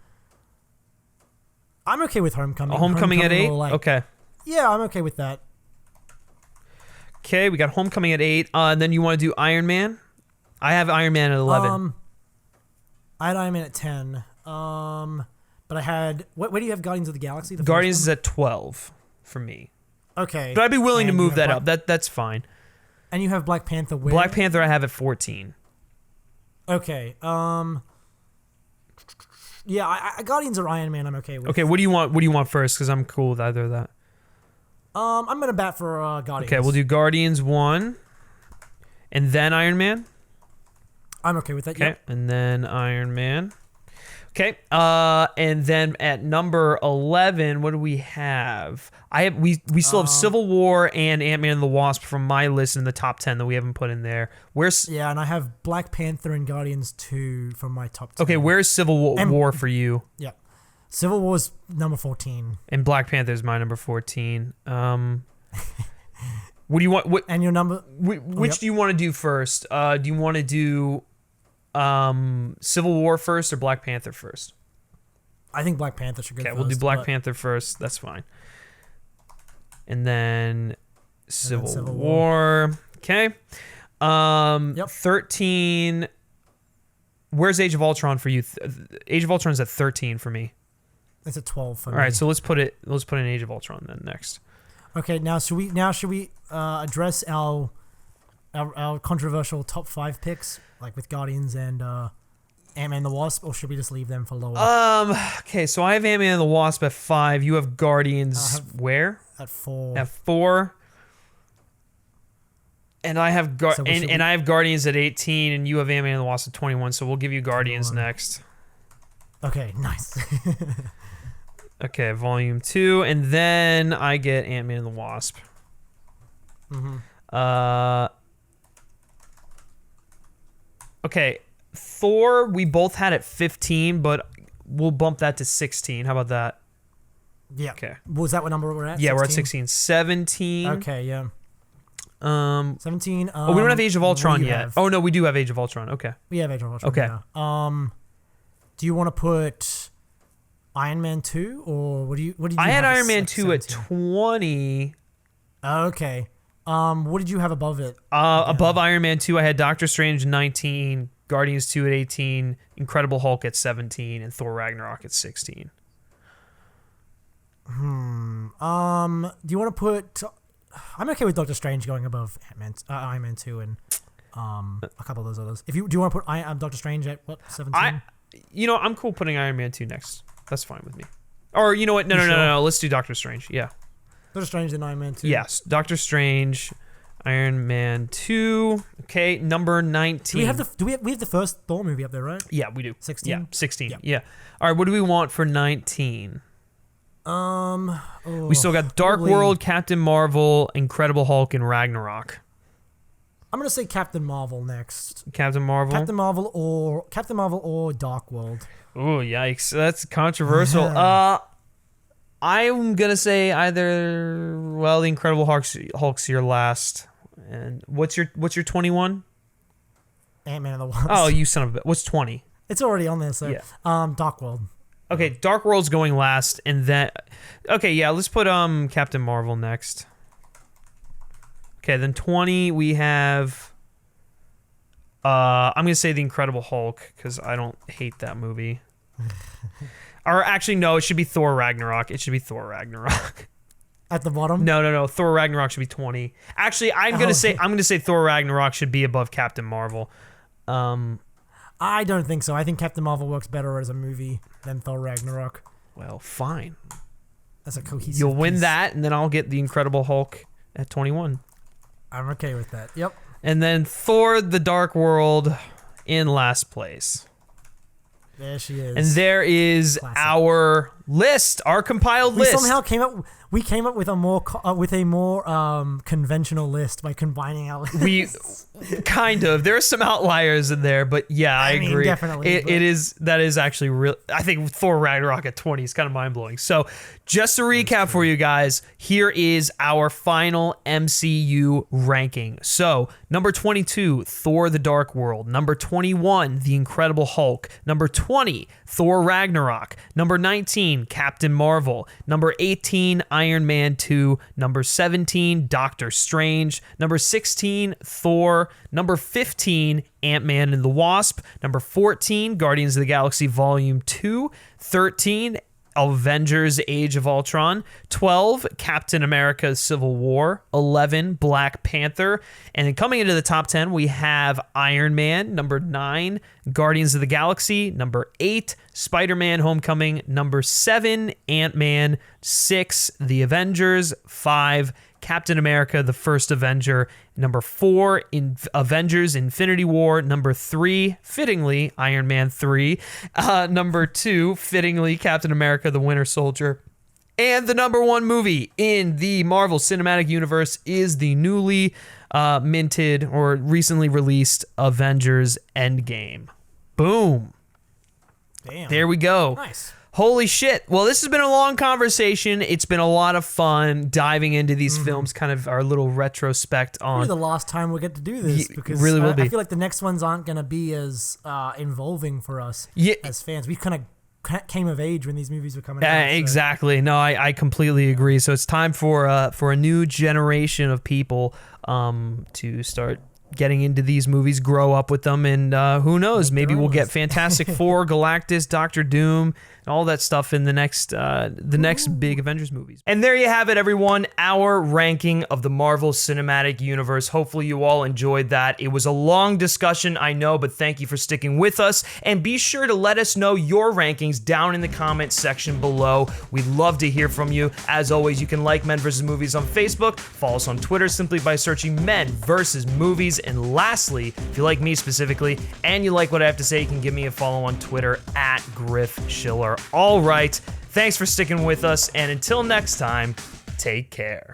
okay with Homecoming. Homecoming at 8. Okay. Yeah, I'm okay with that. Okay, we got Homecoming at 8. And then you want to do Iron Man? I have Iron Man at 11. I had Iron Man at 10. But I had... Where do you have Guardians of the Galaxy? Guardians is at 12 for me. Okay. But I'd be willing to move that up. That's fine. And you have Black Panther where? Black Panther I have at 14. Okay. Yeah, Guardians or Iron Man I'm okay with. Okay, what do you want first? Because I'm cool with either of that. I'm going to bat for Guardians. Okay, we'll do Guardians 1. And then Iron Man. I'm okay with that, okay, yep. And then Iron Man. Okay, and then at number 11, what do we have? We still have Civil War and Ant-Man and the Wasp from my list in the top 10 that we haven't put in there. Yeah, and I have Black Panther and Guardians 2 from my top 10. Okay, where's Civil War for you? Yeah, Civil War's number 14. And Black Panther is my number 14. What do you want? And your number? Which do you want to do first? Do you want to do Civil War first or Black Panther first? I think Black Panther should go first. Okay, we'll do Black Panther first. That's fine. And then Civil War. Okay. 13. Where's Age of Ultron for you? Age of Ultron's at 13 for me. It's at 12 for me. All right, so let's put in Age of Ultron then next. Okay, now should we address our controversial top 5 picks, like with Guardians and Ant-Man and the Wasp, or should we just leave them for lower? Okay, so I have Ant-Man and the Wasp at 5. You have Guardians where? At 4. At 4. And I have I have Guardians at 18, and you have Ant-Man and the Wasp at 21. So we'll give you Guardians next. Okay, nice. Okay, Volume 2, and then I get Ant-Man and the Wasp. Mm-hmm. Okay, Thor we both had at 15, but we'll bump that to 16. How about that? Yeah. Okay. Was that what number we're at? Yeah, 16? We're at 16. 17. Okay, yeah. 17. Oh, we don't have Age of Ultron yet. Oh no, we do have Age of Ultron. Okay. We have Age of Ultron. Okay. Yeah. Do you want to put Iron Man 2 or what did you I had have Iron Man 2 at 17? 20. Okay. What did you have above it? Above Iron Man 2, I had Doctor Strange 19, Guardians 2 at 18, Incredible Hulk at 17, and Thor Ragnarok at 16. Do you want to put? I'm okay with Doctor Strange going above Iron Man 2 and a couple of those others. Do you want to put Doctor Strange at what 17? I'm cool putting Iron Man 2 next. That's fine with me. Or you know what? No. Let's do Doctor Strange. Yeah. Doctor Strange and Iron Man 2. Yes, Doctor Strange, Iron Man 2. Okay, number 19. We have the first Thor movie up there, right? Yeah, we do. 16. Yeah, 16. Yeah. All right, what do we want for 19? We still got Dark World, Captain Marvel, Incredible Hulk, and Ragnarok. I'm gonna say Captain Marvel next. Captain Marvel or Dark World. Oh yikes, that's controversial. I'm gonna say either. Well, the Incredible Hulk's your last. And what's your 21? Ant-Man and the Wasp. Oh, you son of a bitch. What's 20? It's already on there. So, Dark World. Okay, Dark World's going last, and then. Okay, yeah, let's put Captain Marvel next. Okay, then 20 we have. I'm gonna say the Incredible Hulk because I don't hate that movie. Or actually, no, it should be Thor Ragnarok. It should be Thor Ragnarok. At the bottom? No. Thor Ragnarok should be 20. Actually, I'm gonna say Thor Ragnarok should be above Captain Marvel. I don't think so. I think Captain Marvel works better as a movie than Thor Ragnarok. Well, fine. As a cohesive You'll win piece. that, and then I'll get the Incredible Hulk at 21. I'm okay with that. Yep. And then Thor: The Dark World in last place. There she is. And there is our list, our compiled list. We somehow came up with a more conventional list by combining our lists. We kind of. There are some outliers in there, but yeah, I agree. Definitely. That is actually real. I think Thor Ragnarok at 20 is kind of mind blowing. So, just to recap for you guys, here is our final MCU ranking. So, number 22, Thor: The Dark World. Number 21, The Incredible Hulk. Number 20, Thor Ragnarok. Number 19, Captain Marvel. Number 18, Iron Man 2. Number 17, Doctor Strange. Number 16, Thor. Number 15, Ant-Man and the Wasp. Number 14, Guardians of the Galaxy Volume 2. 13, Avengers Age of Ultron. 12, Captain America Civil War. 11, Black Panther. And then coming into the top 10, we have Iron Man. Number 9, Guardians of the Galaxy. Number 8, Spider-Man Homecoming. Number 7, Ant-Man. 6, The Avengers. 5, Captain America, the First Avenger. Number 4, Avengers Infinity War. Number 3, fittingly, Iron Man 3. Number 2, fittingly, Captain America, the Winter Soldier. And the number 1 movie in the Marvel Cinematic Universe is the newly minted or recently released Avengers Endgame. Boom. Damn. There we go. Nice. Holy shit. Well, this has been a long conversation. It's been a lot of fun diving into these films, kind of our little retrospect on... Probably the last time we'll get to do this, because really will be. I feel like the next ones aren't going to be as involving for us as fans. We kind of came of age when these movies were coming out. Exactly. No, I completely agree. So it's time for a new generation of people to start getting into these movies, grow up with them, and who knows, maybe we'll get Fantastic Four, Galactus, Doctor Doom, and all that stuff in the next big Avengers movies. And there you have it, everyone, our ranking of the Marvel Cinematic Universe. Hopefully you all enjoyed that. It was a long discussion, I know, but thank you for sticking with us, and be sure to let us know your rankings down in the comments section below. We'd love to hear from you. As always, you can like Men vs. Movies on Facebook, follow us on Twitter simply by searching Men vs. Movies. And lastly, if you like me specifically and you like what I have to say, you can give me a follow on Twitter at Griff Schiller. All right, thanks for sticking with us, and until next time, take care.